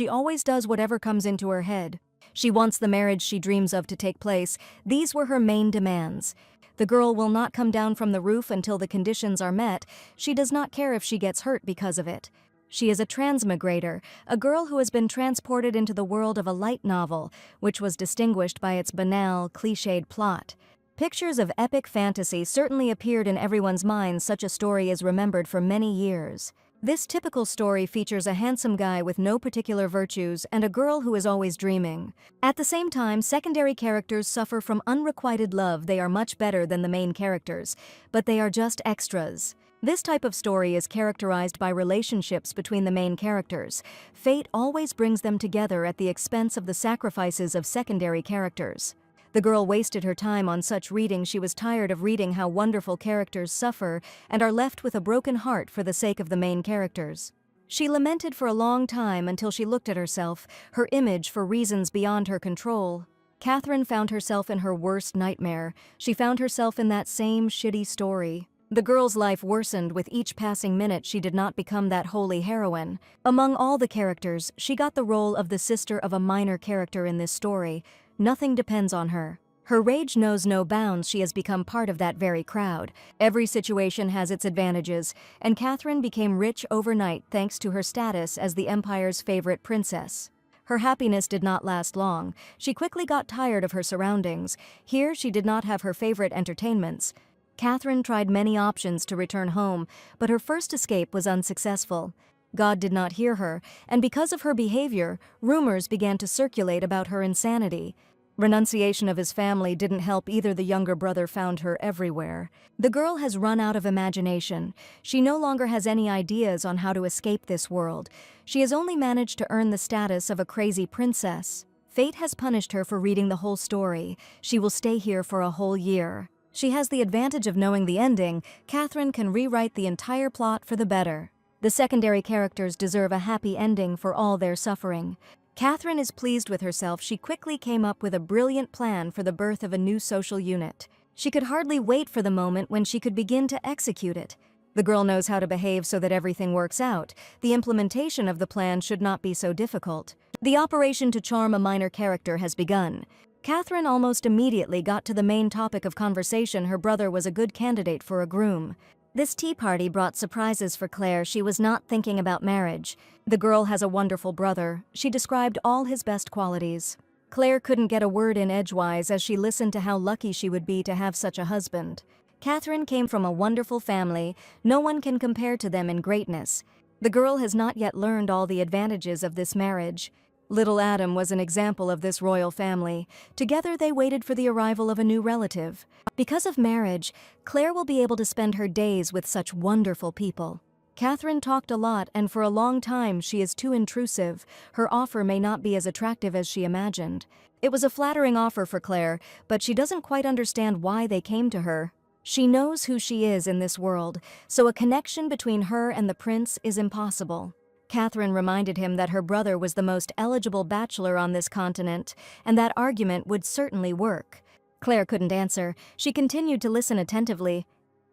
She always does whatever comes into her head. She wants the marriage she dreams of to take place. These were her main demands. The girl will not come down from the roof until the conditions are met. She does not care if she gets hurt because of it. She is a transmigrator, a girl who has been transported into the world of a light novel, which was distinguished by its banal, cliched plot. Pictures of epic fantasy certainly appeared in everyone's minds. Such a story is remembered for many years. This typical story features a handsome guy with no particular virtues and a girl who is always dreaming. At the same time, secondary characters suffer from unrequited love. They are much better than the main characters, but they are just extras. This type of story is characterized by relationships between the main characters. Fate always brings them together at the expense of the sacrifices of secondary characters. The girl wasted her time on such reading. She was tired of reading how wonderful characters suffer and are left with a broken heart for the sake of the main characters. She lamented for a long time until she looked at herself, her image, for reasons beyond her control. Catherine found herself in her worst nightmare. She found herself in that same shitty story. The girl's life worsened with each passing minute. She did not become that holy heroine. Among all the characters, she got the role of the sister of a minor character in this story. Nothing depends on her. Her rage knows no bounds. She has become part of that very crowd. Every situation has its advantages, and Catherine became rich overnight thanks to her status as the Empire's favorite princess. Her happiness did not last long. She quickly got tired of her surroundings. Here she did not have her favorite entertainments. Catherine tried many options to return home, but her first escape was unsuccessful. God did not hear her, and because of her behavior, rumors began to circulate about her insanity. Renunciation of his family didn't help either. The younger brother found her everywhere. The girl has run out of imagination. She no longer has any ideas on how to escape this world. She has only managed to earn the status of a crazy princess. Fate has punished her for reading the whole story. She will stay here for a whole year. She has the advantage of knowing the ending. Catherine can rewrite the entire plot for the better. The secondary characters deserve a happy ending for all their suffering. Catherine is pleased with herself. She quickly came up with a brilliant plan for the birth of a new social unit. She could hardly wait for the moment when she could begin to execute it. The girl knows how to behave so that everything works out. The implementation of the plan should not be so difficult. The operation to charm a minor character has begun. Catherine almost immediately got to the main topic of conversation. Her brother was a good candidate for a groom. This tea party brought surprises for Clare. She was not thinking about marriage. The girl has a wonderful brother. She described all his best qualities. Clare couldn't get a word in edgewise as she listened to how lucky she would be to have such a husband. Catherine came from a wonderful family. No one can compare to them in greatness. The girl has not yet learned all the advantages of this marriage. Little Adam was an example of this royal family. Together they waited for the arrival of a new relative. Because of marriage, Clare will be able to spend her days with such wonderful people. Catherine talked a lot, and for a long time she is too intrusive. Her offer may not be as attractive as she imagined. It was a flattering offer for Clare, but she doesn't quite understand why they came to her. She knows who she is in this world, so a connection between her and the prince is impossible. Catherine reminded him that her brother was the most eligible bachelor on this continent, and that argument would certainly work. Clare couldn't answer. She continued to listen attentively.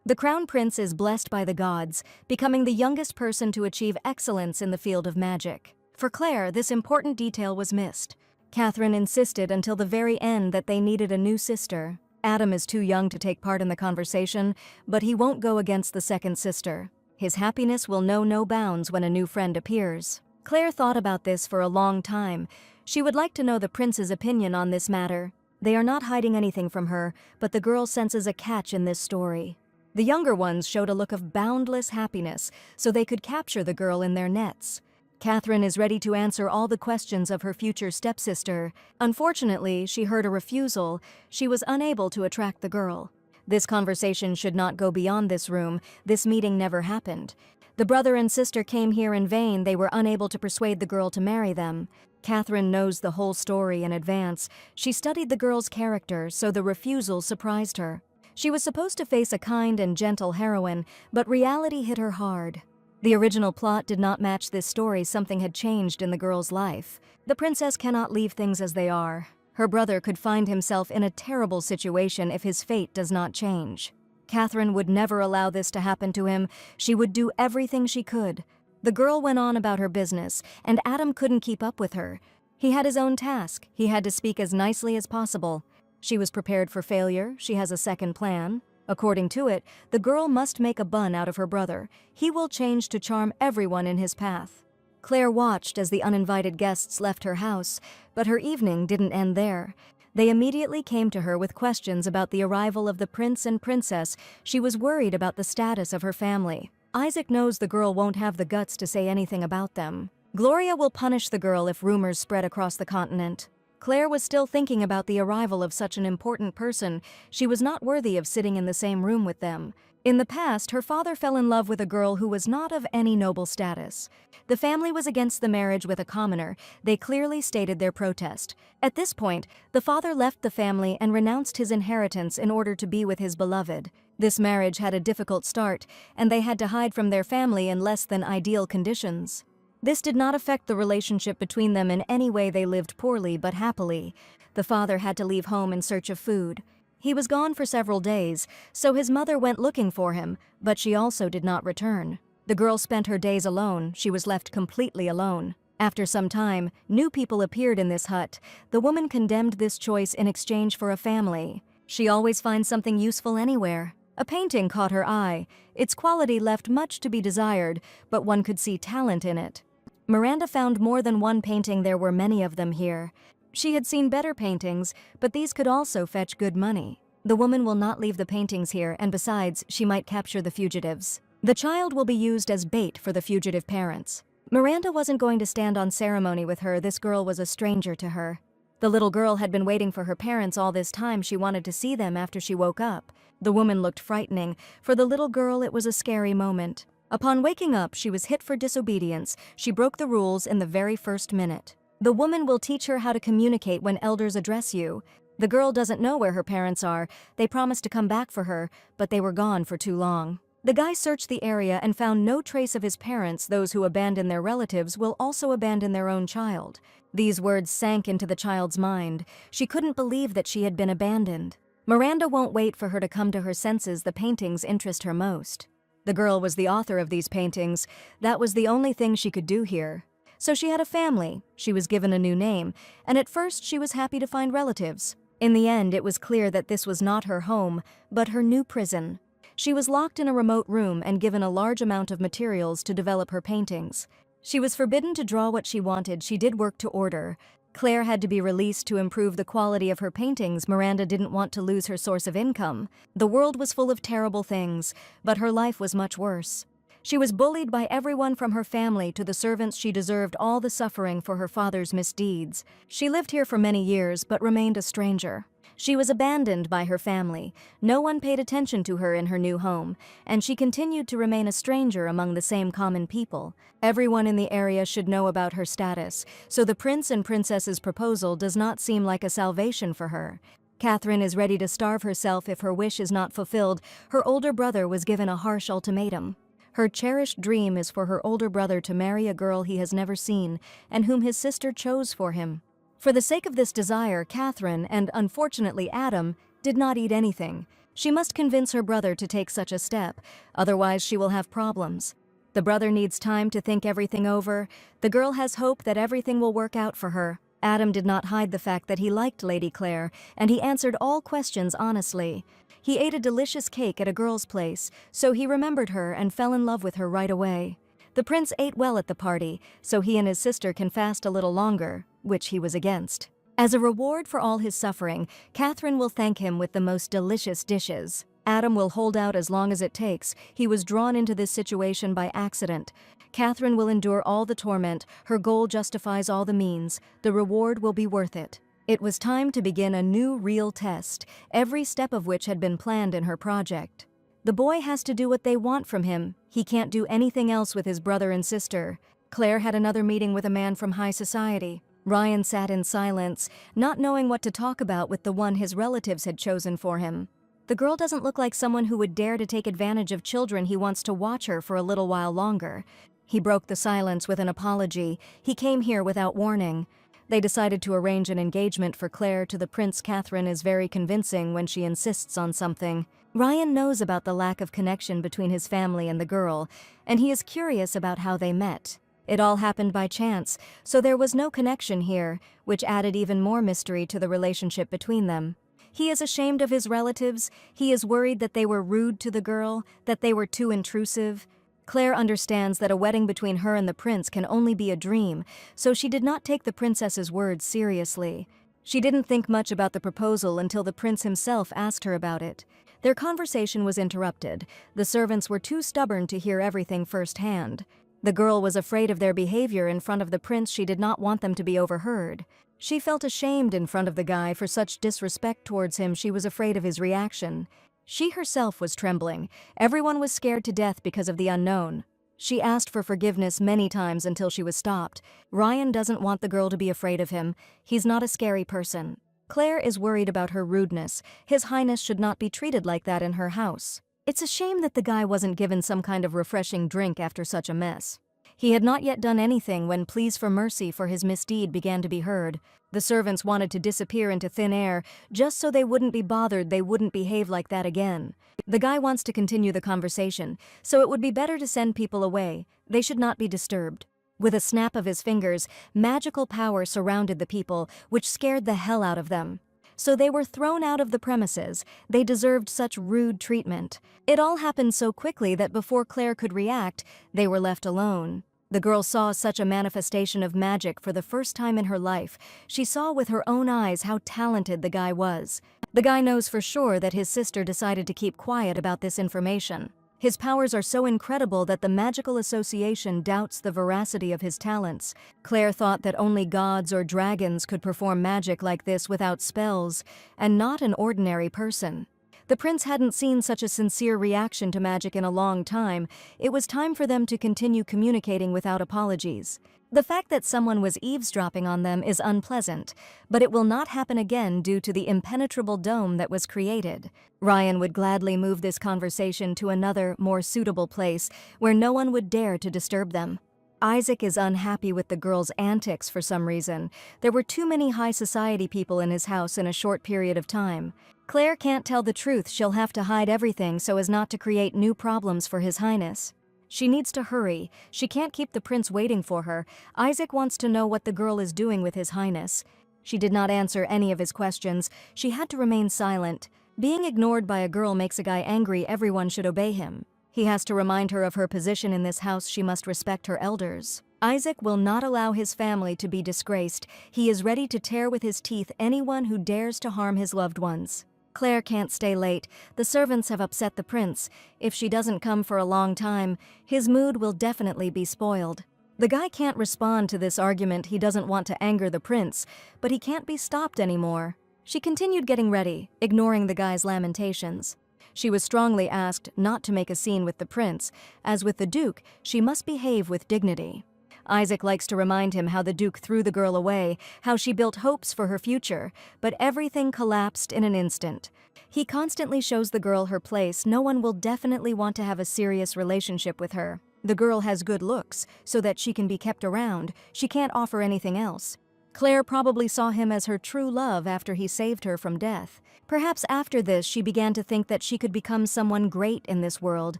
The crown prince is blessed by the gods, becoming the youngest person to achieve excellence in the field of magic. For Clare, this important detail was missed. Catherine insisted until the very end that they needed a new sister. Adam is too young to take part in the conversation, but he won't go against the second sister. His happiness will know no bounds when a new friend appears. Clare thought about this for a long time. She would like to know the prince's opinion on this matter. They are not hiding anything from her, but the girl senses a catch in this story. The younger ones showed a look of boundless happiness, so they could capture the girl in their nets. Catherine is ready to answer all the questions of her future stepsister. Unfortunately, she heard a refusal. She was unable to attract the girl. This conversation should not go beyond this room. This meeting never happened. The brother and sister came here in vain. They were unable to persuade the girl to marry them. Catherine knows the whole story in advance. She studied the girl's character, so the refusal surprised her. She was supposed to face a kind and gentle heroine, but reality hit her hard. The original plot did not match this story. Something had changed in the girl's life. The princess cannot leave things as they are. Her brother could find himself in a terrible situation if his fate does not change. Catherine would never allow this to happen to him. She would do everything she could. The girl went on about her business, and Adam couldn't keep up with her. He had his own task. He had to speak as nicely as possible. She was prepared for failure. She has a second plan. According to it, the girl must make a bun out of her brother. He will change to charm everyone in his path. Claire watched as the uninvited guests left her house, but her evening didn't end there. They immediately came to her with questions about the arrival of the prince and princess. She was worried about the status of her family. Isaac knows the girl won't have the guts to say anything about them. Gloria will punish the girl if rumors spread across the continent. Claire was still thinking about the arrival of such an important person. She was not worthy of sitting in the same room with them. In the past, her father fell in love with a girl who was not of any noble status. The family was against the marriage with a commoner. They clearly stated their protest. At this point, the father left the family and renounced his inheritance in order to be with his beloved. This marriage had a difficult start, and they had to hide from their family in less than ideal conditions. This did not affect the relationship between them in any way. They lived poorly but happily. The father had to leave home in search of food. He was gone for several days, so his mother went looking for him, but she also did not return. The girl spent her days alone. She was left completely alone. After some time, new people appeared in this hut. The woman condemned this choice in exchange for a family. She always finds something useful anywhere. A painting caught her eye. Its quality left much to be desired, but one could see talent in it. Miranda found more than one painting. There were many of them here. She had seen better paintings, but these could also fetch good money. The woman will not leave the paintings here, and besides, she might capture the fugitives. The child will be used as bait for the fugitive parents. Miranda wasn't going to stand on ceremony with her. This girl was a stranger to her. The little girl had been waiting for her parents all this time. She wanted to see them after she woke up. The woman looked frightening. For the little girl, it was a scary moment. Upon waking up, she was hit for disobedience. She broke the rules in the very first minute. The woman will teach her how to communicate when elders address you. The girl doesn't know where her parents are. They promised to come back for her, but they were gone for too long. The guy searched the area and found no trace of his parents. Those who abandon their relatives will also abandon their own child. These words sank into the child's mind. She couldn't believe that she had been abandoned. Miranda won't wait for her to come to her senses. The paintings interest her most. The girl was the author of these paintings. That was the only thing she could do here. So she had a family. She was given a new name, and at first she was happy to find relatives. In the end, it was clear that this was not her home, but her new prison. She was locked in a remote room and given a large amount of materials to develop her paintings. She was forbidden to draw what she wanted. She did work to order. Claire had to be released to improve the quality of her paintings. Miranda didn't want to lose her source of income. The world was full of terrible things, but her life was much worse. She was bullied by everyone from her family to the servants. She deserved all the suffering for her father's misdeeds. She lived here for many years, but remained a stranger. She was abandoned by her family. No one paid attention to her in her new home, and she continued to remain a stranger among the same common people. Everyone in the area should know about her status, so the prince and princess's proposal does not seem like a salvation for her. Catherine is ready to starve herself if her wish is not fulfilled. Her older brother was given a harsh ultimatum. Her cherished dream is for her older brother to marry a girl he has never seen and whom his sister chose for him. For the sake of this desire, Catherine, and unfortunately Adam, did not eat anything. She must convince her brother to take such a step, otherwise she will have problems. The brother needs time to think everything over. The girl has hope that everything will work out for her. Adam did not hide the fact that he liked Lady Clare, and he answered all questions honestly. He ate a delicious cake at a girl's place, so he remembered her and fell in love with her right away. The prince ate well at the party, so he and his sister can fast a little longer, which he was against. As a reward for all his suffering, Catherine will thank him with the most delicious dishes. Adam will hold out as long as it takes. He was drawn into this situation by accident. Catherine will endure all the torment. Her goal justifies all the means. The reward will be worth it. It was time to begin a new real test, every step of which had been planned in her project. The boy has to do what they want from him. He can't do anything else with his brother and sister. Claire had another meeting with a man from high society. Ryan sat in silence, not knowing what to talk about with the one his relatives had chosen for him. The girl doesn't look like someone who would dare to take advantage of children. He wants to watch her for a little while longer. He broke the silence with an apology. He came here without warning. They decided to arrange an engagement for Claire to the prince. Catherine is very convincing when she insists on something. Ryan knows about the lack of connection between his family and the girl, and he is curious about how they met. It all happened by chance, so there was no connection here, which added even more mystery to the relationship between them. He is ashamed of his relatives, he is worried that they were rude to the girl, that they were too intrusive. Clare understands that a wedding between her and the prince can only be a dream, so she did not take the princess's words seriously. She didn't think much about the proposal until the prince himself asked her about it. Their conversation was interrupted. The servants were too stubborn to hear everything firsthand. The girl was afraid of their behavior in front of the prince. She did not want them to be overheard. She felt ashamed in front of the guy for such disrespect towards him. She was afraid of his reaction. She herself was trembling. Everyone was scared to death because of the unknown. She asked for forgiveness many times until she was stopped. Ryan doesn't want the girl to be afraid of him. He's not a scary person. Clare is worried about her rudeness. His Highness should not be treated like that in her house. It's a shame that the guy wasn't given some kind of refreshing drink after such a mess. He had not yet done anything when pleas for mercy for his misdeed began to be heard. The servants wanted to disappear into thin air, just so they wouldn't be bothered, they wouldn't behave like that again. The guy wants to continue the conversation, so it would be better to send people away. They should not be disturbed. With a snap of his fingers, magical power surrounded the people, which scared the hell out of them. So they were thrown out of the premises. They deserved such rude treatment. It all happened so quickly that before Clare could react, they were left alone. The girl saw such a manifestation of magic for the first time in her life. She saw with her own eyes how talented the guy was. The guy knows for sure that his sister decided to keep quiet about this information. His powers are so incredible that the Magical Association doubts the veracity of his talents. Clare thought that only gods or dragons could perform magic like this without spells, and not an ordinary person. The prince hadn't seen such a sincere reaction to magic in a long time. It was time for them to continue communicating without apologies. The fact that someone was eavesdropping on them is unpleasant, but it will not happen again due to the impenetrable dome that was created. Ryan would gladly move this conversation to another, more suitable place where no one would dare to disturb them. Isaac is unhappy with the girl's antics for some reason. There were too many high society people in his house in a short period of time. Clare can't tell the truth. She'll have to hide everything so as not to create new problems for His Highness. She needs to hurry. She can't keep the prince waiting for her. Isaac wants to know what the girl is doing with His Highness. She did not answer any of his questions. She had to remain silent. Being ignored by a girl makes a guy angry. Everyone should obey him. He has to remind her of her position in this house. She must respect her elders. Isaac will not allow his family to be disgraced. He is ready to tear with his teeth anyone who dares to harm his loved ones. Clare can't stay late. The servants have upset the prince. If she doesn't come for a long time, his mood will definitely be spoiled. The guy can't respond to this argument. He doesn't want to anger the prince, but he can't be stopped anymore. She continued getting ready, ignoring the guy's lamentations. She was strongly asked not to make a scene with the prince. As with the duke, she must behave with dignity. Isaac likes to remind him how the duke threw the girl away, how she built hopes for her future, but everything collapsed in an instant. He constantly shows the girl her place. No one will definitely want to have a serious relationship with her. The girl has good looks, so that she can be kept around. She can't offer anything else. Clare probably saw him as her true love after he saved her from death. Perhaps after this she began to think that she could become someone great in this world,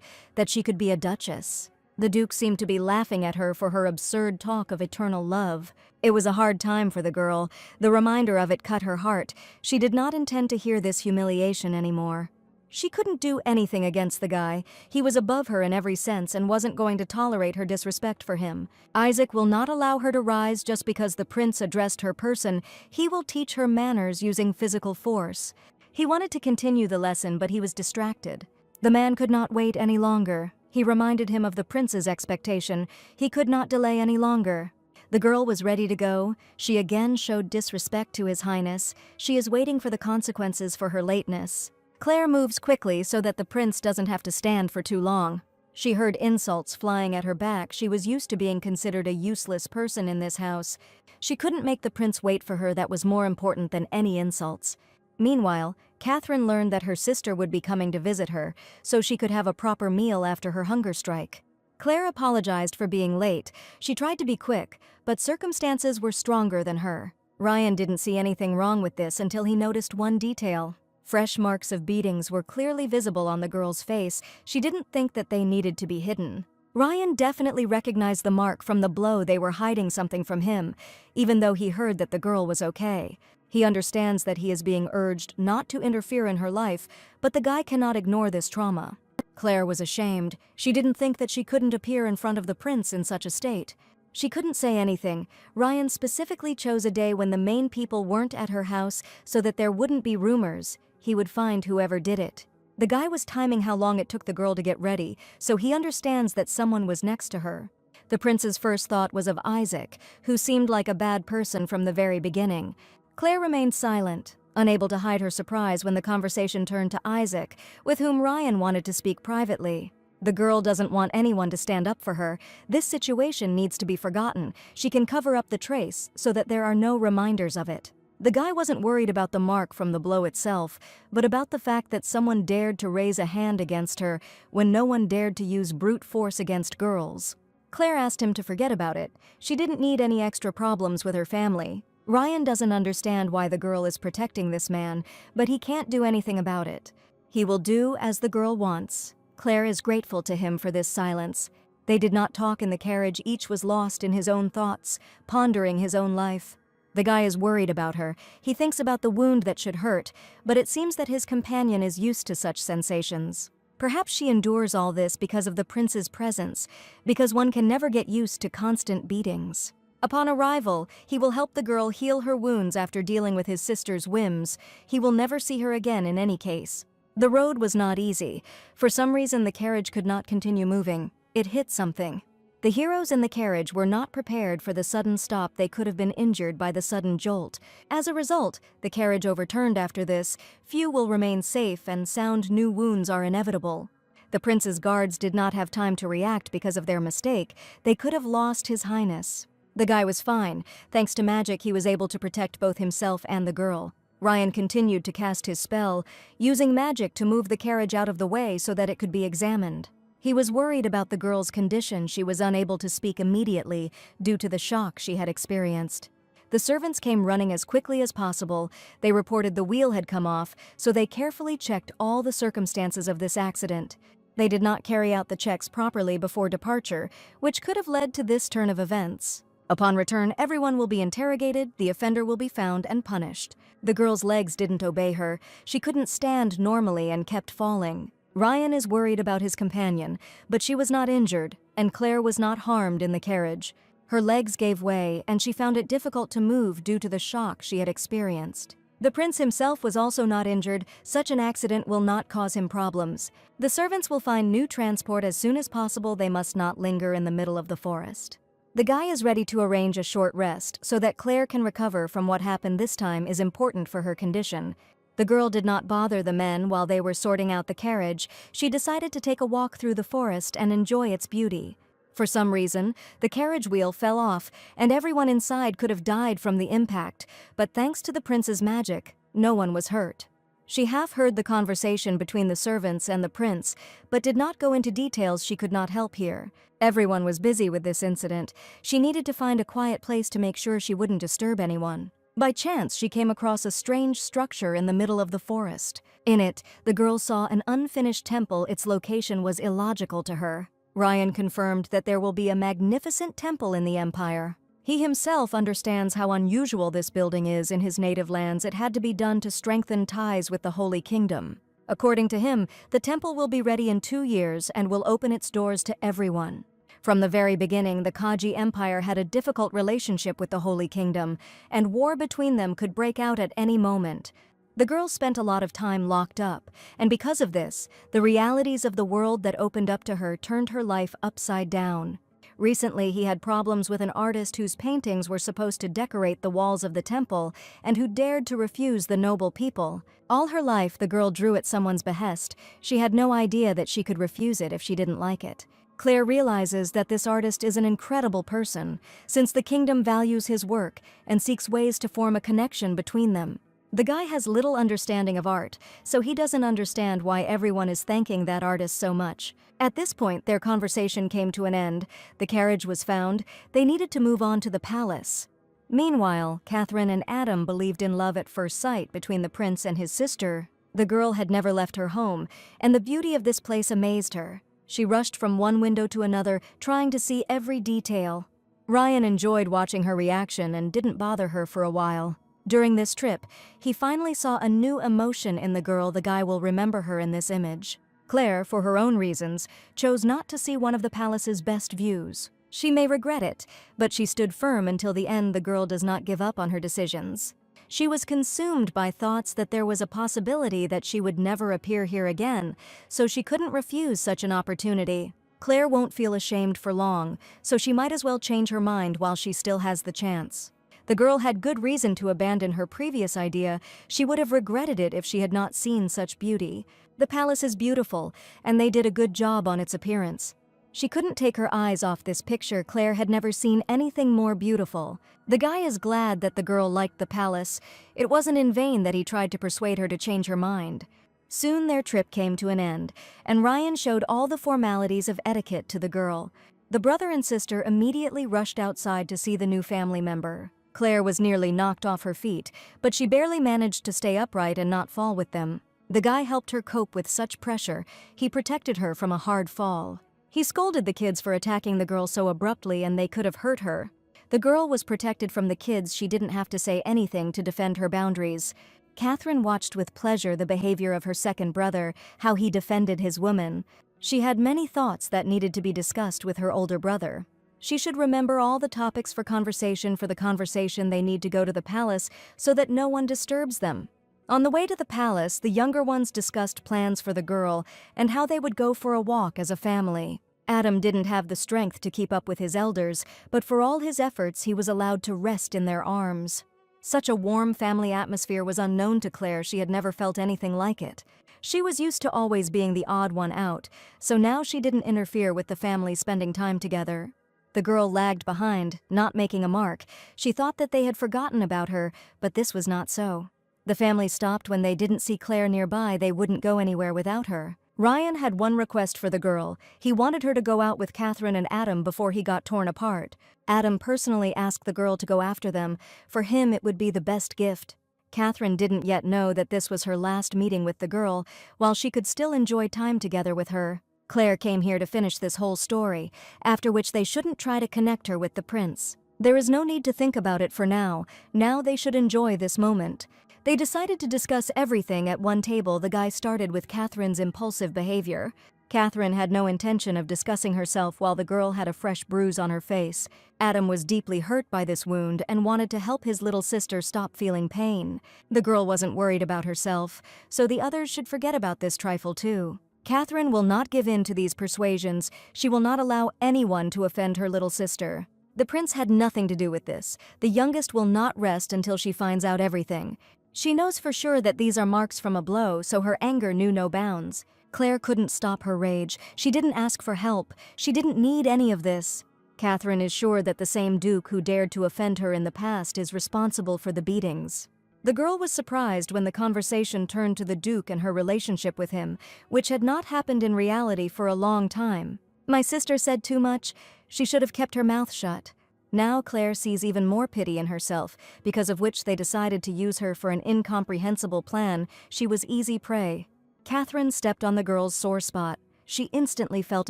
that she could be a duchess. The Duke seemed to be laughing at her for her absurd talk of eternal love. It was a hard time for the girl. The reminder of it cut her heart. She did not intend to hear this humiliation anymore. She couldn't do anything against the guy. He was above her in every sense and wasn't going to tolerate her disrespect for him. Isaac will not allow her to rise just because the prince addressed her person. He will teach her manners using physical force. He wanted to continue the lesson, but he was distracted. The man could not wait any longer. He reminded him of the prince's expectation. He could not delay any longer. The girl was ready to go. She again showed disrespect to His Highness. She is waiting for the consequences for her lateness. Clare moves quickly so that the prince doesn't have to stand for too long. She heard insults flying at her back. She was used to being considered a useless person in this house. She couldn't make the prince wait for her. That was more important than any insults. Meanwhile, Catherine learned that her sister would be coming to visit her, so she could have a proper meal after her hunger strike. Clare apologized for being late. She tried to be quick, but circumstances were stronger than her. Ryan didn't see anything wrong with this until he noticed one detail. Fresh marks of beatings were clearly visible on the girl's face. She didn't think that they needed to be hidden. Ryan definitely recognized the mark from the blow. They were hiding something from him, even though he heard that the girl was okay. He understands that he is being urged not to interfere in her life, but the guy cannot ignore this trauma. Claire was ashamed. She didn't think that she couldn't appear in front of the prince in such a state. She couldn't say anything. Ryan specifically chose a day when the main people weren't at her house so that there wouldn't be rumors. He would find whoever did it. The guy was timing how long it took the girl to get ready, so he understands that someone was next to her. The prince's first thought was of Isaac, who seemed like a bad person from the very beginning. Claire remained silent, unable to hide her surprise when the conversation turned to Isaac, with whom Ryan wanted to speak privately. The girl doesn't want anyone to stand up for her. This situation needs to be forgotten. She can cover up the trace so that there are no reminders of it. The guy wasn't worried about the mark from the blow itself, but about the fact that someone dared to raise a hand against her when no one dared to use brute force against girls. Claire asked him to forget about it. She didn't need any extra problems with her family. Ryan doesn't understand why the girl is protecting this man, but he can't do anything about it. He will do as the girl wants. Claire is grateful to him for this silence. They did not talk in the carriage. Each was lost in his own thoughts, pondering his own life. The guy is worried about her. He thinks about the wound that should hurt, but it seems that his companion is used to such sensations. Perhaps she endures all this because of the prince's presence, because one can never get used to constant beatings. Upon arrival, he will help the girl heal her wounds after dealing with his sister's whims. He will never see her again in any case. The road was not easy. For some reason, the carriage could not continue moving. It hit something. The heroes in the carriage were not prepared for the sudden stop. They could have been injured by the sudden jolt. As a result, the carriage overturned after this. Few will remain safe, and sound new wounds are inevitable. The prince's guards did not have time to react because of their mistake. They could have lost His Highness. The guy was fine. Thanks to magic, he was able to protect both himself and the girl. Ryan continued to cast his spell, using magic to move the carriage out of the way so that it could be examined. He was worried about the girl's condition. She was unable to speak immediately due to the shock she had experienced. The servants came running as quickly as possible. They reported the wheel had come off, so they carefully checked all the circumstances of this accident. They did not carry out the checks properly before departure, which could have led to this turn of events. Upon return, everyone will be interrogated, the offender will be found and punished. The girl's legs didn't obey her. She couldn't stand normally and kept falling. Ryan is worried about his companion, but she was not injured, and Claire was not harmed in the carriage. Her legs gave way, and she found it difficult to move due to the shock she had experienced. The prince himself was also not injured. Such an accident will not cause him problems. The servants will find new transport as soon as possible. They must not linger in the middle of the forest. The guy is ready to arrange a short rest so that Claire can recover from what happened this time is important for her condition. The girl did not bother the men while they were sorting out the carriage. She decided to take a walk through the forest and enjoy its beauty. For some reason, the carriage wheel fell off, and everyone inside could have died from the impact, but thanks to the prince's magic, no one was hurt. She half heard the conversation between the servants and the prince, but did not go into details. She could not help here. Everyone was busy with this incident. She needed to find a quiet place to make sure she wouldn't disturb anyone. By chance, she came across a strange structure in the middle of the forest. In it, the girl saw an unfinished temple. Its location was illogical to her. Ryan confirmed that there will be a magnificent temple in the Empire. He himself understands how unusual this building is in his native lands. It had to be done to strengthen ties with the Holy Kingdom. According to him, the temple will be ready in 2 years and will open its doors to everyone. From the very beginning, the Kaji Empire had a difficult relationship with the Holy Kingdom, and war between them could break out at any moment. The girl spent a lot of time locked up, and because of this, the realities of the world that opened up to her turned her life upside down. Recently, he had problems with an artist whose paintings were supposed to decorate the walls of the temple and who dared to refuse the noble people. All her life, the girl drew at someone's behest. She had no idea that she could refuse it if she didn't like it. Claire realizes that this artist is an incredible person, since the kingdom values his work and seeks ways to form a connection between them. The guy has little understanding of art, so he doesn't understand why everyone is thanking that artist so much. At this point, their conversation came to an end. The carriage was found. They needed to move on to the palace. Meanwhile, Catherine and Adam believed in love at first sight between the prince and his sister. The girl had never left her home, and the beauty of this place amazed her. She rushed from one window to another, trying to see every detail. Ryan enjoyed watching her reaction and didn't bother her for a while. During this trip, he finally saw a new emotion in the girl. The guy will remember her in this image. Claire, for her own reasons, chose not to see one of the palace's best views. She may regret it, but she stood firm until the end. The girl does not give up on her decisions. She was consumed by thoughts that there was a possibility that she would never appear here again, so she couldn't refuse such an opportunity. Claire won't feel ashamed for long, so she might as well change her mind while she still has the chance. The girl had good reason to abandon her previous idea. She would have regretted it if she had not seen such beauty. The palace is beautiful, and they did a good job on its appearance. She couldn't take her eyes off this picture. Claire had never seen anything more beautiful. The guy is glad that the girl liked the palace. It wasn't in vain that he tried to persuade her to change her mind. Soon their trip came to an end, and Ryan showed all the formalities of etiquette to the girl. The brother and sister immediately rushed outside to see the new family member. Claire was nearly knocked off her feet, but she barely managed to stay upright and not fall with them. The guy helped her cope with such pressure. He protected her from a hard fall. He scolded the kids for attacking the girl so abruptly, and they could have hurt her. The girl was protected from the kids. She didn't have to say anything to defend her boundaries. Catherine watched with pleasure the behavior of her second brother, how he defended his woman. She had many thoughts that needed to be discussed with her older brother. She should remember all the topics for the conversation. They need to go to the palace so that no one disturbs them. On the way to the palace, the younger ones discussed plans for the girl and how they would go for a walk as a family. Adam didn't have the strength to keep up with his elders, but for all his efforts, he was allowed to rest in their arms. Such a warm family atmosphere was unknown to Claire. She had never felt anything like it. She was used to always being the odd one out, so now she didn't interfere with the family spending time together. The girl lagged behind, not making a mark. She thought that they had forgotten about her, but this was not so. The family stopped when they didn't see Claire nearby. They wouldn't go anywhere without her. Ryan had one request for the girl. He wanted her to go out with Catherine and Adam before he got torn apart. Adam personally asked the girl to go after them. For him, it would be the best gift. Catherine didn't yet know that this was her last meeting with the girl, while she could still enjoy time together with her. Claire came here to finish this whole story, after which they shouldn't try to connect her with the prince. There is no need to think about it for now. Now they should enjoy this moment. They decided to discuss everything at one table. The guy started with Catherine's impulsive behavior. Catherine had no intention of discussing herself while the girl had a fresh bruise on her face. Adam was deeply hurt by this wound and wanted to help his little sister stop feeling pain. The girl wasn't worried about herself, so the others should forget about this trifle too. Catherine will not give in to these persuasions. She will not allow anyone to offend her little sister. The prince had nothing to do with this. The youngest will not rest until she finds out everything. She knows for sure that these are marks from a blow, so her anger knew no bounds. Claire couldn't stop her rage. She didn't ask for help. She didn't need any of this. Catherine is sure that the same duke who dared to offend her in the past is responsible for the beatings. The girl was surprised when the conversation turned to the duke and her relationship with him, which had not happened in reality for a long time. My sister said too much. She should have kept her mouth shut. Now Claire sees even more pity in herself, because of which they decided to use her for an incomprehensible plan. She was easy prey. Catherine stepped on the girl's sore spot. She instantly felt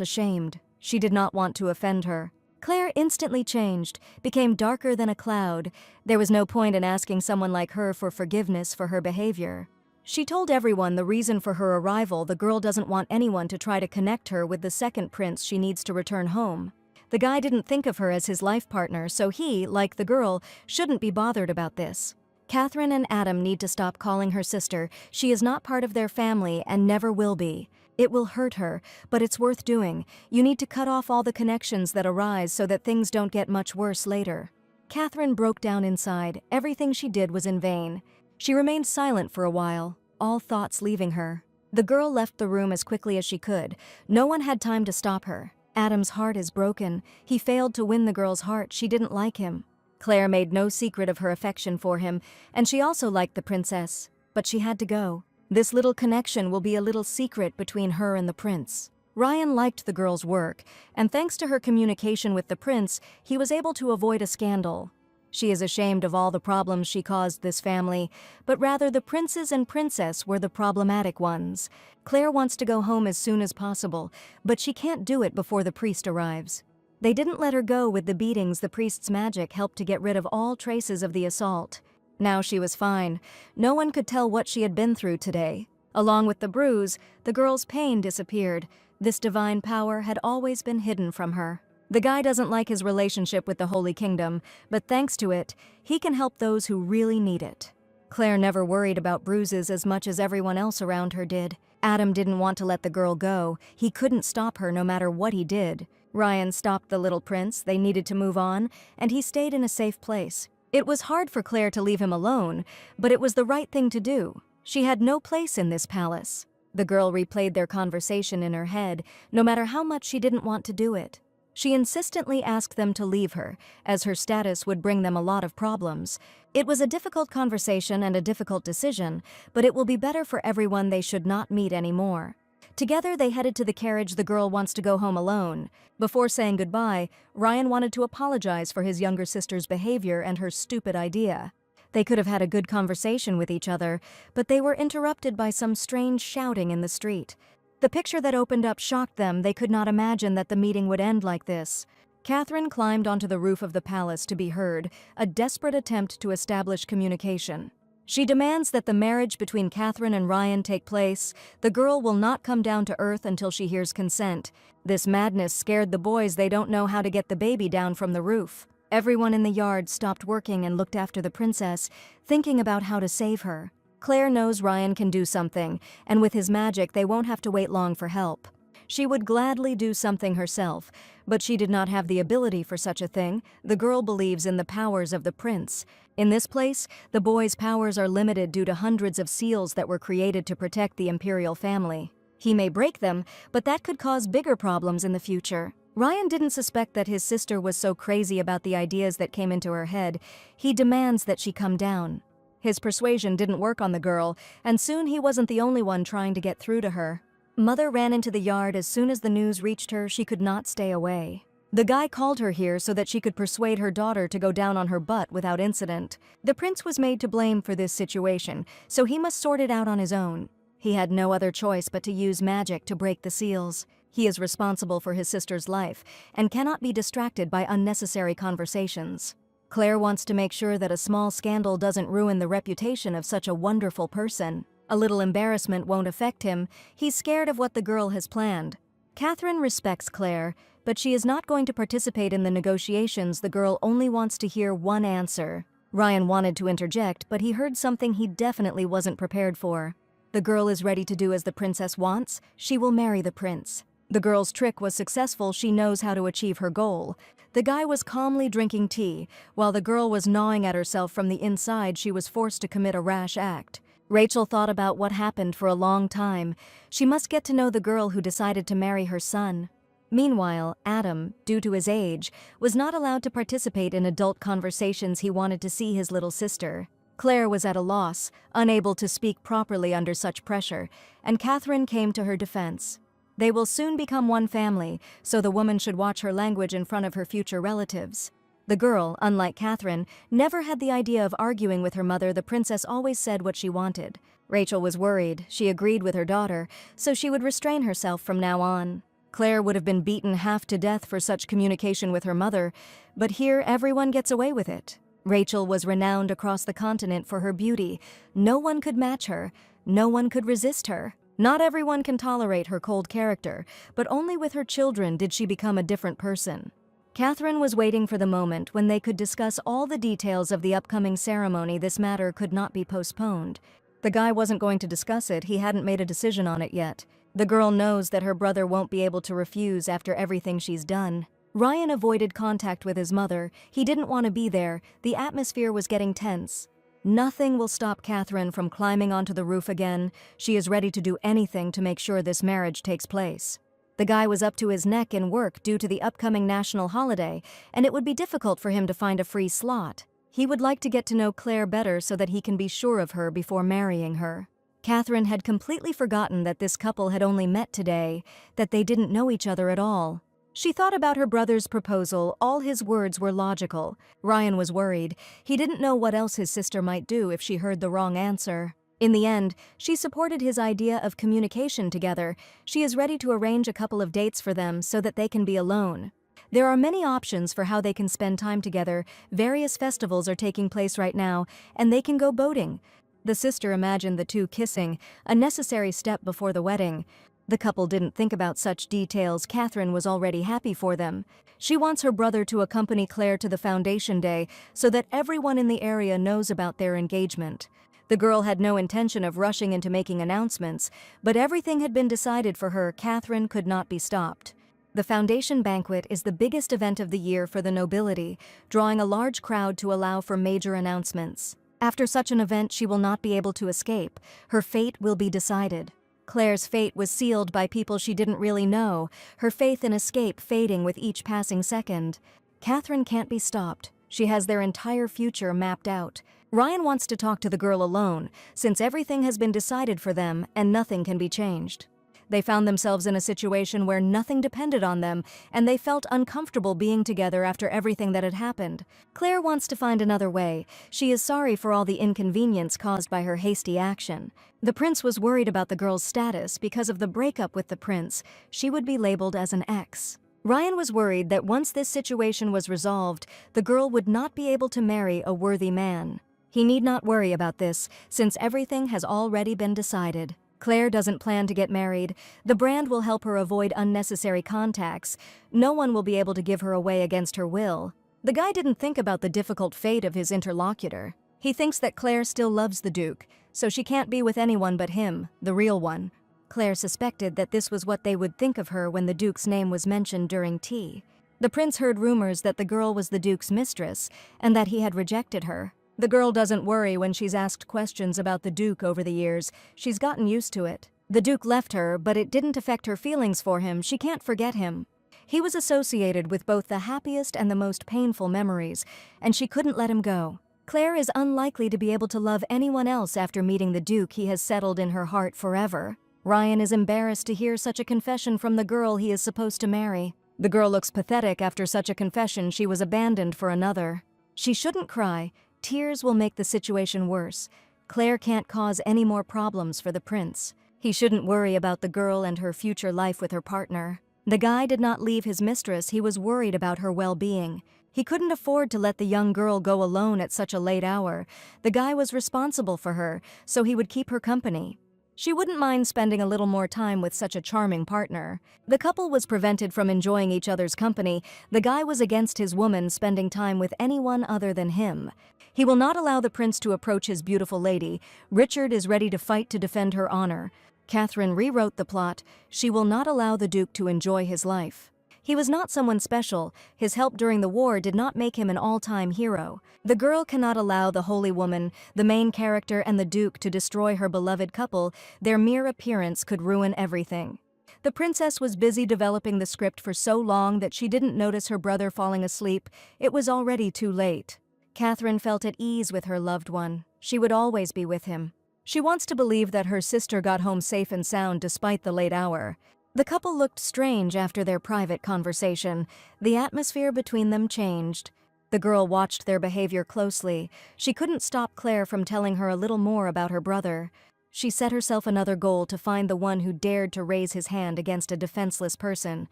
ashamed. She did not want to offend her. Claire instantly changed, became darker than a cloud. There was no point in asking someone like her for forgiveness for her behavior. She told everyone the reason for her arrival. The girl doesn't want anyone to try to connect her with the second prince. She needs to return home. The guy didn't think of her as his life partner, so he, like the girl, shouldn't be bothered about this. Catherine and Adam need to stop calling her sister. She is not part of their family and never will be. It will hurt her, but it's worth doing. You need to cut off all the connections that arise so that things don't get much worse later. Catherine broke down inside. Everything she did was in vain. She remained silent for a while, all thoughts leaving her. The girl left the room as quickly as she could. No one had time to stop her. Adam's heart is broken. He failed to win the girl's heart. She didn't like him. Claire made no secret of her affection for him, and she also liked the princess. But she had to go. This little connection will be a little secret between her and the prince. Ryan liked the girl's work, and thanks to her communication with the prince, he was able to avoid a scandal. She is ashamed of all the problems she caused this family, but rather the princes and princess were the problematic ones. Clare wants to go home as soon as possible, but she can't do it before the priest arrives. They didn't let her go with the beatings. The priest's magic helped to get rid of all traces of the assault. Now she was fine. No one could tell what she had been through today. Along with the bruise, the girl's pain disappeared. This divine power had always been hidden from her. The guy doesn't like his relationship with the Holy Kingdom, but thanks to it, he can help those who really need it. Clare never worried about bruises as much as everyone else around her did. Adam didn't want to let the girl go. He couldn't stop her no matter what he did. Ryan stopped the little prince. They needed to move on, and he stayed in a safe place. It was hard for Clare to leave him alone, but it was the right thing to do. She had no place in this palace. The girl replayed their conversation in her head, no matter how much she didn't want to do it. She insistently asked them to leave her, as her status would bring them a lot of problems. It was a difficult conversation and a difficult decision, but it will be better for everyone. They should not meet anymore. Together they headed to the carriage. The girl wants to go home alone. Before saying goodbye, Ryan wanted to apologize for his younger sister's behavior and her stupid idea. They could have had a good conversation with each other, but they were interrupted by some strange shouting in the street. The picture that opened up shocked them. They could not imagine that the meeting would end like this. Catherine climbed onto the roof of the palace to be heard, a desperate attempt to establish communication. She demands that the marriage between Catherine and Ryan take place. The girl will not come down to earth until she hears consent. This madness scared the boys. They don't know how to get the baby down from the roof. Everyone in the yard stopped working and looked after the princess, thinking about how to save her. Clare knows Ryan can do something, and with his magic they won't have to wait long for help. She would gladly do something herself, but she did not have the ability for such a thing. The girl believes in the powers of the prince. In this place, the boy's powers are limited due to hundreds of seals that were created to protect the Imperial family. He may break them, but that could cause bigger problems in the future. Ryan didn't suspect that his sister was so crazy about the ideas that came into her head. He demands that she come down. His persuasion didn't work on the girl, and soon he wasn't the only one trying to get through to her. Mother ran into the yard as soon as the news reached her. She could not stay away. The guy called her here so that she could persuade her daughter to go down on her butt without incident. The prince was made to blame for this situation, so he must sort it out on his own. He had no other choice but to use magic to break the seals. He is responsible for his sister's life and cannot be distracted by unnecessary conversations. Clare wants to make sure that a small scandal doesn't ruin the reputation of such a wonderful person. A little embarrassment won't affect him. He's scared of what the girl has planned. Catherine respects Clare, but she is not going to participate in the negotiations. The girl only wants to hear one answer. Ryan wanted to interject, but he heard something he definitely wasn't prepared for. The girl is ready to do as the princess wants. She will marry the prince. The girl's trick was successful. She knows how to achieve her goal. The guy was calmly drinking tea, while the girl was gnawing at herself from the inside. She was forced to commit a rash act. Rachel thought about what happened for a long time. She must get to know the girl who decided to marry her son. Meanwhile, Adam, due to his age, was not allowed to participate in adult conversations. He wanted to see his little sister. Clare was at a loss, unable to speak properly under such pressure, and Catherine came to her defense. They will soon become one family, so the woman should watch her language in front of her future relatives. The girl, unlike Catherine, never had the idea of arguing with her mother. The princess always said what she wanted. Rachel was worried. She agreed with her daughter, so she would restrain herself from now on. Clare would have been beaten half to death for such communication with her mother, but here everyone gets away with it. Rachel was renowned across the continent for her beauty. No one could match her. No one could resist her. Not everyone can tolerate her cold character, but only with her children did she become a different person. Catherine was waiting for the moment when they could discuss all the details of the upcoming ceremony. This matter could not be postponed. The guy wasn't going to discuss it. He hadn't made a decision on it yet. The girl knows that her brother won't be able to refuse after everything she's done. Ryan avoided contact with his mother. He didn't want to be there. The atmosphere was getting tense. Nothing will stop Catherine from climbing onto the roof again. She is ready to do anything to make sure this marriage takes place. The guy was up to his neck in work due to the upcoming national holiday, and it would be difficult for him to find a free slot. He would like to get to know Clare better so that he can be sure of her before marrying her. Catherine had completely forgotten that this couple had only met today, that they didn't know each other at all. She thought about her brother's proposal. All his words were logical. Ryan was worried. He didn't know what else his sister might do if she heard the wrong answer. In the end, she supported his idea of communication together. She is ready to arrange a couple of dates for them so that they can be alone. There are many options for how they can spend time together. Various festivals are taking place right now, and they can go boating. The sister imagined the two kissing, a necessary step before the wedding. The couple didn't think about such details. Catherine was already happy for them. She wants her brother to accompany Claire to the foundation day so that everyone in the area knows about their engagement. The girl had no intention of rushing into making announcements, but everything had been decided for her. Catherine could not be stopped. The foundation banquet is the biggest event of the year for the nobility, drawing a large crowd to allow for major announcements. After such an event, she will not be able to escape. Her fate will be decided. Claire's fate was sealed by people she didn't really know, her faith in escape fading with each passing second. Catherine can't be stopped. She has their entire future mapped out. Ryan wants to talk to the girl alone, since everything has been decided for them and nothing can be changed. They found themselves in a situation where nothing depended on them, and they felt uncomfortable being together after everything that had happened. Claire wants to find another way. She is sorry for all the inconvenience caused by her hasty action. The prince was worried about the girl's status because of the breakup with the prince. She would be labeled as an ex. Ryan was worried that once this situation was resolved, the girl would not be able to marry a worthy man. He need not worry about this, since everything has already been decided. Claire doesn't plan to get married. The brand will help her avoid unnecessary contacts. No one will be able to give her away against her will. The guy didn't think about the difficult fate of his interlocutor. He thinks that Claire still loves the Duke, so she can't be with anyone but him, the real one. Claire suspected that this was what they would think of her when the Duke's name was mentioned during tea. The prince heard rumors that the girl was the Duke's mistress, and that he had rejected her. The girl doesn't worry when she's asked questions about the Duke over the years. She's gotten used to it. The Duke left her, but it didn't affect her feelings for him. She can't forget him. He was associated with both the happiest and the most painful memories, and she couldn't let him go. Claire is unlikely to be able to love anyone else after meeting the Duke. He has settled in her heart forever. Ryan is embarrassed to hear such a confession from the girl he is supposed to marry. The girl looks pathetic after such a confession. She was abandoned for another. She shouldn't cry. Tears will make the situation worse. Claire can't cause any more problems for the prince. He shouldn't worry about the girl and her future life with her partner. The guy did not leave his mistress. He was worried about her well-being. He couldn't afford to let the young girl go alone at such a late hour. The guy was responsible for her, so he would keep her company. She wouldn't mind spending a little more time with such a charming partner. The couple was prevented from enjoying each other's company. The guy was against his woman spending time with anyone other than him. He will not allow the prince to approach his beautiful lady. Richard is ready to fight to defend her honor. Catherine rewrote the plot. She will not allow the Duke to enjoy his life. He was not someone special. His help during the war did not make him an all-time hero. The girl cannot allow the holy woman, the main character, and the Duke to destroy her beloved couple. Their mere appearance could ruin everything. The princess was busy developing the script for so long that she didn't notice her brother falling asleep. It was already too late. Catherine felt at ease with her loved one. She would always be with him. She wants to believe that her sister got home safe and sound despite the late hour. The couple looked strange after their private conversation. The atmosphere between them changed. The girl watched their behavior closely. She couldn't stop Claire from telling her a little more about her brother. She set herself another goal: to find the one who dared to raise his hand against a defenseless person.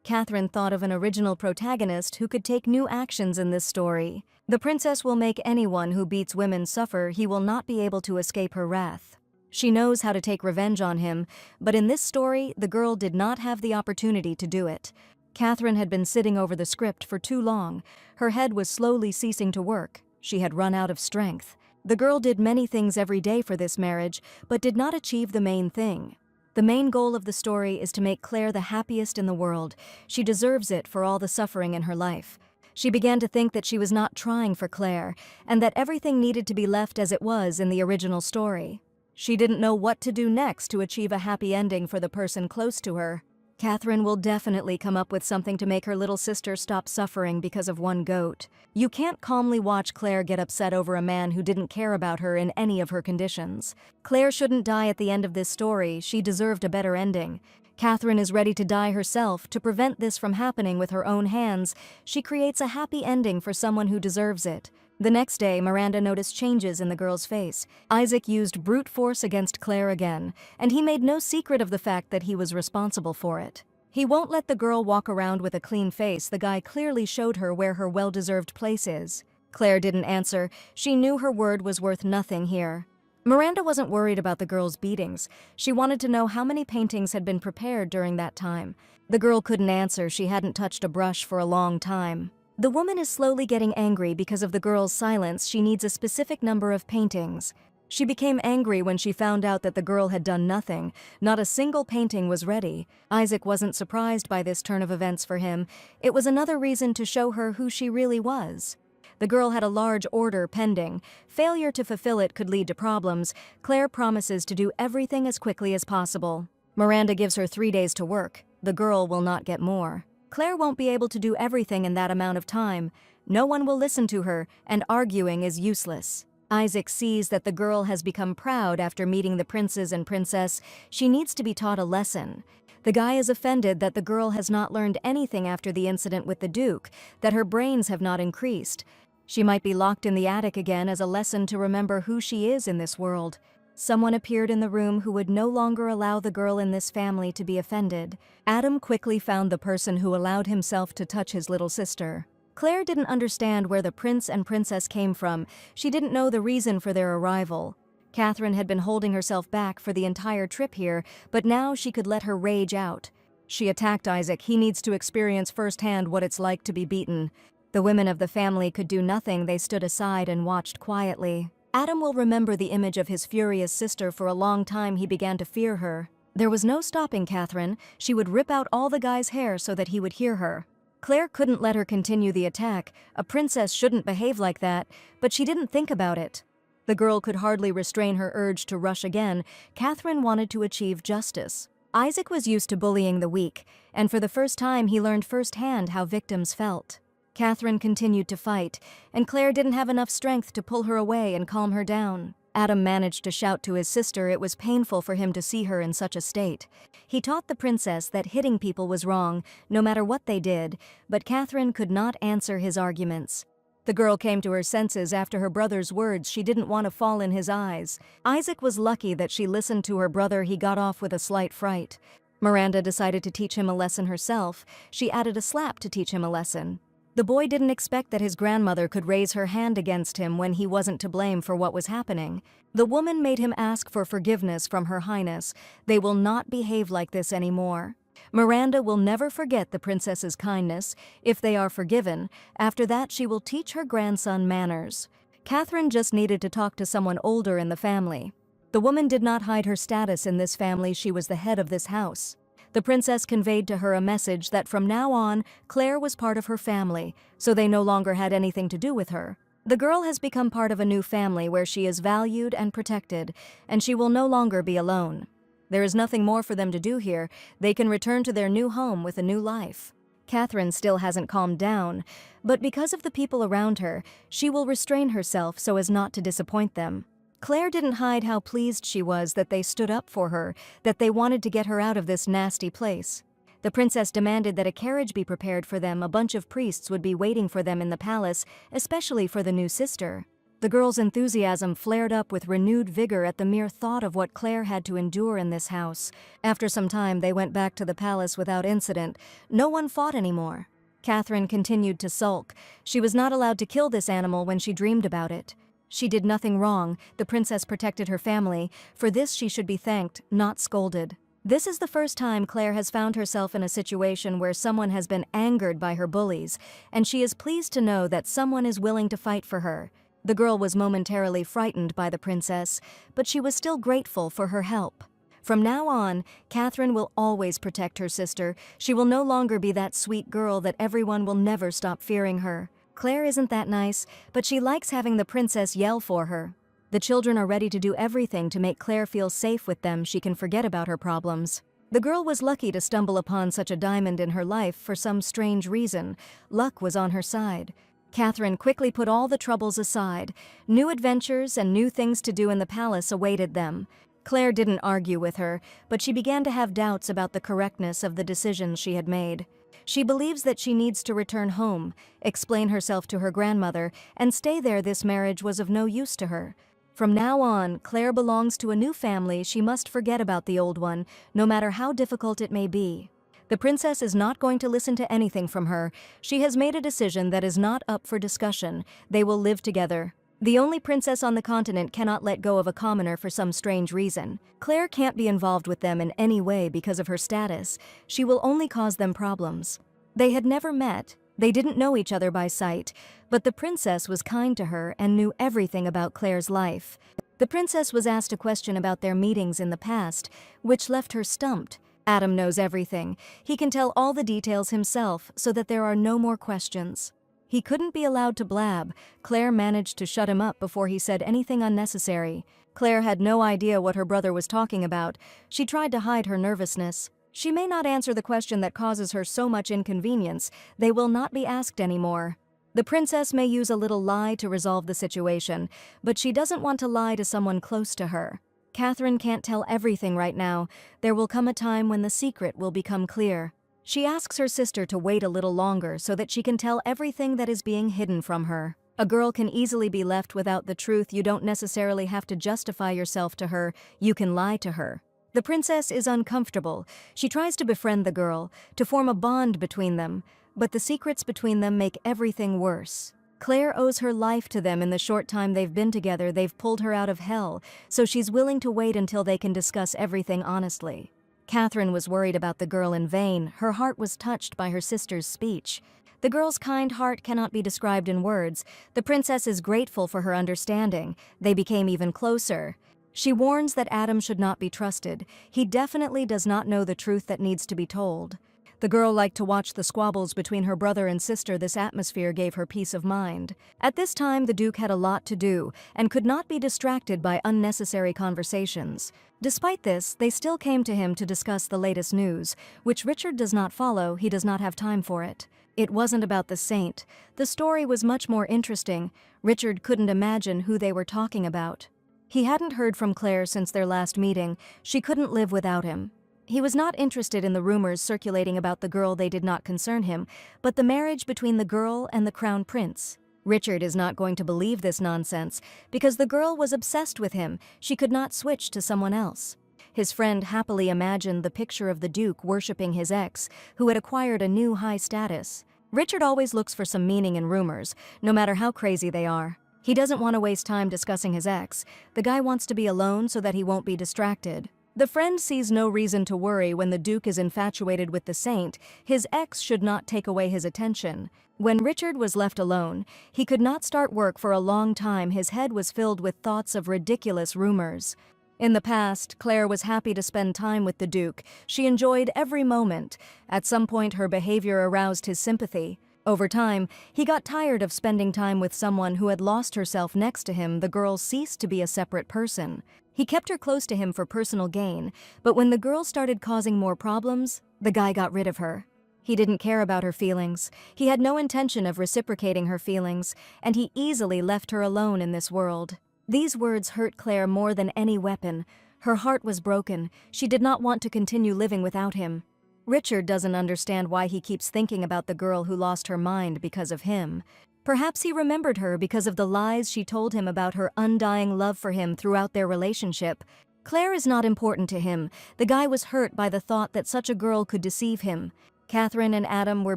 Catherine thought of an original protagonist who could take new actions in this story. The princess will make anyone who beats women suffer. He will not be able to escape her wrath. She knows how to take revenge on him, but in this story, the girl did not have the opportunity to do it. Catherine had been sitting over the script for too long. Her head was slowly ceasing to work. She had run out of strength. The girl did many things every day for this marriage, but did not achieve the main thing. The main goal of the story is to make Claire the happiest in the world. She deserves it for all the suffering in her life. She began to think that she was not trying for Claire, and that everything needed to be left as it was in the original story. She didn't know what to do next to achieve a happy ending for the person close to her. Catherine will definitely come up with something to make her little sister stop suffering because of one goat. You can't calmly watch Clare get upset over a man who didn't care about her in any of her conditions. Clare shouldn't die at the end of this story, she deserved a better ending. Catherine is ready to die herself. To prevent this from happening with her own hands, she creates a happy ending for someone who deserves it. The next day, Miranda noticed changes in the girl's face. Isaac used brute force against Clare again, and he made no secret of the fact that he was responsible for it. He won't let the girl walk around with a clean face. The guy clearly showed her where her well-deserved place is. Clare didn't answer. She knew her word was worth nothing here. Miranda wasn't worried about the girl's beatings. She wanted to know how many paintings had been prepared during that time. The girl couldn't answer. She hadn't touched a brush for a long time. The woman is slowly getting angry because of the girl's silence. She needs a specific number of paintings. She became angry when she found out that the girl had done nothing. Not a single painting was ready. Isaac wasn't surprised by this turn of events for him. It was another reason to show her who she really was. The girl had a large order pending. Failure to fulfill it could lead to problems. Clare promises to do everything as quickly as possible. Miranda gives her 3 days to work. The girl will not get more. Clare won't be able to do everything in that amount of time. No one will listen to her, and arguing is useless. Isaac sees that the girl has become proud after meeting the princes and princess. She needs to be taught a lesson. The guy is offended that the girl has not learned anything after the incident with the Duke, that her brains have not increased. She might be locked in the attic again as a lesson to remember who she is in this world. Someone appeared in the room who would no longer allow the girl in this family to be offended. Adam quickly found the person who allowed himself to touch his little sister. Clare didn't understand where the prince and princess came from. She didn't know the reason for their arrival. Catherine had been holding herself back for the entire trip here, but now she could let her rage out. She attacked Isaac. He needs to experience firsthand what it's like to be beaten. The women of the family could do nothing. They stood aside and watched quietly. Adam will remember the image of his furious sister. For a long time he began to fear her. There was no stopping Catherine. She would rip out all the guy's hair so that he would hear her. Clare couldn't let her continue the attack. A princess shouldn't behave like that, but she didn't think about it. The girl could hardly restrain her urge to rush again. Catherine wanted to achieve justice. Isaac was used to bullying the weak, and for the first time he learned firsthand how victims felt. Catherine continued to fight, and Clare didn't have enough strength to pull her away and calm her down. Adam managed to shout to his sister. It was painful for him to see her in such a state. He taught the princess that hitting people was wrong, no matter what they did, but Catherine could not answer his arguments. The girl came to her senses after her brother's words. She didn't want to fall in his eyes. Isaac was lucky that she listened to her brother. He got off with a slight fright. Miranda decided to teach him a lesson herself. She added a slap to teach him a lesson. The boy didn't expect that his grandmother could raise her hand against him when he wasn't to blame for what was happening. The woman made him ask for forgiveness from Her Highness. They will not behave like this anymore. Miranda will never forget the princess's kindness. If they are forgiven, after that she will teach her grandson manners. Catherine just needed to talk to someone older in the family. The woman did not hide her status in this family. She was the head of this house. The princess conveyed to her a message that from now on, Clare was part of her family, so they no longer had anything to do with her. The girl has become part of a new family where she is valued and protected, and she will no longer be alone. There is nothing more for them to do here. They can return to their new home with a new life. Catherine still hasn't calmed down, but because of the people around her, she will restrain herself so as not to disappoint them. Clare didn't hide how pleased she was that they stood up for her, that they wanted to get her out of this nasty place. The princess demanded that a carriage be prepared for them. A bunch of priests would be waiting for them in the palace, especially for the new sister. The girl's enthusiasm flared up with renewed vigor at the mere thought of what Clare had to endure in this house. After some time, they went back to the palace without incident. No one fought anymore. Catherine continued to sulk. She was not allowed to kill this animal when she dreamed about it. She did nothing wrong. The princess protected her family. For this she should be thanked, not scolded. This is the first time Clare has found herself in a situation where someone has been angered by her bullies, and she is pleased to know that someone is willing to fight for her. The girl was momentarily frightened by the princess, but she was still grateful for her help. From now on, Catherine will always protect her sister. She will no longer be that sweet girl that everyone will never stop fearing her. Clare isn't that nice, but she likes having the princess yell for her. The children are ready to do everything to make Clare feel safe with them. She can forget about her problems. The girl was lucky to stumble upon such a diamond in her life for some strange reason. Luck was on her side. Catherine quickly put all the troubles aside. New adventures and new things to do in the palace awaited them. Clare didn't argue with her, but she began to have doubts about the correctness of the decisions she had made. She believes that she needs to return home, explain herself to her grandmother, and stay there. This marriage was of no use to her. From now on, Clare belongs to a new family. She must forget about the old one, no matter how difficult it may be. The princess is not going to listen to anything from her. She has made a decision that is not up for discussion. They will live together. The only princess on the continent cannot let go of a commoner for some strange reason. Clare can't be involved with them in any way because of her status. She will only cause them problems. They had never met. They didn't know each other by sight, but the princess was kind to her and knew everything about Clare's life. The princess was asked a question about their meetings in the past, which left her stumped. Adam knows everything. He can tell all the details himself so that there are no more questions. He couldn't be allowed to blab. Clare managed to shut him up before he said anything unnecessary. Clare had no idea what her brother was talking about. She tried to hide her nervousness. She may not answer the question that causes her so much inconvenience. They will not be asked anymore. The princess may use a little lie to resolve the situation, but she doesn't want to lie to someone close to her. Catherine can't tell everything right now. There will come a time when the secret will become clear. She asks her sister to wait a little longer so that she can tell everything that is being hidden from her. A girl can easily be left without the truth. You don't necessarily have to justify yourself to her. You can lie to her. The princess is uncomfortable. She tries to befriend the girl, to form a bond between them, but the secrets between them make everything worse. Clare owes her life to them. In the short time they've been together, they've pulled her out of hell, so she's willing to wait until they can discuss everything honestly. Catherine was worried about the girl in vain. Her heart was touched by her sister's speech. The girl's kind heart cannot be described in words. The princess is grateful for her understanding. They became even closer. She warns that Adam should not be trusted. He definitely does not know the truth that needs to be told. The girl liked to watch the squabbles between her brother and sister. This atmosphere gave her peace of mind. At this time, the Duke had a lot to do and could not be distracted by unnecessary conversations. Despite this, they still came to him to discuss the latest news, which Richard does not follow. He does not have time for it. It wasn't about the saint. The story was much more interesting. Richard couldn't imagine who they were talking about. He hadn't heard from Clare since their last meeting. She couldn't live without him. He was not interested in the rumors circulating about the girl. They did not concern him, but the marriage between the girl and the crown prince. Richard is not going to believe this nonsense, because the girl was obsessed with him. She could not switch to someone else. His friend happily imagined the picture of the Duke worshipping his ex, who had acquired a new high status. Richard always looks for some meaning in rumors, no matter how crazy they are. He doesn't want to waste time discussing his ex. The guy wants to be alone so that he won't be distracted. The friend sees no reason to worry when the Duke is infatuated with the saint. His ex should not take away his attention. When Richard was left alone, he could not start work for a long time. His head was filled with thoughts of ridiculous rumors. In the past, Clare was happy to spend time with the Duke. She enjoyed every moment. At some point, her behavior aroused his sympathy. Over time, he got tired of spending time with someone who had lost herself next to him. The girl ceased to be a separate person. He kept her close to him for personal gain, but when the girl started causing more problems, the guy got rid of her. He didn't care about her feelings. He had no intention of reciprocating her feelings, and he easily left her alone in this world. These words hurt Clare more than any weapon. Her heart was broken. She did not want to continue living without him. Richard doesn't understand why he keeps thinking about the girl who lost her mind because of him. Perhaps he remembered her because of the lies she told him about her undying love for him throughout their relationship. Clare is not important to him. The guy was hurt by the thought that such a girl could deceive him. Catherine and Adam were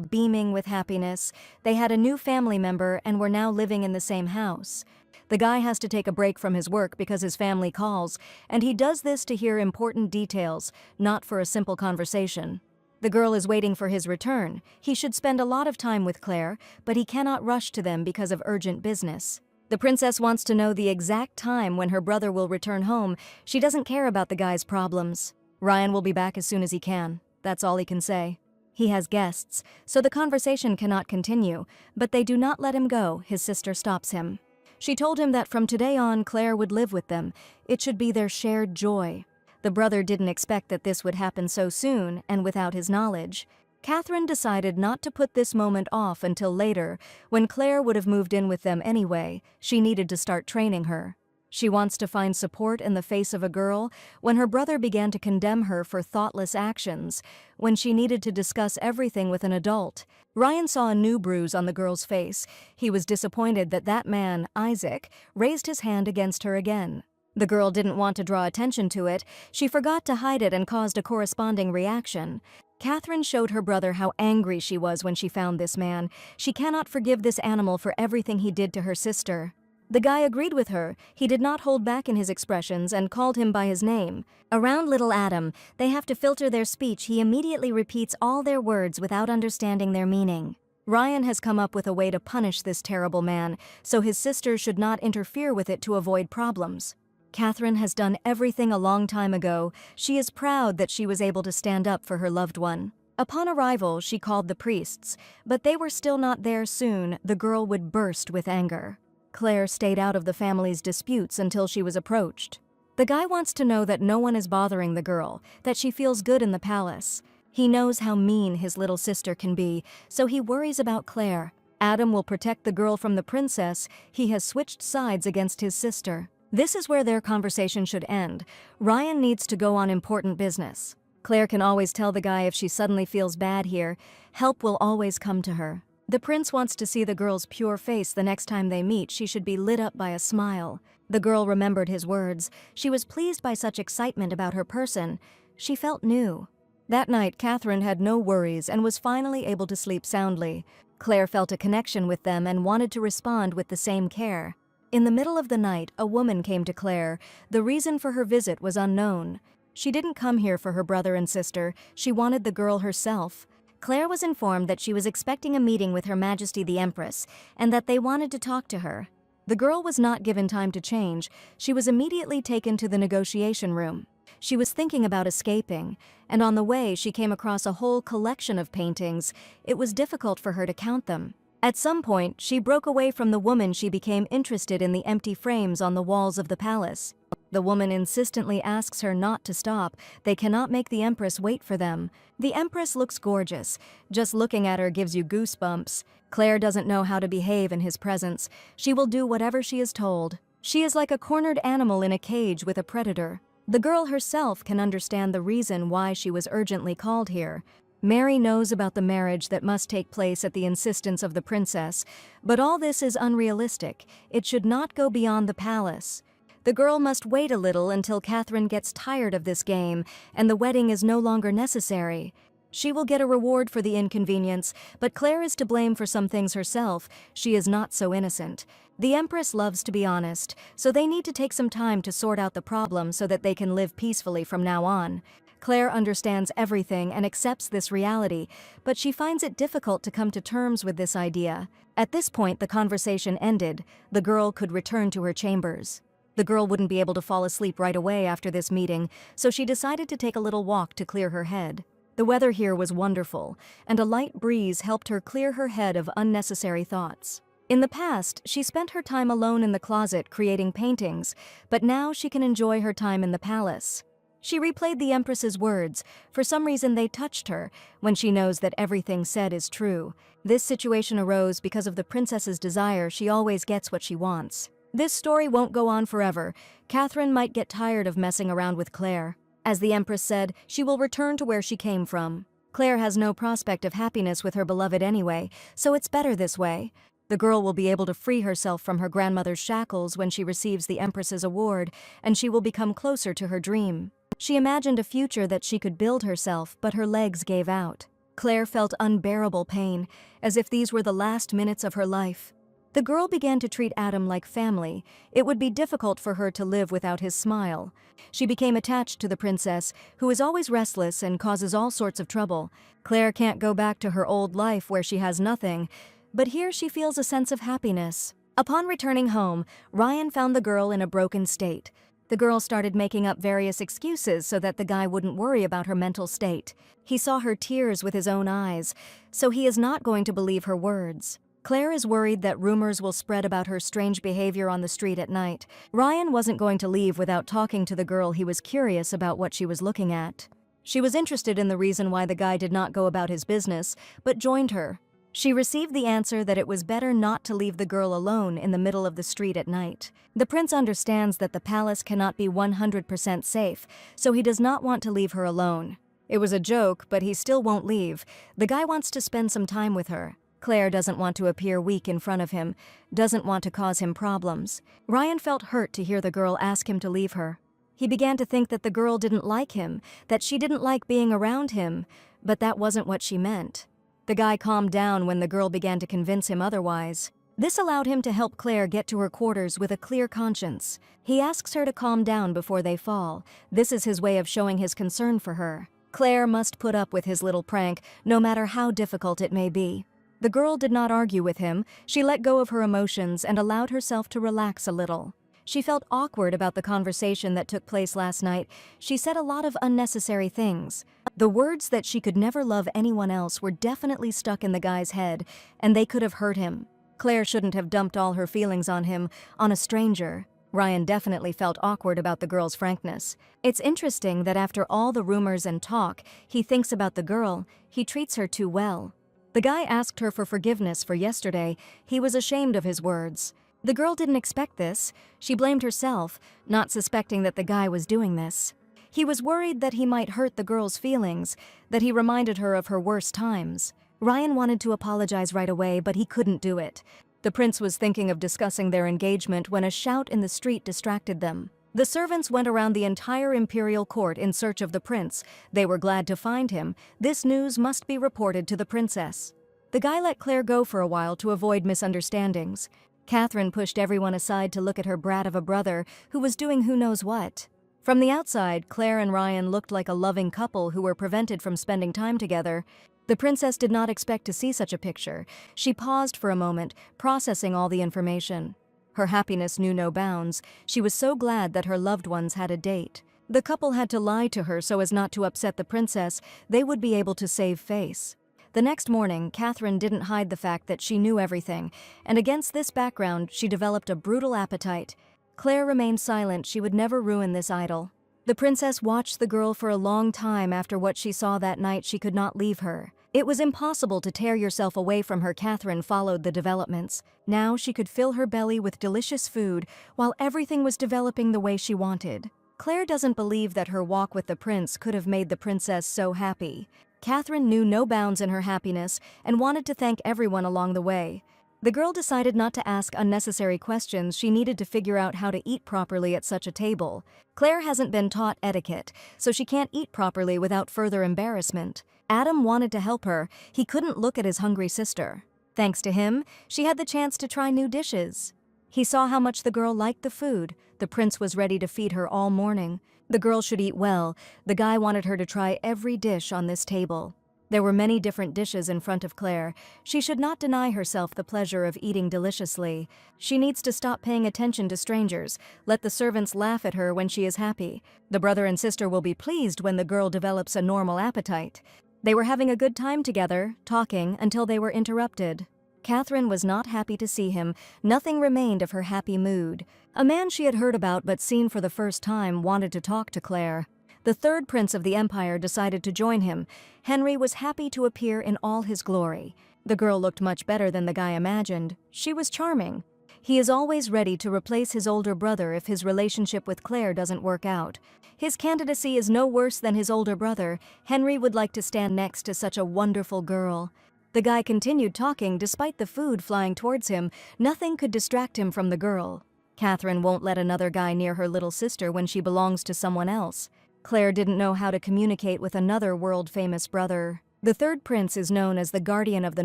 beaming with happiness. They had a new family member and were now living in the same house. The guy has to take a break from his work because his family calls, and he does this to hear important details, not for a simple conversation. The girl is waiting for his return. He should spend a lot of time with Clare, but he cannot rush to them because of urgent business. The princess wants to know the exact time when her brother will return home. She doesn't care about the guy's problems. Ryan will be back as soon as he can. That's all he can say. He has guests, so the conversation cannot continue, but they do not let him go. His sister stops him. She told him that from today on, Clare would live with them. It should be their shared joy. The brother didn't expect that this would happen so soon and without his knowledge. Catherine decided not to put this moment off until later, when Clare would have moved in with them anyway. She needed to start training her. She wants to find support in the face of a girl when her brother began to condemn her for thoughtless actions, when she needed to discuss everything with an adult. Ryan saw a new bruise on the girl's face. He was disappointed that that man, Isaac, raised his hand against her again. The girl didn't want to draw attention to it. She forgot to hide it and caused a corresponding reaction. Catherine showed her brother how angry she was when she found this man. She cannot forgive this animal for everything he did to her sister. The guy agreed with her. He did not hold back in his expressions and called him by his name. Around little Adam, they have to filter their speech. He immediately repeats all their words without understanding their meaning. Ryan has come up with a way to punish this terrible man, so his sister should not interfere with it to avoid problems. Catherine has done everything a long time ago. She is proud that she was able to stand up for her loved one. Upon arrival, she called the priests, but they were still not there. Soon, the girl would burst with anger. Clare stayed out of the family's disputes until she was approached. The guy wants to know that no one is bothering the girl, that she feels good in the palace. He knows how mean his little sister can be, so he worries about Clare. Adam will protect the girl from the princess. He has switched sides against his sister. This is where their conversation should end. Ryan needs to go on important business. Clare can always tell the guy if she suddenly feels bad here. Help will always come to her. The prince wants to see the girl's pure face the next time they meet. She should be lit up by a smile. The girl remembered his words. She was pleased by such excitement about her person. She felt new. That night, Catherine had no worries and was finally able to sleep soundly. Clare felt a connection with them and wanted to respond with the same care. In the middle of the night, a woman came to Clare. The reason for her visit was unknown. She didn't come here for her brother and sister. She wanted the girl herself. Clare was informed that she was expecting a meeting with Her Majesty the Empress, and that they wanted to talk to her. The girl was not given time to change. She was immediately taken to the negotiation room. She was thinking about escaping, and on the way she came across a whole collection of paintings. It was difficult for her to count them. At some point, she broke away from the woman. She became interested in the empty frames on the walls of the palace. The woman insistently asks her not to stop. They cannot make the Empress wait for them. The Empress looks gorgeous. Just looking at her gives you goosebumps. Clare doesn't know how to behave in his presence. She will do whatever she is told. She is like a cornered animal in a cage with a predator. The girl herself can understand the reason why she was urgently called here. Mary knows about the marriage that must take place at the insistence of the princess, but all this is unrealistic. It should not go beyond the palace. The girl must wait a little until Catherine gets tired of this game and the wedding is no longer necessary. She will get a reward for the inconvenience, but Clare is to blame for some things herself. She is not so innocent. The Empress loves to be honest, so they need to take some time to sort out the problem so that they can live peacefully from now on. Clare understands everything and accepts this reality, but she finds it difficult to come to terms with this idea. At this point, the conversation ended. The girl could return to her chambers. The girl wouldn't be able to fall asleep right away after this meeting, so she decided to take a little walk to clear her head. The weather here was wonderful, and a light breeze helped her clear her head of unnecessary thoughts. In the past, she spent her time alone in the closet creating paintings, but now she can enjoy her time in the palace. She replayed the Empress's words. For some reason they touched her, when she knows that everything said is true. This situation arose because of the princess's desire. She always gets what she wants. This story won't go on forever. Catherine might get tired of messing around with Clare. As the Empress said, she will return to where she came from. Clare has no prospect of happiness with her beloved anyway, so it's better this way. The girl will be able to free herself from her grandmother's shackles when she receives the Empress's award, and she will become closer to her dream. She imagined a future that she could build herself, but her legs gave out. Clare felt unbearable pain, as if these were the last minutes of her life. The girl began to treat Adam like family. It would be difficult for her to live without his smile. She became attached to the princess, who is always restless and causes all sorts of trouble. Clare can't go back to her old life where she has nothing, but here she feels a sense of happiness. Upon returning home, Ryan found the girl in a broken state. The girl started making up various excuses so that the guy wouldn't worry about her mental state. He saw her tears with his own eyes, so he is not going to believe her words. Claire is worried that rumors will spread about her strange behavior on the street at night. Ryan wasn't going to leave without talking to the girl. He was curious about what she was looking at. She was interested in the reason why the guy did not go about his business, but joined her. She received the answer that it was better not to leave the girl alone in the middle of the street at night. The prince understands that the palace cannot be 100% safe, so he does not want to leave her alone. It was a joke, but he still won't leave. The guy wants to spend some time with her. Claire doesn't want to appear weak in front of him, doesn't want to cause him problems. Ryan felt hurt to hear the girl ask him to leave her. He began to think that the girl didn't like him, that she didn't like being around him, but that wasn't what she meant. The guy calmed down when the girl began to convince him otherwise. This allowed him to help Claire get to her quarters with a clear conscience. He asks her to calm down before they fall. This is his way of showing his concern for her. Claire must put up with his little prank, no matter how difficult it may be. The girl did not argue with him. She let go of her emotions and allowed herself to relax a little. She felt awkward about the conversation that took place last night. She said a lot of unnecessary things. The words that she could never love anyone else were definitely stuck in the guy's head, and they could have hurt him. Claire shouldn't have dumped all her feelings on him, on a stranger. Ryan definitely felt awkward about the girl's frankness. It's interesting that after all the rumors and talk, he thinks about the girl. He treats her too well. The guy asked her for forgiveness for yesterday. He was ashamed of his words. The girl didn't expect this. She blamed herself, not suspecting that the guy was doing this. He was worried that he might hurt the girl's feelings, that he reminded her of her worst times. Ryan wanted to apologize right away, but he couldn't do it. The prince was thinking of discussing their engagement when a shout in the street distracted them. The servants went around the entire Imperial court in search of the prince. They were glad to find him. This news must be reported to the princess. The guy let Claire go for a while to avoid misunderstandings. Catherine pushed everyone aside to look at her brat of a brother who was doing who knows what. From the outside, Claire and Ryan looked like a loving couple who were prevented from spending time together. The princess did not expect to see such a picture. She paused for a moment, processing all the information. Her happiness knew no bounds. She was so glad that her loved ones had a date. The couple had to lie to her so as not to upset the princess. They would be able to save face. The next morning, Catherine didn't hide the fact that she knew everything, and against this background, she developed a brutal appetite. Claire remained silent. She would never ruin this idol. The princess watched the girl for a long time. After what she saw that night, she could not leave her. It was impossible to tear yourself away from her. Catherine followed the developments. Now she could fill her belly with delicious food while everything was developing the way she wanted. Claire doesn't believe that her walk with the prince could have made the princess so happy. Catherine knew no bounds in her happiness and wanted to thank everyone along the way. The girl decided not to ask unnecessary questions. She needed to figure out how to eat properly at such a table. Claire hasn't been taught etiquette, so she can't eat properly without further embarrassment. Adam wanted to help her. He couldn't look at his hungry sister. Thanks to him, she had the chance to try new dishes. He saw how much the girl liked the food. The prince was ready to feed her all morning. The girl should eat well. The guy wanted her to try every dish on this table. There were many different dishes in front of Claire. She should not deny herself the pleasure of eating deliciously. She needs to stop paying attention to strangers. Let the servants laugh at her when she is happy. The brother and sister will be pleased when the girl develops a normal appetite. They were having a good time together, talking, until they were interrupted. Catherine was not happy to see him. Nothing remained of her happy mood. A man she had heard about but seen for the first time wanted to talk to Claire. The third prince of the empire decided to join him. Henry was happy to appear in all his glory. The girl looked much better than the guy imagined. She was charming. He is always ready to replace his older brother if his relationship with Claire doesn't work out. His candidacy is no worse than his older brother. Henry would like to stand next to such a wonderful girl. The guy continued talking despite the food flying towards him. Nothing could distract him from the girl. Catherine won't let another guy near her little sister when she belongs to someone else. Claire didn't know how to communicate with another world-famous brother. The third prince is known as the Guardian of the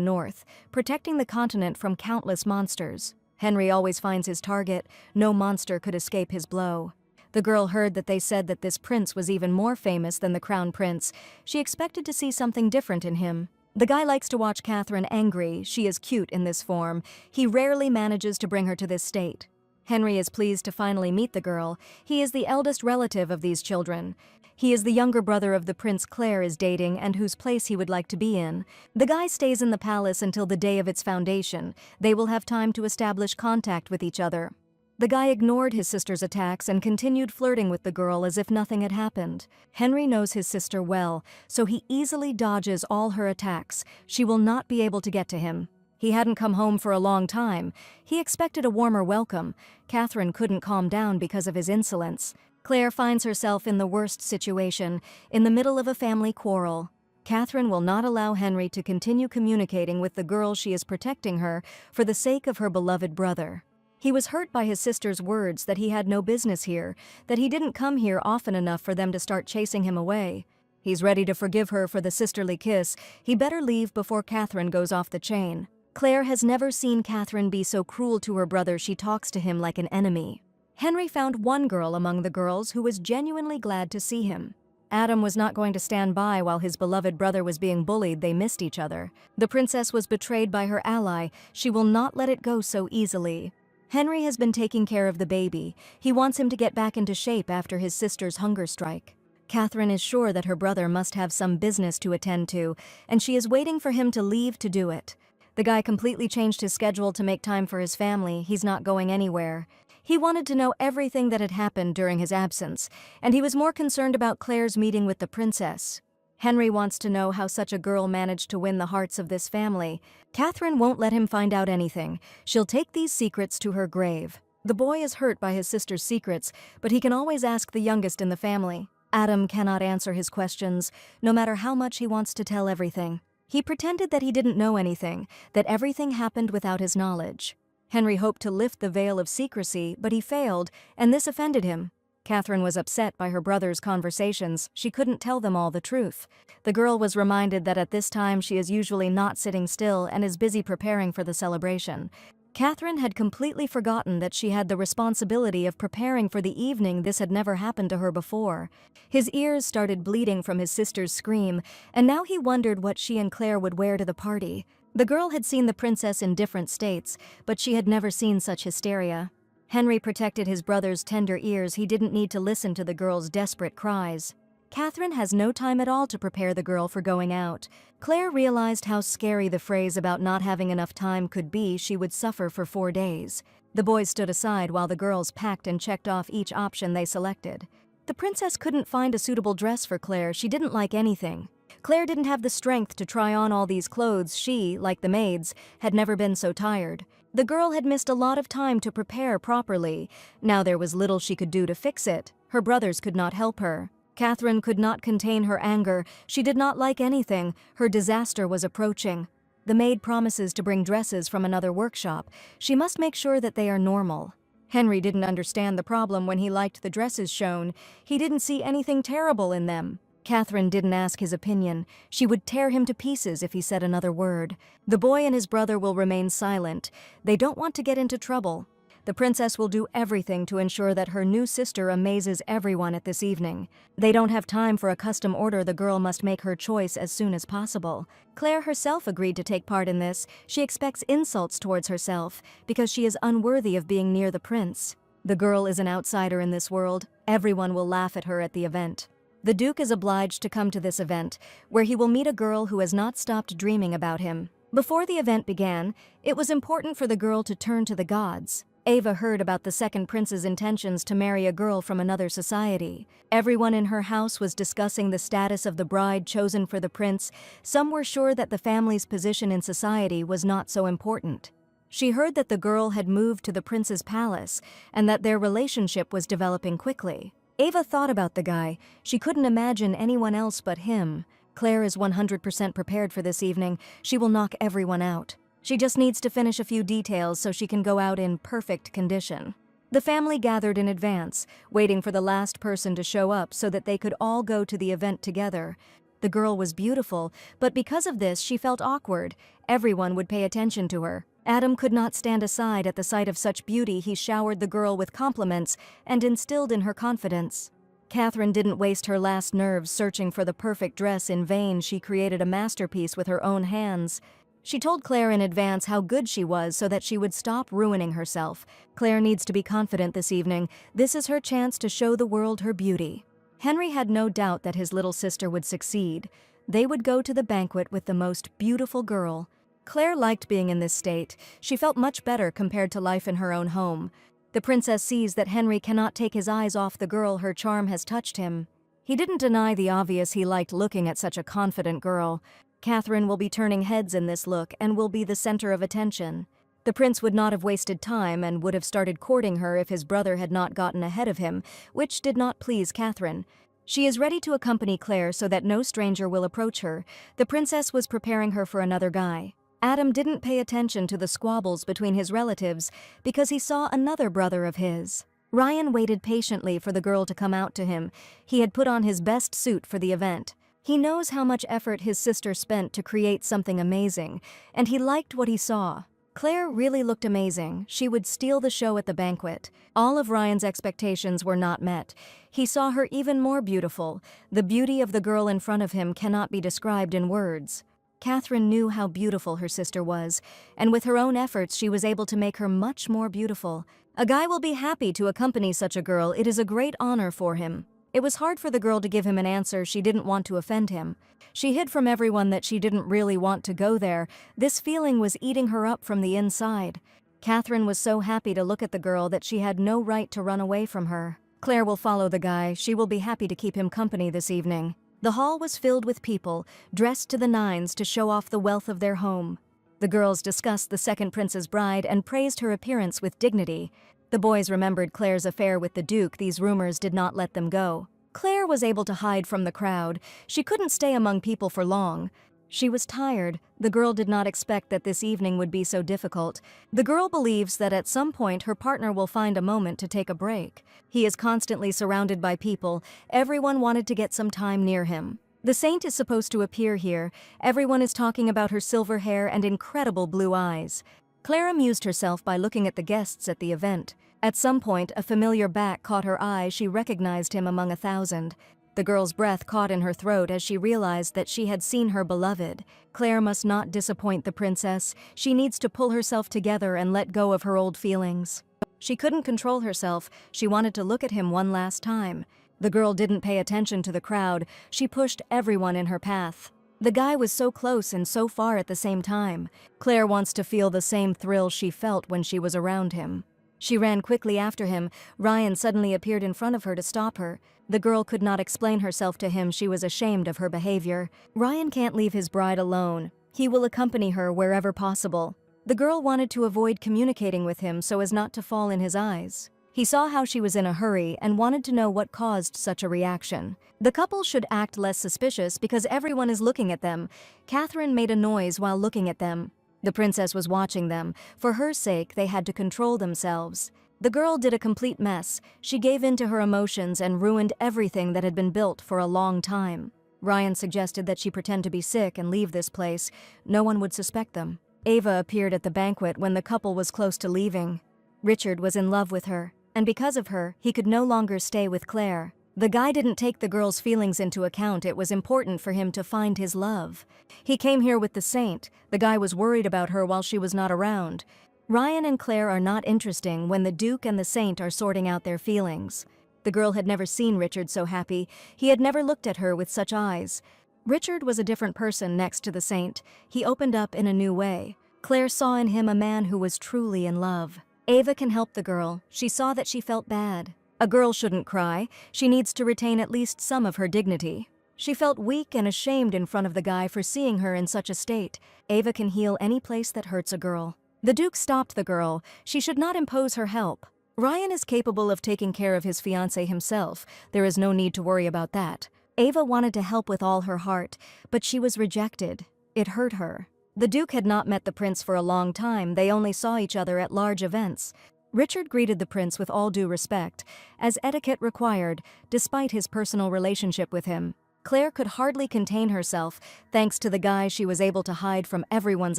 North, protecting the continent from countless monsters. Henry always finds his target. No monster could escape his blow. The girl heard that they said that this prince was even more famous than the crown prince. She expected to see something different in him. The guy likes to watch Catherine angry. She is cute in this form. He rarely manages to bring her to this state. Henry is pleased to finally meet the girl. He is the eldest relative of these children. He is the younger brother of the prince Clare is dating and whose place he would like to be in. The guy stays in the palace until the day of its foundation. They will have time to establish contact with each other. The guy ignored his sister's attacks and continued flirting with the girl as if nothing had happened. Henry knows his sister well, so he easily dodges all her attacks. She will not be able to get to him. He hadn't come home for a long time. He expected a warmer welcome. Catherine couldn't calm down because of his insolence. Clare finds herself in the worst situation, in the middle of a family quarrel. Catherine will not allow Henry to continue communicating with the girl she is protecting her for the sake of her beloved brother. He was hurt by his sister's words that he had no business here, that he didn't come here often enough for them to start chasing him away. He's ready to forgive her for the sisterly kiss. He better leave before Catherine goes off the chain. Clare has never seen Catherine be so cruel to her brother. She talks to him like an enemy. Henry found one girl among the girls who was genuinely glad to see him. Adam was not going to stand by while his beloved brother was being bullied. They missed each other. The princess was betrayed by her ally. She will not let it go so easily. Henry has been taking care of the baby. He wants him to get back into shape after his sister's hunger strike. Catherine is sure that her brother must have some business to attend to, and she is waiting for him to leave to do it. The guy completely changed his schedule to make time for his family. He's not going anywhere. He wanted to know everything that had happened during his absence, and he was more concerned about Clare's meeting with the princess. Henry wants to know how such a girl managed to win the hearts of this family. Catherine won't let him find out anything. She'll take these secrets to her grave. The boy is hurt by his sister's secrets, but he can always ask the youngest in the family. Adam cannot answer his questions, no matter how much he wants to tell everything. He pretended that he didn't know anything, that everything happened without his knowledge. Henry hoped to lift the veil of secrecy, but he failed, and this offended him. Catherine was upset by her brother's conversations. She couldn't tell them all the truth. The girl was reminded that at this time she is usually not sitting still and is busy preparing for the celebration. Catherine had completely forgotten that she had the responsibility of preparing for the evening. This had never happened to her before. His ears started bleeding from his sister's scream, and now he wondered what she and Clare would wear to the party. The girl had seen the princess in different states, but she had never seen such hysteria. Henry protected his brother's tender ears. He didn't need to listen to the girl's desperate cries. Catherine has no time at all to prepare the girl for going out. Clare realized how scary the phrase about not having enough time could be. She would suffer for 4 days. The boys stood aside while the girls packed and checked off each option they selected. The princess couldn't find a suitable dress for Clare. She didn't like anything. Clare didn't have the strength to try on all these clothes. She, like the maids, had never been so tired. The girl had missed a lot of time to prepare properly. Now there was little she could do to fix it. Her brothers could not help her. Catherine could not contain her anger. She did not like anything. Her disaster was approaching. The maid promises to bring dresses from another workshop. She must make sure that they are normal. Henry didn't understand the problem when he liked the dresses shown. He didn't see anything terrible in them. Catherine didn't ask his opinion. She would tear him to pieces if he said another word. The boy and his brother will remain silent. They don't want to get into trouble. The princess will do everything to ensure that her new sister amazes everyone at this evening. They don't have time for a custom order. The girl must make her choice as soon as possible. Clare herself agreed to take part in this. She expects insults towards herself because she is unworthy of being near the prince. The girl is an outsider in this world. Everyone will laugh at her at the event. The Duke is obliged to come to this event, where he will meet a girl who has not stopped dreaming about him. Before the event began, it was important for the girl to turn to the gods. Ava heard about the second prince's intentions to marry a girl from another society. Everyone in her house was discussing the status of the bride chosen for the prince. Some were sure that the family's position in society was not so important. She heard that the girl had moved to the prince's palace and that their relationship was developing quickly. Ava thought about the guy. She couldn't imagine anyone else but him. Clare is 100% prepared for this evening. She will knock everyone out. She just needs to finish a few details so she can go out in perfect condition. The family gathered in advance, waiting for the last person to show up so that they could all go to the event together. The girl was beautiful, but because of this she felt awkward. Everyone would pay attention to her. Adam could not stand aside at the sight of such beauty. He showered the girl with compliments and instilled in her confidence. Catherine didn't waste her last nerves searching for the perfect dress in vain. She created a masterpiece with her own hands. She told Claire in advance how good she was so that she would stop ruining herself. Claire needs to be confident this evening. This is her chance to show the world her beauty. Henry had no doubt that his little sister would succeed. They would go to the banquet with the most beautiful girl. Claire liked being in this state. She felt much better compared to life in her own home. The princess sees that Henry cannot take his eyes off the girl. Her charm has touched him. He didn't deny the obvious. He liked looking at such a confident girl. Catherine will be turning heads in this look and will be the center of attention. The prince would not have wasted time and would have started courting her if his brother had not gotten ahead of him, which did not please Catherine. She is ready to accompany Claire so that no stranger will approach her. The princess was preparing her for another guy. Adam didn't pay attention to the squabbles between his relatives because he saw another brother of his. Ryan waited patiently for the girl to come out to him. He had put on his best suit for the event. He knows how much effort his sister spent to create something amazing, and he liked what he saw. Claire really looked amazing. She would steal the show at the banquet. All of Ryan's expectations were not met. He saw her even more beautiful. The beauty of the girl in front of him cannot be described in words. Catherine knew how beautiful her sister was, and with her own efforts she was able to make her much more beautiful. A guy will be happy to accompany such a girl. It is a great honor for him. It was hard for the girl to give him an answer. She didn't want to offend him. She hid from everyone that she didn't really want to go there. This feeling was eating her up from the inside. Catherine was so happy to look at the girl that she had no right to run away from her. Claire will follow the guy. She will be happy to keep him company this evening. The hall was filled with people, dressed to the nines to show off the wealth of their home. The girls discussed the second prince's bride and praised her appearance with dignity. The boys remembered Claire's affair with the Duke. These rumors did not let them go. Claire was able to hide from the crowd. She couldn't stay among people for long. She was tired. The girl did not expect that this evening would be so difficult. The girl believes that at some point her partner will find a moment to take a break. He is constantly surrounded by people. Everyone wanted to get some time near him. The saint is supposed to appear here. Everyone is talking about her silver hair and incredible blue eyes. Claire amused herself by looking at the guests at the event. At some point, a familiar back caught her eye. She recognized him among 1,000. The girl's breath caught in her throat as she realized that she had seen her beloved. Claire must not disappoint the princess. She needs to pull herself together and let go of her old feelings. She couldn't control herself. She wanted to look at him one last time. The girl didn't pay attention to the crowd. She pushed everyone in her path. The guy was so close and so far at the same time. Claire wants to feel the same thrill she felt when she was around him. She ran quickly after him. Ryan suddenly appeared in front of her to stop her. The girl could not explain herself to him. She was ashamed of her behavior. Ryan can't leave his bride alone. He will accompany her wherever possible. The girl wanted to avoid communicating with him so as not to fall in his eyes. He saw how she was in a hurry and wanted to know what caused such a reaction. The couple should act less suspicious because everyone is looking at them. Catherine made a noise while looking at them. The princess was watching them. For her sake, they had to control themselves. The girl did a complete mess. She gave in to her emotions and ruined everything that had been built for a long time. Ryan suggested that she pretend to be sick and leave this place. No one would suspect them. Ava appeared at the banquet when the couple was close to leaving. Richard was in love with her, and because of her, he could no longer stay with Claire. The guy didn't take the girl's feelings into account. It was important for him to find his love. He came here with the saint. The guy was worried about her while she was not around. Ryan and Claire are not interesting when the Duke and the saint are sorting out their feelings. The girl had never seen Richard so happy. He had never looked at her with such eyes. Richard was a different person next to the saint. He opened up in a new way. Claire saw in him a man who was truly in love. Ava can help the girl. She saw that she felt bad. A girl shouldn't cry. She needs to retain at least some of her dignity. She felt weak and ashamed in front of the guy for seeing her in such a state. Ava can heal any place that hurts a girl. The Duke stopped the girl. She should not impose her help. Ryan is capable of taking care of his fiancé himself. There is no need to worry about that. Ava wanted to help with all her heart, but she was rejected. It hurt her. The Duke had not met the prince for a long time. They only saw each other at large events. Richard greeted the prince with all due respect, as etiquette required, despite his personal relationship with him. Claire could hardly contain herself. Thanks to the guy, she was able to hide from everyone's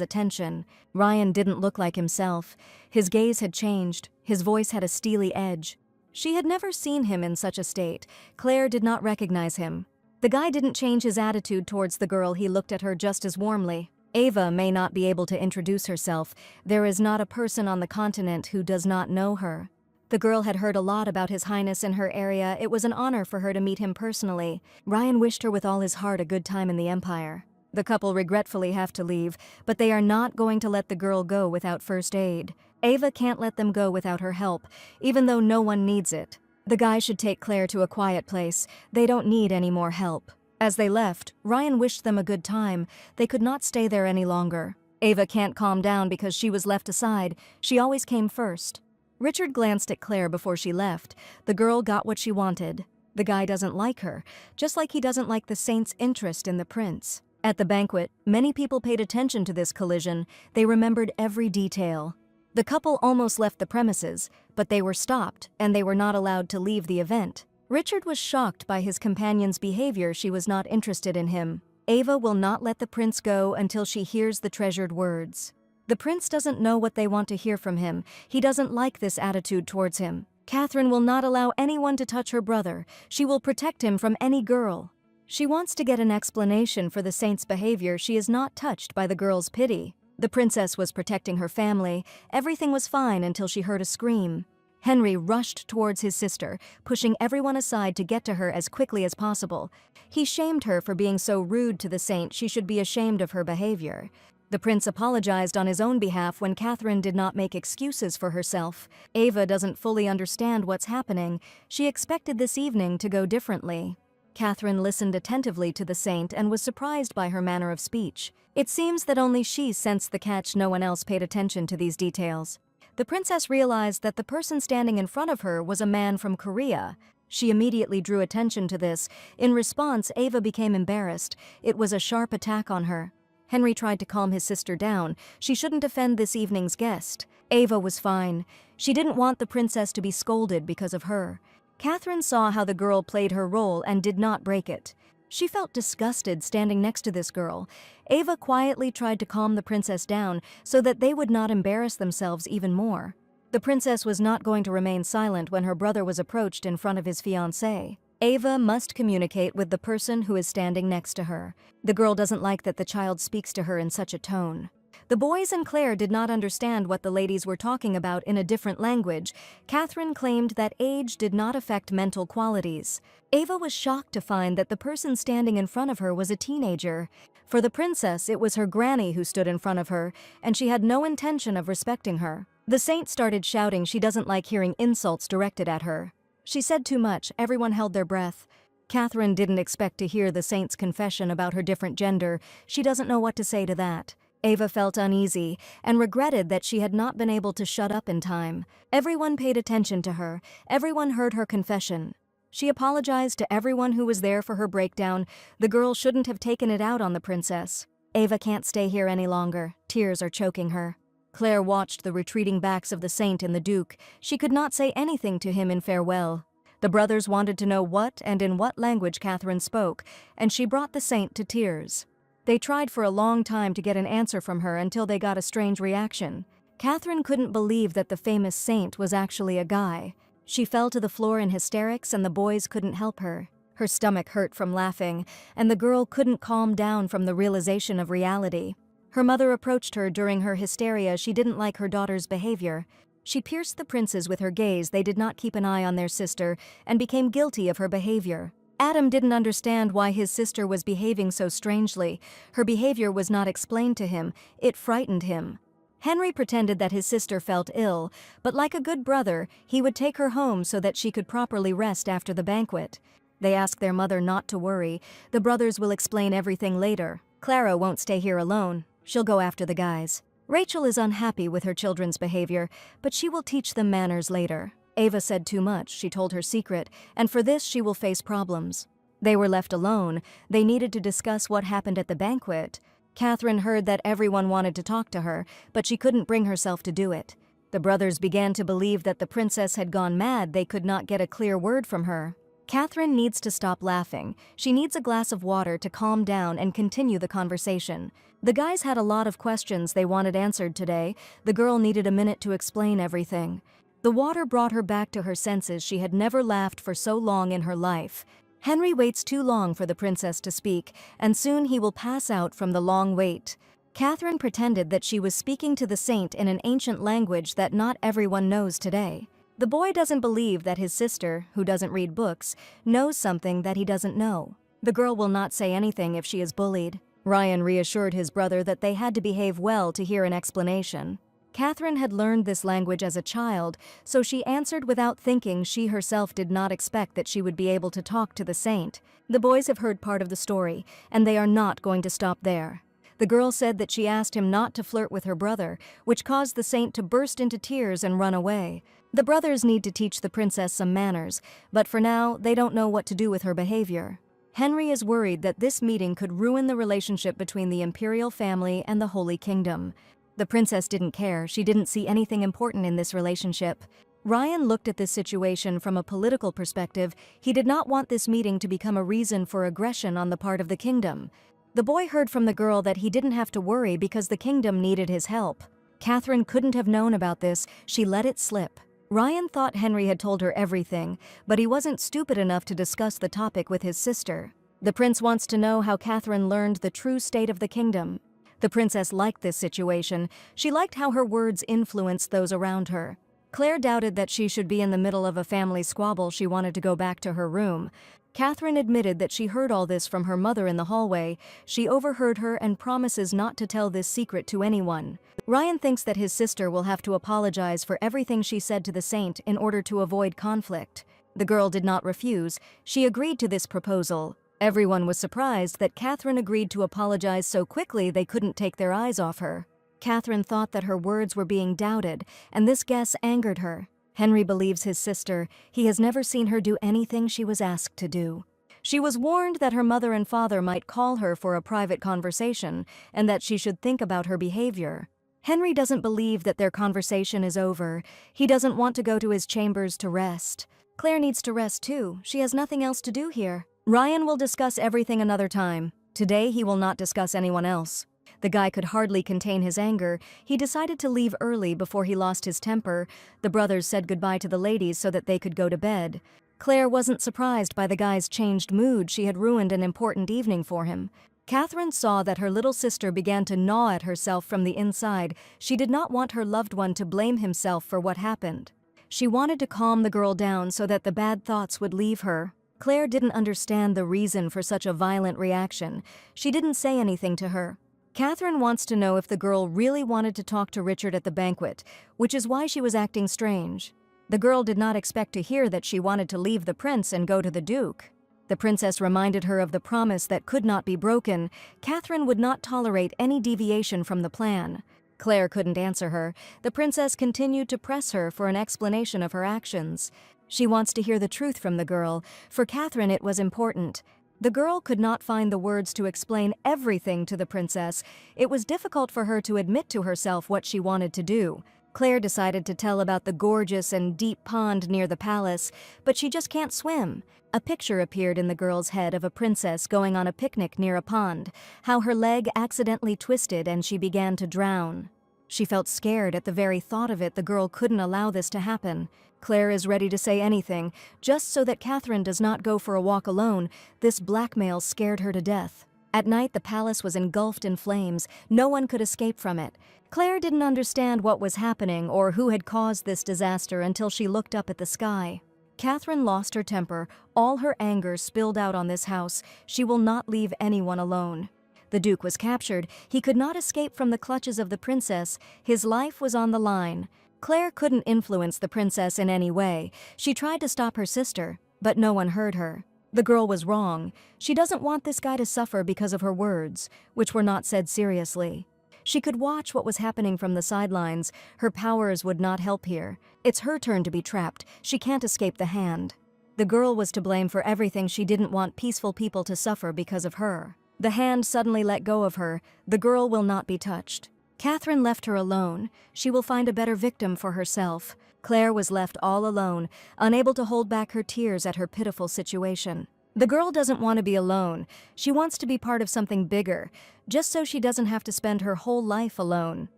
attention. Ryan didn't look like himself. His gaze had changed. His voice had a steely edge. She had never seen him in such a state. Claire did not recognize him. The guy didn't change his attitude towards the girl. He looked at her just as warmly. Ava may not be able to introduce herself. There is not a person on the continent who does not know her. The girl had heard a lot about His Highness in her area. It was an honor for her to meet him personally. Ryan wished her with all his heart a good time in the Empire. The couple regretfully have to leave, but they are not going to let the girl go without first aid. Ava can't let them go without her help, even though no one needs it. The guy should take Claire to a quiet place. They don't need any more help. As they left, Ryan wished them a good time. They could not stay there any longer. Ava can't calm down because she was left aside. She always came first. Richard glanced at Claire before she left. The girl got what she wanted. The guy doesn't like her, just like he doesn't like the saint's interest in the prince. At the banquet, many people paid attention to this collision. They remembered every detail. The couple almost left the premises, but they were stopped, and they were not allowed to leave the event. Richard was shocked by his companion's behavior. She was not interested in him. Ava will not let the prince go until she hears the treasured words. The prince doesn't know what they want to hear from him. He doesn't like this attitude towards him. Catherine will not allow anyone to touch her brother. She will protect him from any girl. She wants to get an explanation for the saint's behavior. She is not touched by the girl's pity. The princess was protecting her family. Everything was fine until she heard a scream. Henry rushed towards his sister, pushing everyone aside to get to her as quickly as possible. He shamed her for being so rude to the saint. She should be ashamed of her behavior. The prince apologized on his own behalf when Catherine did not make excuses for herself. Ava doesn't fully understand what's happening. She expected this evening to go differently. Catherine listened attentively to the saint and was surprised by her manner of speech. It seems that only she sensed the catch. No one else paid attention to these details. The princess realized that the person standing in front of her was a man from Korea. She immediately drew attention to this. In response, Ava became embarrassed. It was a sharp attack on her. Henry tried to calm his sister down. She shouldn't offend this evening's guest. Ava was fine. She didn't want the princess to be scolded because of her. Catherine saw how the girl played her role and did not break it. She felt disgusted standing next to this girl. Ava quietly tried to calm the princess down so that they would not embarrass themselves even more. The princess was not going to remain silent when her brother was approached in front of his fiancée. Ava must communicate with the person who is standing next to her. The girl doesn't like that the child speaks to her in such a tone. The boys and Claire did not understand what the ladies were talking about in a different language. Catherine claimed that age did not affect mental qualities. Ava was shocked to find that the person standing in front of her was a teenager. For the princess, it was her granny who stood in front of her, and she had no intention of respecting her. The saint started shouting she doesn't like hearing insults directed at her. She said too much. Everyone held their breath. Catherine didn't expect to hear the saint's confession about her different gender. She doesn't know what to say to that. Ava felt uneasy and regretted that she had not been able to shut up in time. Everyone paid attention to her. Everyone heard her confession. She apologized to everyone who was there for her breakdown. The girl shouldn't have taken it out on the princess. Ava can't stay here any longer. Tears are choking her. Claire watched the retreating backs of the saint and the duke. She could not say anything to him in farewell. The brothers wanted to know what and in what language Catherine spoke, and she brought the saint to tears. They tried for a long time to get an answer from her until they got a strange reaction. Catherine couldn't believe that the famous saint was actually a guy. She fell to the floor in hysterics and the boys couldn't help her. Her stomach hurt from laughing, and the girl couldn't calm down from the realization of reality. Her mother approached her during her hysteria. She didn't like her daughter's behavior. She pierced the princes with her gaze. They did not keep an eye on their sister and became guilty of her behavior. Adam didn't understand why his sister was behaving so strangely. Her behavior was not explained to him. It frightened him. Henry pretended that his sister felt ill, but like a good brother, he would take her home so that she could properly rest after the banquet. They asked their mother not to worry. The brothers will explain everything later. Clara won't stay here alone. She'll go after the guys. Rachel is unhappy with her children's behavior, but she will teach them manners later. Ava said too much. She told her secret, and for this she will face problems. They were left alone. They needed to discuss what happened at the banquet. Catherine heard that everyone wanted to talk to her, but she couldn't bring herself to do it. The brothers began to believe that the princess had gone mad. They could not get a clear word from her. Catherine needs to stop laughing. She needs a glass of water to calm down and continue the conversation. The guys had a lot of questions they wanted answered today. The girl needed a minute to explain everything. The water brought her back to her senses. She had never laughed for so long in her life. Henry waits too long for the princess to speak, and soon he will pass out from the long wait. Catherine pretended that she was speaking to the saint in an ancient language that not everyone knows today. The boy doesn't believe that his sister, who doesn't read books, knows something that he doesn't know. The girl will not say anything if she is bullied. Ryan reassured his brother that they had to behave well to hear an explanation. Catherine had learned this language as a child, so she answered without thinking. She herself did not expect that she would be able to talk to the saint. The boys have heard part of the story, and they are not going to stop there. The girl said that she asked him not to flirt with her brother, which caused the saint to burst into tears and run away. The brothers need to teach the princess some manners, but for now, they don't know what to do with her behavior. Henry is worried that this meeting could ruin the relationship between the Imperial family and the Holy Kingdom. The princess didn't care. She didn't see anything important in this relationship. Ryan looked at this situation from a political perspective. He did not want this meeting to become a reason for aggression on the part of the kingdom. The boy heard from the girl that he didn't have to worry because the kingdom needed his help. Catherine couldn't have known about this. She let it slip. Ryan thought Henry had told her everything, but he wasn't stupid enough to discuss the topic with his sister. The prince wants to know how Catherine learned the true state of the kingdom. The princess liked this situation. She liked how her words influenced those around her. Clare doubted that she should be in the middle of a family squabble. She wanted to go back to her room. Catherine admitted that she heard all this from her mother in the hallway. She overheard her and promises not to tell this secret to anyone. Ryan thinks that his sister will have to apologize for everything she said to the saint in order to avoid conflict. The girl did not refuse. She agreed to this proposal. Everyone was surprised that Catherine agreed to apologize so quickly they couldn't take their eyes off her. Catherine thought that her words were being doubted, and this guess angered her. Henry believes his sister. He has never seen her do anything she was asked to do. She was warned that her mother and father might call her for a private conversation, and that she should think about her behavior. Henry doesn't believe that their conversation is over. He doesn't want to go to his chambers to rest. Clare needs to rest too. She has nothing else to do here. Ryan will discuss everything another time. Today he will not discuss anyone else. The guy could hardly contain his anger. He decided to leave early before he lost his temper. The brothers said goodbye to the ladies so that they could go to bed. Clare wasn't surprised by the guy's changed mood. She had ruined an important evening for him. Catherine saw that her little sister began to gnaw at herself from the inside. She did not want her loved one to blame himself for what happened. She wanted to calm the girl down so that the bad thoughts would leave her. Clare didn't understand the reason for such a violent reaction. She didn't say anything to her. Catherine wants to know if the girl really wanted to talk to Richard at the banquet, which is why she was acting strange. The girl did not expect to hear that she wanted to leave the prince and go to the duke. The princess reminded her of the promise that could not be broken. Catherine would not tolerate any deviation from the plan. Clare couldn't answer her. The princess continued to press her for an explanation of her actions. She wants to hear the truth from the girl. For Catherine, it was important. The girl could not find the words to explain everything to the princess. It was difficult for her to admit to herself what she wanted to do. Clare decided to tell about the gorgeous and deep pond near the palace, but she just can't swim. A picture appeared in the girl's head of a princess going on a picnic near a pond, how her leg accidentally twisted and she began to drown. She felt scared at the very thought of it. The girl couldn't allow this to happen. Clare is ready to say anything, just so that Catherine does not go for a walk alone. This blackmail scared her to death. At night, the palace was engulfed in flames. No one could escape from it. Clare didn't understand what was happening or who had caused this disaster until she looked up at the sky. Catherine lost her temper. All her anger spilled out on this house. She will not leave anyone alone. The Duke was captured. He could not escape from the clutches of the princess. His life was on the line. Clare couldn't influence the princess in any way. She tried to stop her sister, but no one heard her. The girl was wrong. She doesn't want this guy to suffer because of her words, which were not said seriously. She could watch what was happening from the sidelines. Her powers would not help here. It's her turn to be trapped. She can't escape the hand. The girl was to blame for everything. She didn't want peaceful people to suffer because of her. The hand suddenly let go of her. The girl will not be touched. Catherine left her alone. She will find a better victim for herself. Clare was left all alone, unable to hold back her tears at her pitiful situation. The girl doesn't want to be alone. She wants to be part of something bigger, just so she doesn't have to spend her whole life alone.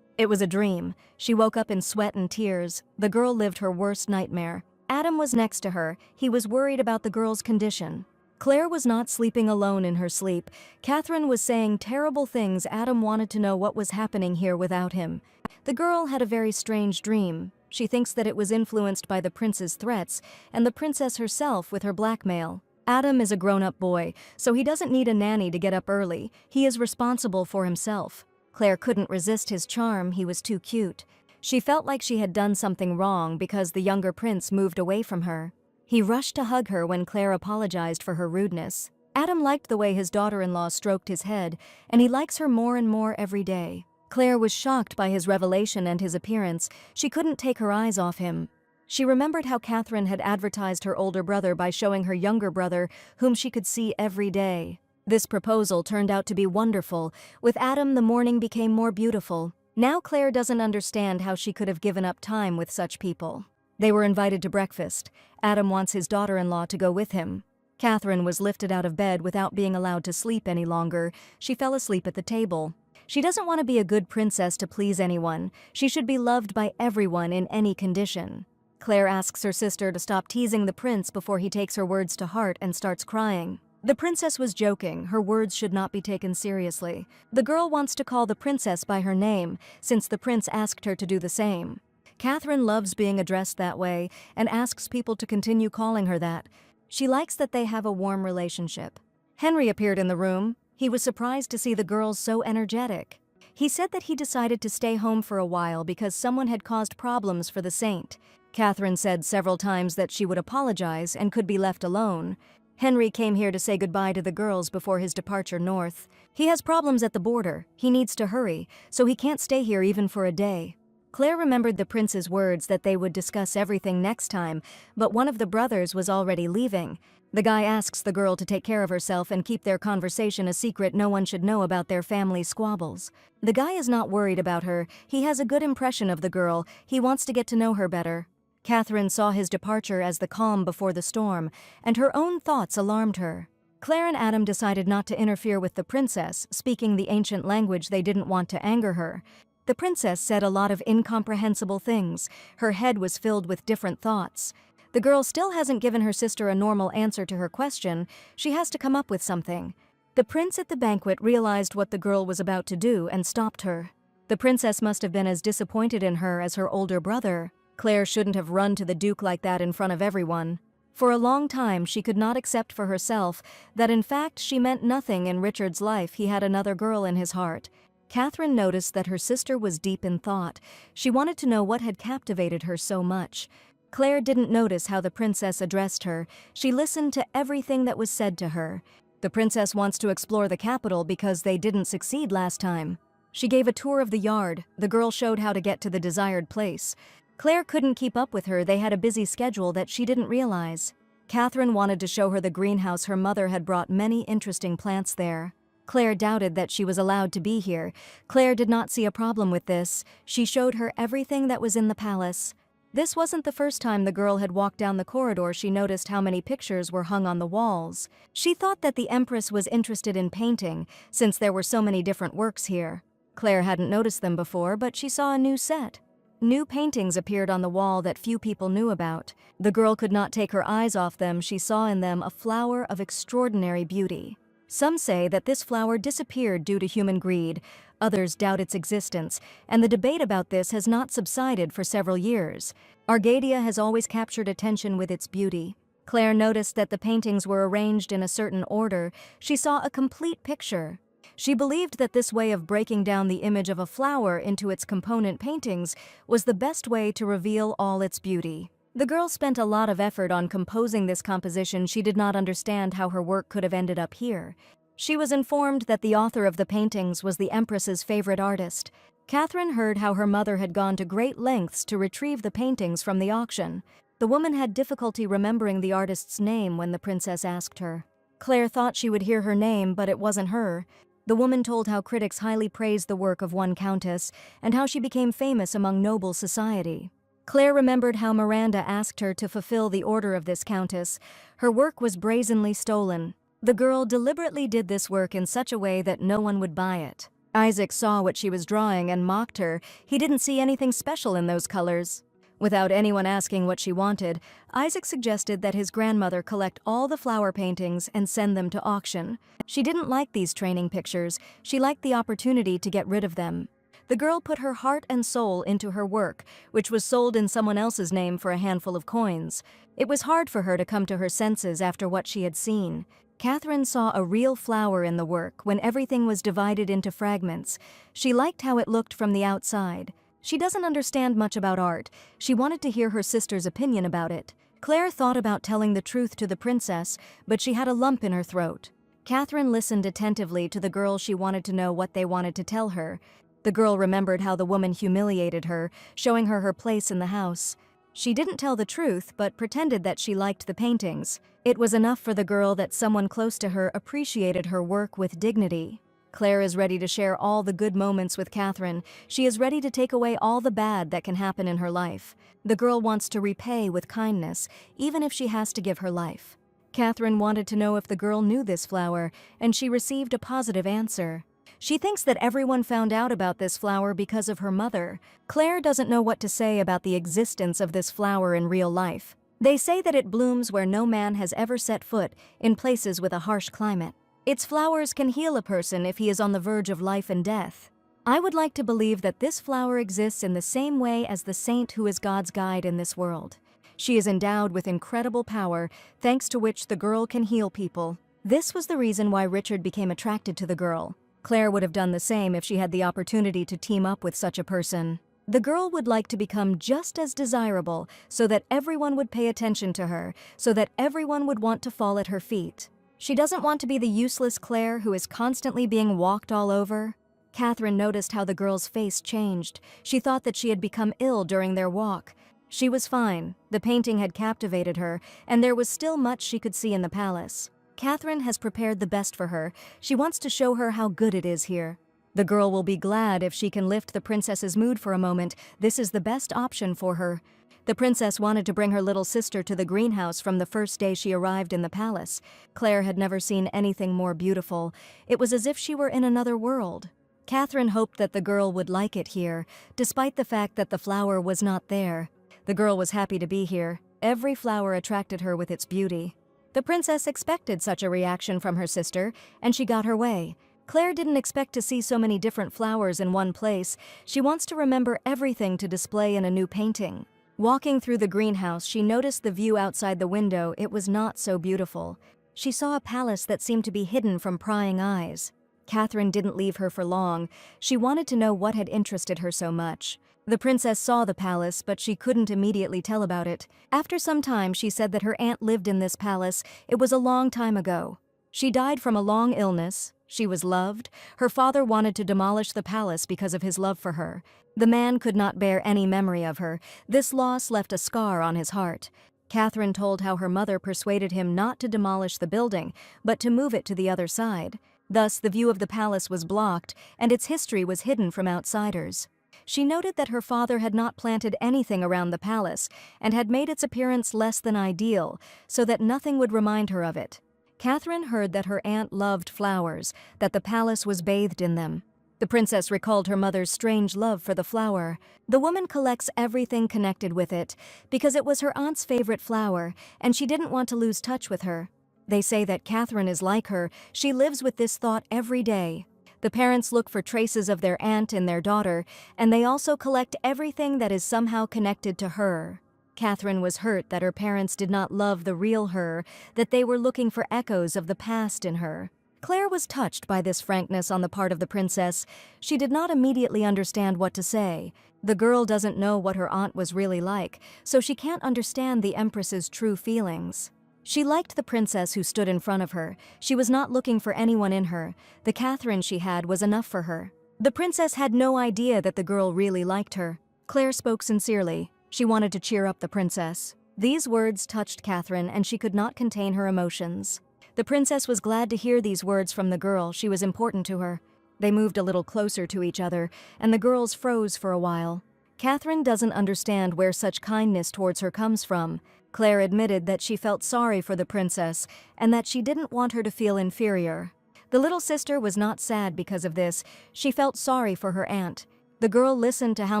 It was a dream. She woke up in sweat and tears. The girl lived her worst nightmare. Adam was next to her. He was worried about the girl's condition. Claire was not sleeping alone in her sleep. Catherine was saying terrible things. Adam wanted to know what was happening here without him. The girl had a very strange dream. She thinks that it was influenced by the prince's threats and the princess herself with her blackmail. Adam is a grown-up boy, so he doesn't need a nanny to get up early. He is responsible for himself. Claire couldn't resist his charm. He was too cute. She felt like she had done something wrong because the younger prince moved away from her. He rushed to hug her when Claire apologized for her rudeness. Adam liked the way his daughter-in-law stroked his head, and he likes her more and more every day. Claire was shocked by his revelation and his appearance. She couldn't take her eyes off him. She remembered how Catherine had advertised her older brother by showing her younger brother, whom she could see every day. This proposal turned out to be wonderful. With Adam, the morning became more beautiful. Now Claire doesn't understand how she could have given up time with such people. They were invited to breakfast. Adam wants his daughter-in-law to go with him. Catherine was lifted out of bed without being allowed to sleep any longer. She fell asleep at the table. She doesn't want to be a good princess to please anyone. She should be loved by everyone in any condition. Claire asks her sister to stop teasing the prince before he takes her words to heart and starts crying. The princess was joking. Her words should not be taken seriously. The girl wants to call the princess by her name, since the prince asked her to do the same. Catherine loves being addressed that way and asks people to continue calling her that. She likes that they have a warm relationship. Henry appeared in the room. He was surprised to see the girls so energetic. He said that he decided to stay home for a while because someone had caused problems for the saint. Catherine said several times that she would apologize and could be left alone. Henry came here to say goodbye to the girls before his departure north. He has problems at the border. He needs to hurry, so he can't stay here even for a day. Claire remembered the prince's words that they would discuss everything next time, but one of the brothers was already leaving. The guy asks the girl to take care of herself and keep their conversation a secret. No one should know about their family squabbles. The guy is not worried about her. He has a good impression of the girl. He wants to get to know her better. Catherine saw his departure as the calm before the storm, and her own thoughts alarmed her. Claire and Adam decided not to interfere with the princess, speaking the ancient language. They didn't want to anger her. The princess said a lot of incomprehensible things. Her head was filled with different thoughts. The girl still hasn't given her sister a normal answer to her question. She has to come up with something. The prince at the banquet realized what the girl was about to do and stopped her. The princess must have been as disappointed in her as her older brother. Claire shouldn't have run to the duke like that in front of everyone. For a long time she could not accept for herself that in fact she meant nothing in Richard's life. He had another girl in his heart. Catherine noticed that her sister was deep in thought. She wanted to know what had captivated her so much. Claire didn't notice how the princess addressed her. She listened to everything that was said to her. The princess wants to explore the capital because they didn't succeed last time. She gave a tour of the yard. The girl showed how to get to the desired place. Claire couldn't keep up with her. They had a busy schedule that she didn't realize. Catherine wanted to show her the greenhouse. Her mother had brought many interesting plants there. Claire doubted that she was allowed to be here. Claire did not see a problem with this. She showed her everything that was in the palace. This wasn't the first time the girl had walked down the corridor. She noticed how many pictures were hung on the walls. She thought that the Empress was interested in painting, since there were so many different works here. Claire hadn't noticed them before, but she saw a new set. New paintings appeared on the wall that few people knew about. The girl could not take her eyes off them. She saw in them a flower of extraordinary beauty. Some say that this flower disappeared due to human greed. Others doubt its existence, and the debate about this has not subsided for several years. Arcadia has always captured attention with its beauty. Claire noticed that the paintings were arranged in a certain order. She saw a complete picture. She believed that this way of breaking down the image of a flower into its component paintings was the best way to reveal all its beauty. The girl spent a lot of effort on composing this composition. She did not understand how her work could have ended up here. She was informed that the author of the paintings was the Empress's favorite artist. Catherine heard how her mother had gone to great lengths to retrieve the paintings from the auction. The woman had difficulty remembering the artist's name when the princess asked her. Claire thought she would hear her name, but it wasn't her. The woman told how critics highly praised the work of one countess and how she became famous among noble society. Claire remembered how Miranda asked her to fulfill the order of this countess. Her work was brazenly stolen. The girl deliberately did this work in such a way that no one would buy it. Isaac saw what she was drawing and mocked her. He didn't see anything special in those colors. Without anyone asking what she wanted, Isaac suggested that his grandmother collect all the flower paintings and send them to auction. She didn't like these training pictures, she liked the opportunity to get rid of them. The girl put her heart and soul into her work, which was sold in someone else's name for a handful of coins. It was hard for her to come to her senses after what she had seen. Catherine saw a real flower in the work when everything was divided into fragments. She liked how it looked from the outside. She doesn't understand much about art. She wanted to hear her sister's opinion about it. Clare thought about telling the truth to the princess, but she had a lump in her throat. Catherine listened attentively to the girl. She wanted to know what they wanted to tell her. The girl remembered how the woman humiliated her, showing her her place in the house. She didn't tell the truth, but pretended that she liked the paintings. It was enough for the girl that someone close to her appreciated her work with dignity. Clare is ready to share all the good moments with Catherine. She is ready to take away all the bad that can happen in her life. The girl wants to repay with kindness, even if she has to give her life. Catherine wanted to know if the girl knew this flower, and she received a positive answer. She thinks that everyone found out about this flower because of her mother. Clare doesn't know what to say about the existence of this flower in real life. They say that it blooms where no man has ever set foot, in places with a harsh climate. Its flowers can heal a person if he is on the verge of life and death. I would like to believe that this flower exists in the same way as the saint who is God's guide in this world. She is endowed with incredible power, thanks to which the girl can heal people. This was the reason why Richard became attracted to the girl. Clare would have done the same if she had the opportunity to team up with such a person. The girl would like to become just as desirable, so that everyone would pay attention to her, so that everyone would want to fall at her feet. She doesn't want to be the useless Clare who is constantly being walked all over. Catherine noticed how the girl's face changed. She thought that she had become ill during their walk. She was fine. The painting had captivated her, and there was still much she could see in the palace. Catherine has prepared the best for her. She wants to show her how good it is here. The girl will be glad if she can lift the princess's mood for a moment. This is the best option for her. The princess wanted to bring her little sister to the greenhouse from the first day she arrived in the palace. Clare had never seen anything more beautiful. It was as if she were in another world. Catherine hoped that the girl would like it here, despite the fact that the flower was not there. The girl was happy to be here. Every flower attracted her with its beauty. The princess expected such a reaction from her sister, and she got her way. Clare didn't expect to see so many different flowers in one place. She wants to remember everything to display in a new painting. Walking through the greenhouse, she noticed the view outside the window. It was not so beautiful. She saw a palace that seemed to be hidden from prying eyes. Catherine didn't leave her for long. She wanted to know what had interested her so much. The princess saw the palace, but she couldn't immediately tell about it. After some time, she said that her aunt lived in this palace. It was a long time ago. She died from a long illness. She was loved. Her father wanted to demolish the palace because of his love for her. The man could not bear any memory of her. This loss left a scar on his heart. Catherine told how her mother persuaded him not to demolish the building, but to move it to the other side. Thus, the view of the palace was blocked, and its history was hidden from outsiders. She noted that her father had not planted anything around the palace, and had made its appearance less than ideal, so that nothing would remind her of it. Catherine heard that her aunt loved flowers, that the palace was bathed in them. The princess recalled her mother's strange love for the flower. The woman collects everything connected with it, because it was her aunt's favorite flower, and she didn't want to lose touch with her. They say that Catherine is like her. She lives with this thought every day. The parents look for traces of their aunt in their daughter, and they also collect everything that is somehow connected to her. Catherine was hurt that her parents did not love the real her, that they were looking for echoes of the past in her. Clare was touched by this frankness on the part of the princess. She did not immediately understand what to say. The girl doesn't know what her aunt was really like, so she can't understand the Empress's true feelings. She liked the princess who stood in front of her. She was not looking for anyone in her. The Catherine she had was enough for her. The princess had no idea that the girl really liked her. Clare spoke sincerely. She wanted to cheer up the princess. These words touched Catherine, and she could not contain her emotions. The princess was glad to hear these words from the girl. She was important to her. They moved a little closer to each other, and the girls froze for a while. Catherine doesn't understand where such kindness towards her comes from. Clare admitted that she felt sorry for the princess, and that she didn't want her to feel inferior. The little sister was not sad because of this. She felt sorry for her aunt. The girl listened to how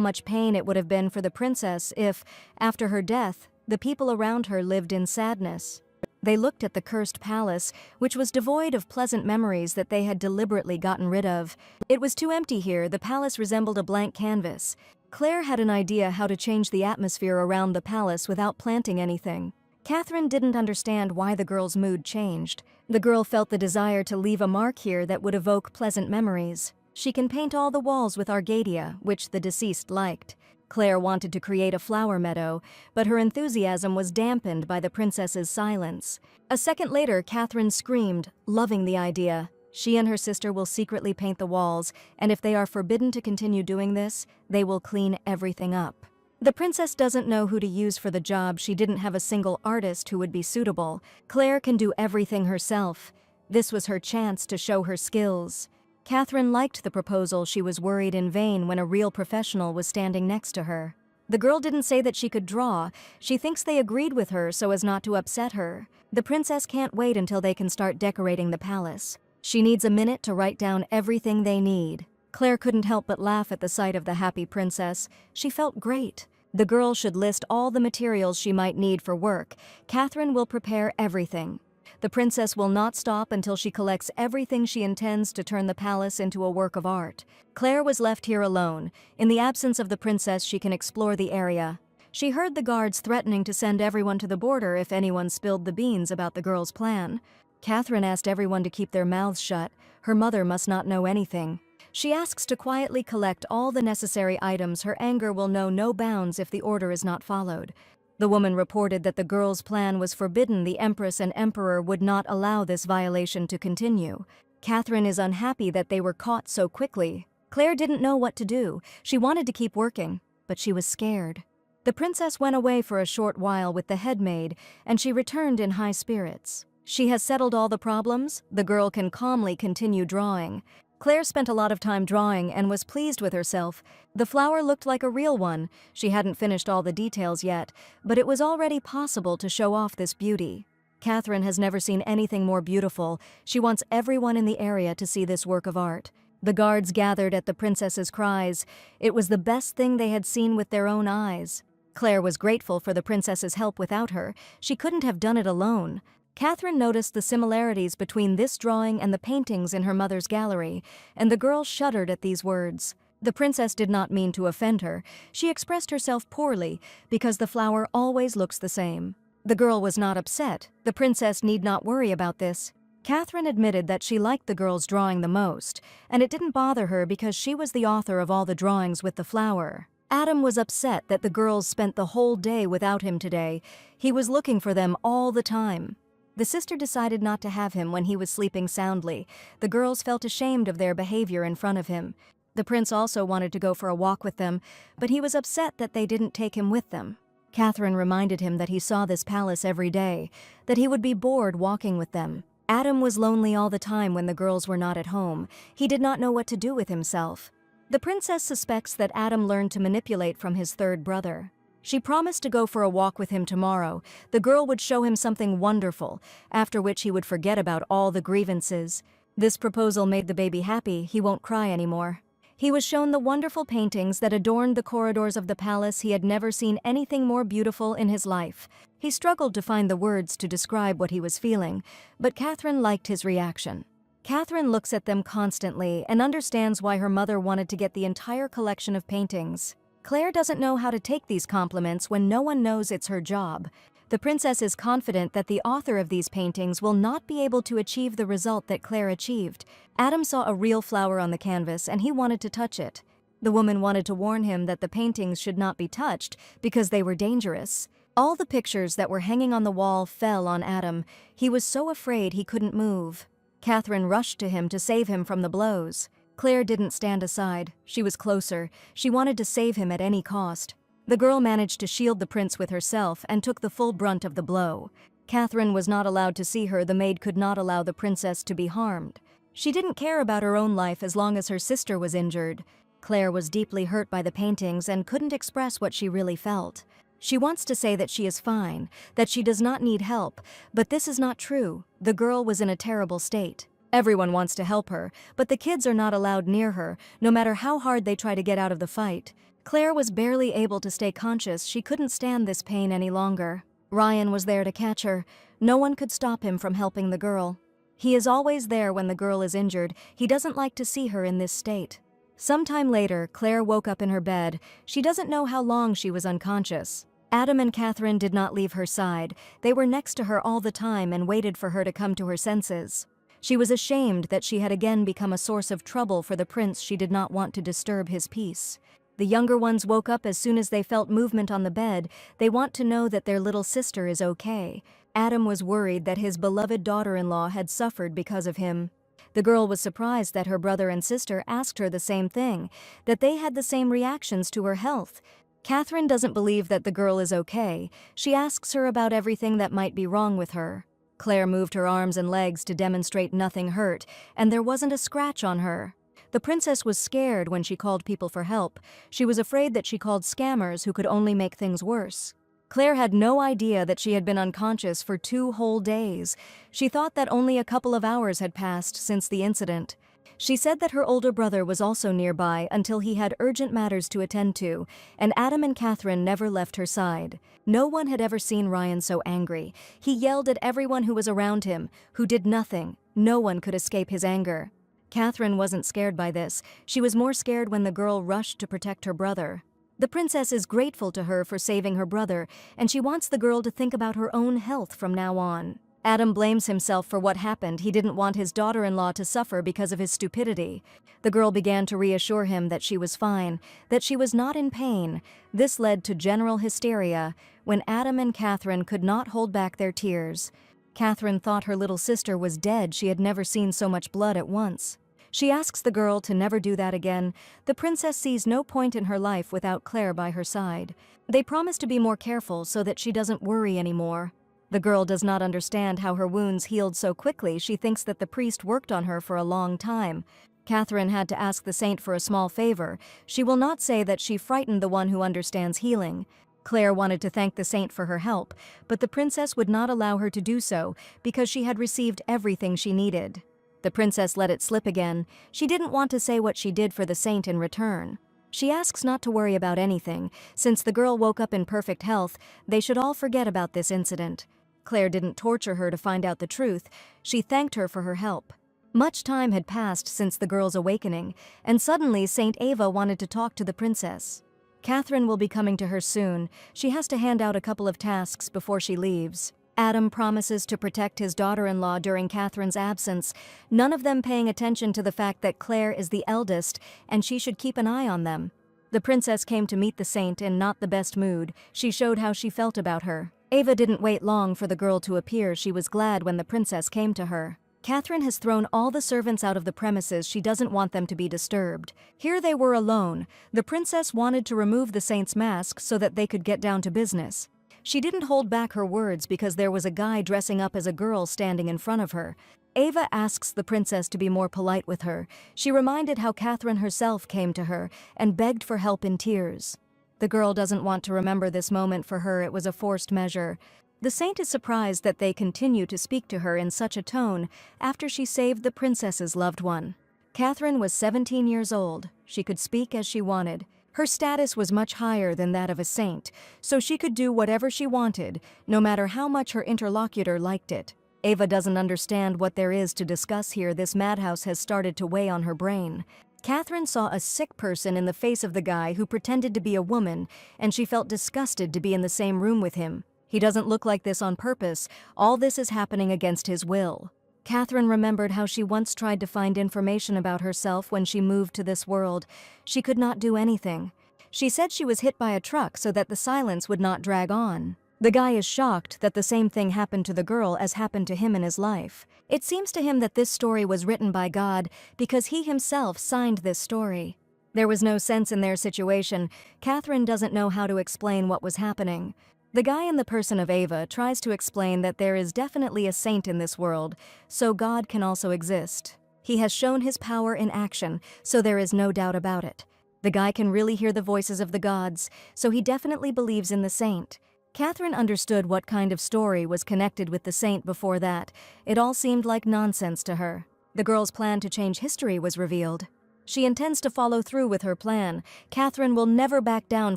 much pain it would have been for the princess if, after her death, the people around her lived in sadness. They looked at the cursed palace, which was devoid of pleasant memories that they had deliberately gotten rid of. It was too empty here. The palace resembled a blank canvas. Claire had an idea how to change the atmosphere around the palace without planting anything. Catherine didn't understand why the girl's mood changed. The girl felt the desire to leave a mark here that would evoke pleasant memories. She can paint all the walls with argadia, which the deceased liked. Claire wanted to create a flower meadow, but her enthusiasm was dampened by the princess's silence. A second later, Catherine screamed, loving the idea. She and her sister will secretly paint the walls, and if they are forbidden to continue doing this, they will clean everything up. The princess doesn't know who to use for the job. She didn't have a single artist who would be suitable. Claire can do everything herself. This was her chance to show her skills. Catherine liked the proposal. She was worried in vain when a real professional was standing next to her. The girl didn't say that she could draw. She thinks they agreed with her so as not to upset her. The princess can't wait until they can start decorating the palace. She needs a minute to write down everything they need. Claire couldn't help but laugh at the sight of the happy princess. She felt great. The girl should list all the materials she might need for work. Catherine will prepare everything. The princess will not stop until she collects everything she intends to turn the palace into a work of art. Claire was left here alone. In the absence of the princess, she can explore the area. She heard the guards threatening to send everyone to the border if anyone spilled the beans about the girl's plan. Catherine asked everyone to keep their mouths shut. Her mother must not know anything. She asks to quietly collect all the necessary items. Her anger will know no bounds if the order is not followed. The woman reported that the girl's plan was forbidden. The Empress and Emperor would not allow this violation to continue. Catherine is unhappy that they were caught so quickly. Claire didn't know what to do. She wanted to keep working, but she was scared. The princess went away for a short while with the head maid, and she returned in high spirits. She has settled all the problems. The girl can calmly continue drawing. Claire spent a lot of time drawing and was pleased with herself. The flower looked like a real one. She hadn't finished all the details yet, but it was already possible to show off this beauty. Catherine has never seen anything more beautiful. She wants everyone in the area to see this work of art. The guards gathered at the princess's cries. It was the best thing they had seen with their own eyes. Claire was grateful for the princess's help. Without her, she couldn't have done it alone. Catherine noticed the similarities between this drawing and the paintings in her mother's gallery, and the girl shuddered at these words. The princess did not mean to offend her. She expressed herself poorly because the flower always looks the same. The girl was not upset. The princess need not worry about this. Catherine admitted that she liked the girl's drawing the most, and it didn't bother her because she was the author of all the drawings with the flower. Adam was upset that the girls spent the whole day without him today. He was looking for them all the time. The sister decided not to have him when he was sleeping soundly. The girls felt ashamed of their behavior in front of him. The prince also wanted to go for a walk with them, but he was upset that they didn't take him with them. Catherine reminded him that he saw this palace every day, that he would be bored walking with them. Adam was lonely all the time when the girls were not at home. He did not know what to do with himself. The princess suspects that Adam learned to manipulate from his third brother. She promised to go for a walk with him tomorrow. The girl would show him something wonderful, after which he would forget about all the grievances. This proposal made the baby happy. He won't cry anymore. He was shown the wonderful paintings that adorned the corridors of the palace. He had never seen anything more beautiful in his life. He struggled to find the words to describe what he was feeling, but Catherine liked his reaction. Catherine looks at them constantly and understands why her mother wanted to get the entire collection of paintings. Claire doesn't know how to take these compliments when no one knows it's her job. The princess is confident that the author of these paintings will not be able to achieve the result that Claire achieved. Adam saw a real flower on the canvas and he wanted to touch it. The woman wanted to warn him that the paintings should not be touched because they were dangerous. All the pictures that were hanging on the wall fell on Adam. He was so afraid he couldn't move. Catherine rushed to him to save him from the blows. Claire didn't stand aside. She was closer. She wanted to save him at any cost. The girl managed to shield the prince with herself and took the full brunt of the blow. Catherine was not allowed to see her. The maid could not allow the princess to be harmed. She didn't care about her own life as long as her sister was injured. Claire was deeply hurt by the paintings and couldn't express what she really felt. She wants to say that she is fine, that she does not need help, but this is not true. The girl was in a terrible state. Everyone wants to help her, but the kids are not allowed near her, no matter how hard they try to get out of the fight. Claire was barely able to stay conscious. She couldn't stand this pain any longer. Ryan was there to catch her. No one could stop him from helping the girl. He is always there when the girl is injured. He doesn't like to see her in this state. Sometime later, Claire woke up in her bed. She doesn't know how long she was unconscious. Adam and Catherine did not leave her side. They were next to her all the time and waited for her to come to her senses. She was ashamed that she had again become a source of trouble for the prince. She did not want to disturb his peace. The younger ones woke up as soon as they felt movement on the bed. They want to know that their little sister is okay. Adam was worried that his beloved daughter-in-law had suffered because of him. The girl was surprised that her brother and sister asked her the same thing, that they had the same reactions to her health. Catherine doesn't believe that the girl is okay. She asks her about everything that might be wrong with her. Claire moved her arms and legs to demonstrate nothing hurt, and there wasn't a scratch on her. The princess was scared when she called people for help. She was afraid that she called scammers who could only make things worse. Claire had no idea that she had been unconscious for 2 whole days. She thought that only a couple of hours had passed since the incident. She said that her older brother was also nearby until he had urgent matters to attend to, and Adam and Catherine never left her side. No one had ever seen Ryan so angry. He yelled at everyone who was around him, who did nothing. No one could escape his anger. Catherine wasn't scared by this. She was more scared when the girl rushed to protect her brother. The princess is grateful to her for saving her brother, and she wants the girl to think about her own health from now on. Adam blames himself for what happened. He didn't want his daughter-in-law to suffer because of his stupidity. The girl began to reassure him that she was fine, that she was not in pain. This led to general hysteria when Adam and Catherine could not hold back their tears. Catherine thought her little sister was dead. She had never seen so much blood at once. She asks the girl to never do that again. The princess sees no point in her life without Claire by her side. They promise to be more careful so that she doesn't worry anymore. The girl does not understand how her wounds healed so quickly. She thinks that the priest worked on her for a long time. Catherine had to ask the saint for a small favor. She will not say that she frightened the one who understands healing. Claire wanted to thank the saint for her help, but the princess would not allow her to do so because she had received everything she needed. The princess let it slip again. She didn't want to say what she did for the saint in return. She asks not to worry about anything. Since the girl woke up in perfect health, they should all forget about this incident. Claire didn't torture her to find out the truth. She thanked her for her help. Much time had passed since the girl's awakening, and suddenly Saint Ava wanted to talk to the princess. Catherine will be coming to her soon. She has to hand out a couple of tasks before she leaves. Adam promises to protect his daughter-in-law during Catherine's absence, none of them paying attention to the fact that Claire is the eldest and she should keep an eye on them. The princess came to meet the saint in not the best mood. She showed how she felt about her. Ava didn't wait long for the girl to appear. She was glad when the princess came to her. Catherine has thrown all the servants out of the premises. She doesn't want them to be disturbed. Here they were alone. The princess wanted to remove the saint's mask so that they could get down to business. She didn't hold back her words because there was a guy dressing up as a girl standing in front of her. Ava asks the princess to be more polite with her. She reminded how Catherine herself came to her and begged for help in tears. The girl doesn't want to remember this moment. For her, it was a forced measure. The saint is surprised that they continue to speak to her in such a tone after she saved the princess's loved one. Catherine was 17 years old. She could speak as she wanted. Her status was much higher than that of a saint, so she could do whatever she wanted, no matter how much her interlocutor liked it. Ava doesn't understand what there is to discuss here. This madhouse has started to weigh on her brain. Catherine saw a sick person in the face of the guy who pretended to be a woman, and she felt disgusted to be in the same room with him. He doesn't look like this on purpose. All this is happening against his will. Catherine remembered how she once tried to find information about herself when she moved to this world. She could not do anything. She said she was hit by a truck so that the silence would not drag on. The guy is shocked that the same thing happened to the girl as happened to him in his life. It seems to him that this story was written by God because he himself signed this story. There was no sense in their situation. Catherine doesn't know how to explain what was happening. The guy in the person of Ava tries to explain that there is definitely a saint in this world, so God can also exist. He has shown his power in action, so there is no doubt about it. The guy can really hear the voices of the gods, so he definitely believes in the saint. Catherine understood what kind of story was connected with the saint before that. It all seemed like nonsense to her. The girl's plan to change history was revealed. She intends to follow through with her plan. Catherine will never back down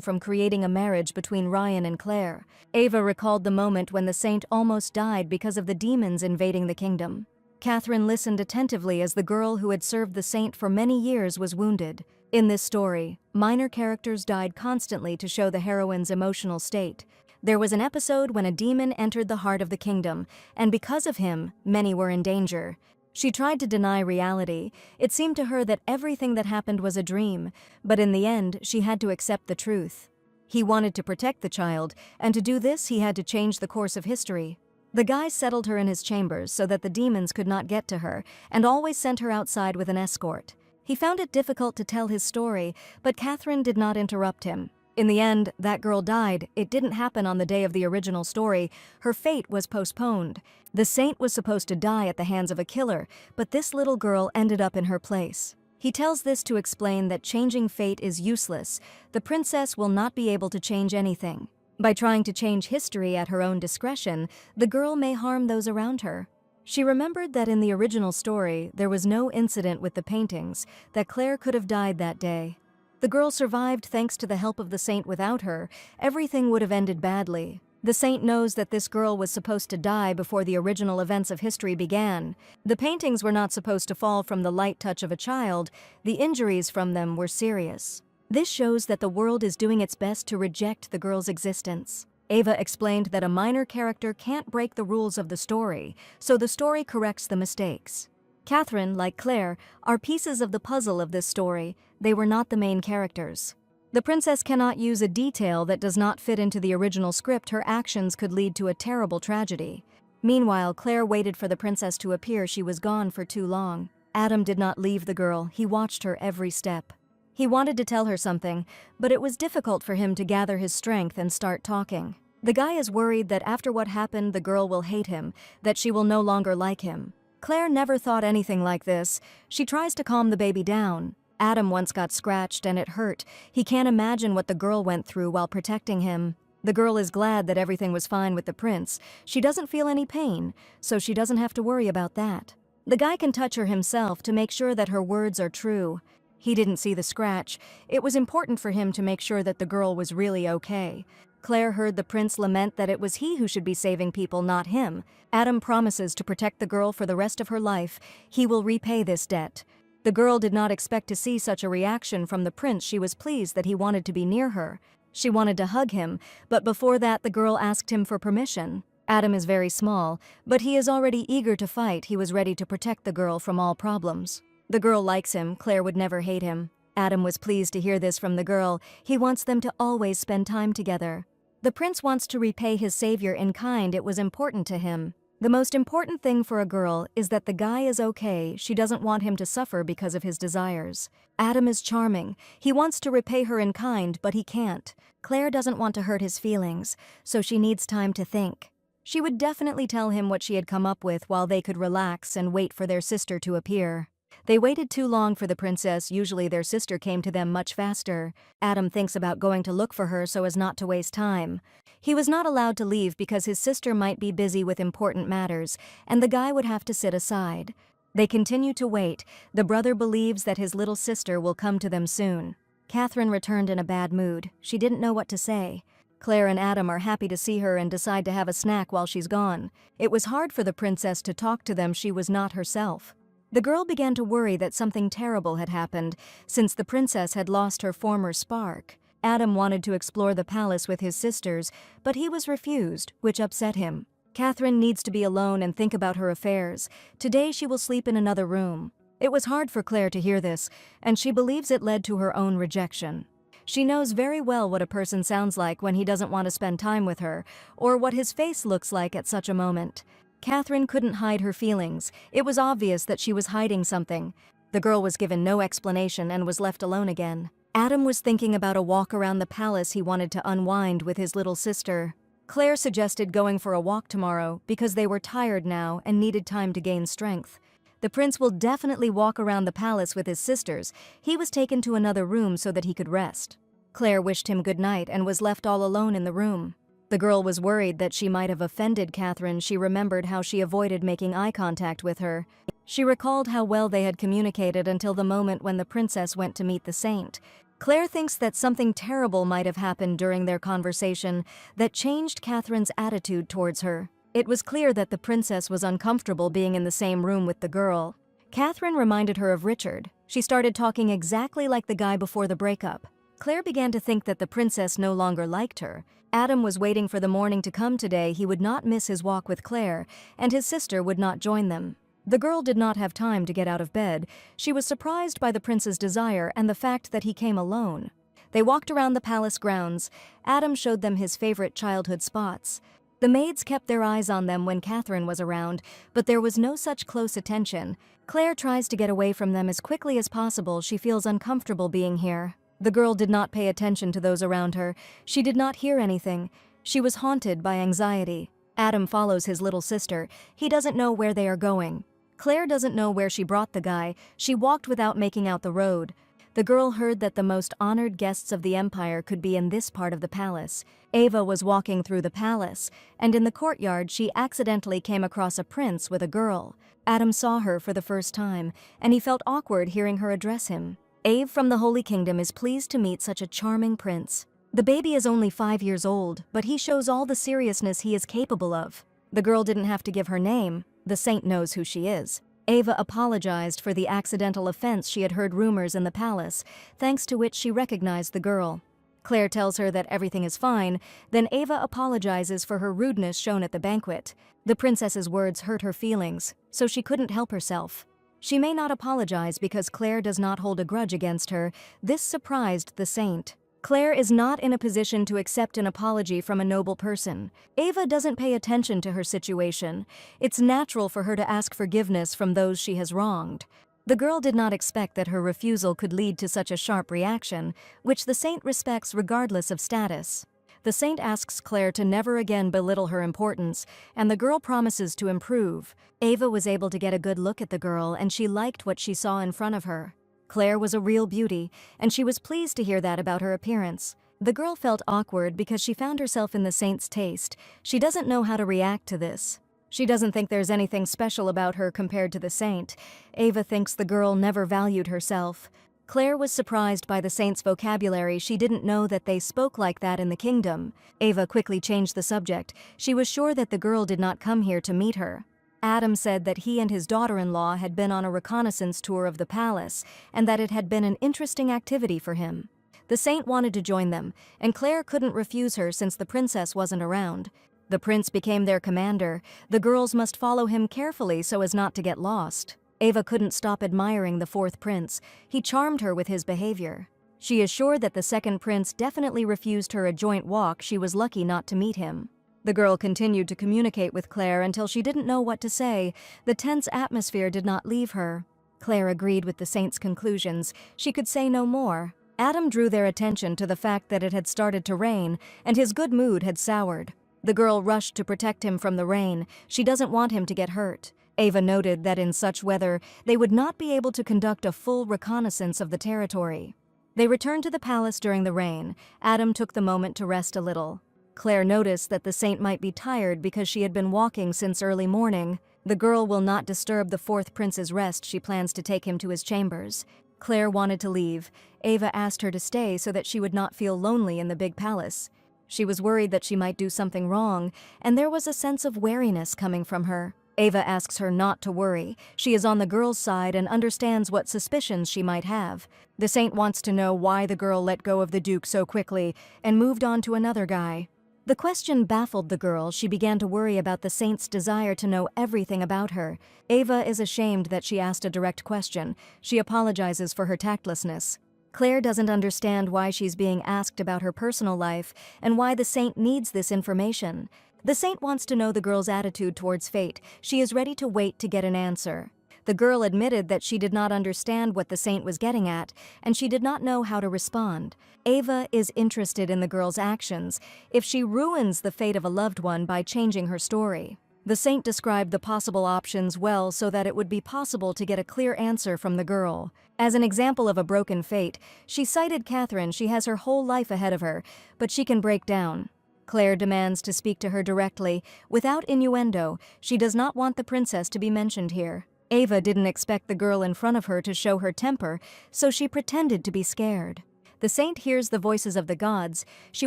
from creating a marriage between Ryan and Clare. Ava recalled the moment when the saint almost died because of the demons invading the kingdom. Catherine listened attentively as the girl who had served the saint for many years was wounded. In this story, minor characters died constantly to show the heroine's emotional state. There was an episode when a demon entered the heart of the kingdom, and because of him, many were in danger. She tried to deny reality. It seemed to her that everything that happened was a dream, but in the end, she had to accept the truth. He wanted to protect the child, and to do this, he had to change the course of history. The guy settled her in his chambers so that the demons could not get to her, and always sent her outside with an escort. He found it difficult to tell his story, but Catherine did not interrupt him. In the end, that girl died. It didn't happen on the day of the original story. Her fate was postponed. The saint was supposed to die at the hands of a killer, but this little girl ended up in her place. He tells this to explain that changing fate is useless. The princess will not be able to change anything. By trying to change history at her own discretion, the girl may harm those around her. She remembered that in the original story, there was no incident with the paintings, that Clare could have died that day. The girl survived thanks to the help of the saint. Without her, everything would have ended badly. The saint knows that this girl was supposed to die before the original events of history began. The paintings were not supposed to fall from the light touch of a child. The injuries from them were serious. This shows that the world is doing its best to reject the girl's existence. Ava explained that a minor character can't break the rules of the story, so the story corrects the mistakes. Catherine, like Clare, are pieces of the puzzle of this story. They were not the main characters. The princess cannot use a detail that does not fit into the original script. Her actions could lead to a terrible tragedy. Meanwhile, Clare waited for the princess to appear. She was gone for too long. Adam did not leave the girl. He watched her every step. He wanted to tell her something, but it was difficult for him to gather his strength and start talking. The guy is worried that after what happened, the girl will hate him, that she will no longer like him. Clare never thought anything like this. She tries to calm the baby down. Adam once got scratched and it hurt. He can't imagine what the girl went through while protecting him. The girl is glad that everything was fine with the prince. She doesn't feel any pain, so she doesn't have to worry about that. The guy can touch her himself to make sure that her words are true. He didn't see the scratch. It was important for him to make sure that the girl was really okay. Clare heard the prince lament that it was he who should be saving people, not him. Adam promises to protect the girl for the rest of her life. He will repay this debt. The girl did not expect to see such a reaction from the prince. She was pleased that he wanted to be near her. She wanted to hug him, but before that the girl asked him for permission. Adam is very small, but he is already eager to fight. He was ready to protect the girl from all problems. The girl likes him. Clare would never hate him. Adam was pleased to hear this from the girl. He wants them to always spend time together. The prince wants to repay his savior in kind. It was important to him. The most important thing for a girl is that the guy is okay. She doesn't want him to suffer because of his desires. Adam is charming. He wants to repay her in kind, but he can't. Clare doesn't want to hurt his feelings, so she needs time to think. She would definitely tell him what she had come up with while they could relax and wait for their sister to appear. They waited too long for the princess. Usually their sister came to them much faster. Adam thinks about going to look for her so as not to waste time. He was not allowed to leave because his sister might be busy with important matters, and the guy would have to sit aside. They continue to wait. The brother believes that his little sister will come to them soon. Catherine returned in a bad mood. She didn't know what to say. Clare and Adam are happy to see her and decide to have a snack while she's gone. It was hard for the princess to talk to them. She was not herself. The girl began to worry that something terrible had happened, since the princess had lost her former spark. Adam wanted to explore the palace with his sisters, but he was refused, which upset him. Catherine needs to be alone and think about her affairs. Today she will sleep in another room. It was hard for Clare to hear this, and she believes it led to her own rejection. She knows very well what a person sounds like when he doesn't want to spend time with her, or what his face looks like at such a moment. Catherine couldn't hide her feelings. It was obvious that she was hiding something. The girl was given no explanation and was left alone again. Adam was thinking about a walk around the palace. He wanted to unwind with his little sister. Clare suggested going for a walk tomorrow because they were tired now and needed time to gain strength. The prince will definitely walk around the palace with his sisters. He was taken to another room so that he could rest. Clare wished him good night and was left all alone in the room. The girl was worried that she might have offended Catherine. She remembered how she avoided making eye contact with her. She recalled how well they had communicated until the moment when the princess went to meet the saint. Claire thinks that something terrible might have happened during their conversation that changed Catherine's attitude towards her. It was clear that the princess was uncomfortable being in the same room with the girl. Catherine reminded her of Richard. She started talking exactly like the guy before the breakup. Claire began to think that the princess no longer liked her. Adam was waiting for the morning to come today. He would not miss his walk with Claire, and his sister would not join them. The girl did not have time to get out of bed. She was surprised by the prince's desire and the fact that he came alone. They walked around the palace grounds. Adam showed them his favorite childhood spots. The maids kept their eyes on them when Catherine was around, but there was no such close attention. Claire tries to get away from them as quickly as possible. She feels uncomfortable being here. The girl did not pay attention to those around her. She did not hear anything. She was haunted by anxiety. Adam follows his little sister. He doesn't know where they are going. Claire doesn't know where she brought the guy. She walked without making out the road. The girl heard that the most honored guests of the empire could be in this part of the palace. Ava was walking through the palace, and in the courtyard she accidentally came across a prince with a girl. Adam saw her for the first time, and he felt awkward hearing her address him. Ave from the Holy Kingdom is pleased to meet such a charming prince. The baby is only 5 years old, but he shows all the seriousness he is capable of. The girl didn't have to give her name. The saint knows who she is. Ava apologized for the accidental offense. She had heard rumors in the palace, thanks to which she recognized the girl. Claire tells her that everything is fine, then Ava apologizes for her rudeness shown at the banquet. The princess's words hurt her feelings, so she couldn't help herself. She may not apologize because Claire does not hold a grudge against her. This surprised the saint. Claire is not in a position to accept an apology from a noble person. Ava doesn't pay attention to her situation. It's natural for her to ask forgiveness from those she has wronged. The girl did not expect that her refusal could lead to such a sharp reaction, which the saint respects regardless of status. The saint asks Claire to never again belittle her importance, and the girl promises to improve. Ava was able to get a good look at the girl, and she liked what she saw in front of her. Claire was a real beauty, and she was pleased to hear that about her appearance. The girl felt awkward because she found herself in the saint's taste. She doesn't know how to react to this. She doesn't think there's anything special about her compared to the saint. Ava thinks the girl never valued herself. Claire was surprised by the saint's vocabulary. She didn't know that they spoke like that in the kingdom. Ava quickly changed the subject. She was sure that the girl did not come here to meet her. Adam said that he and his daughter-in-law had been on a reconnaissance tour of the palace, and that it had been an interesting activity for him. The saint wanted to join them, and Claire couldn't refuse her since the princess wasn't around. The prince became their commander. The girls must follow him carefully so as not to get lost. Ava couldn't stop admiring the fourth prince. He charmed her with his behavior. She is sure that the second prince definitely refused her a joint walk. She was lucky not to meet him. The girl continued to communicate with Claire until she didn't know what to say. The tense atmosphere did not leave her. Claire agreed with the saint's conclusions. She could say no more. Adam drew their attention to the fact that it had started to rain, and his good mood had soured. The girl rushed to protect him from the rain. She doesn't want him to get hurt. Ava noted that in such weather, they would not be able to conduct a full reconnaissance of the territory. They returned to the palace during the rain. Adam took the moment to rest a little. Claire noticed that the saint might be tired because she had been walking since early morning. The girl will not disturb the fourth prince's rest. She plans to take him to his chambers. Claire wanted to leave. Ava asked her to stay so that she would not feel lonely in the big palace. She was worried that she might do something wrong, and there was a sense of wariness coming from her. Ava asks her not to worry. She is on the girl's side and understands what suspicions she might have. The saint wants to know why the girl let go of the duke so quickly and moved on to another guy. The question baffled the girl. She began to worry about the saint's desire to know everything about her. Ava is ashamed that she asked a direct question. She apologizes for her tactlessness. Claire doesn't understand why she's being asked about her personal life and why the saint needs this information. The saint wants to know the girl's attitude towards fate. She is ready to wait to get an answer. The girl admitted that she did not understand what the saint was getting at, and she did not know how to respond. Ava is interested in the girl's actions if she ruins the fate of a loved one by changing her story. The saint described the possible options well so that it would be possible to get a clear answer from the girl. As an example of a broken fate, she cited Catherine. She has her whole life ahead of her, but she can break down. Claire demands to speak to her directly, without innuendo. She does not want the princess to be mentioned here. Ava didn't expect the girl in front of her to show her temper, so she pretended to be scared. The saint hears the voices of the gods. She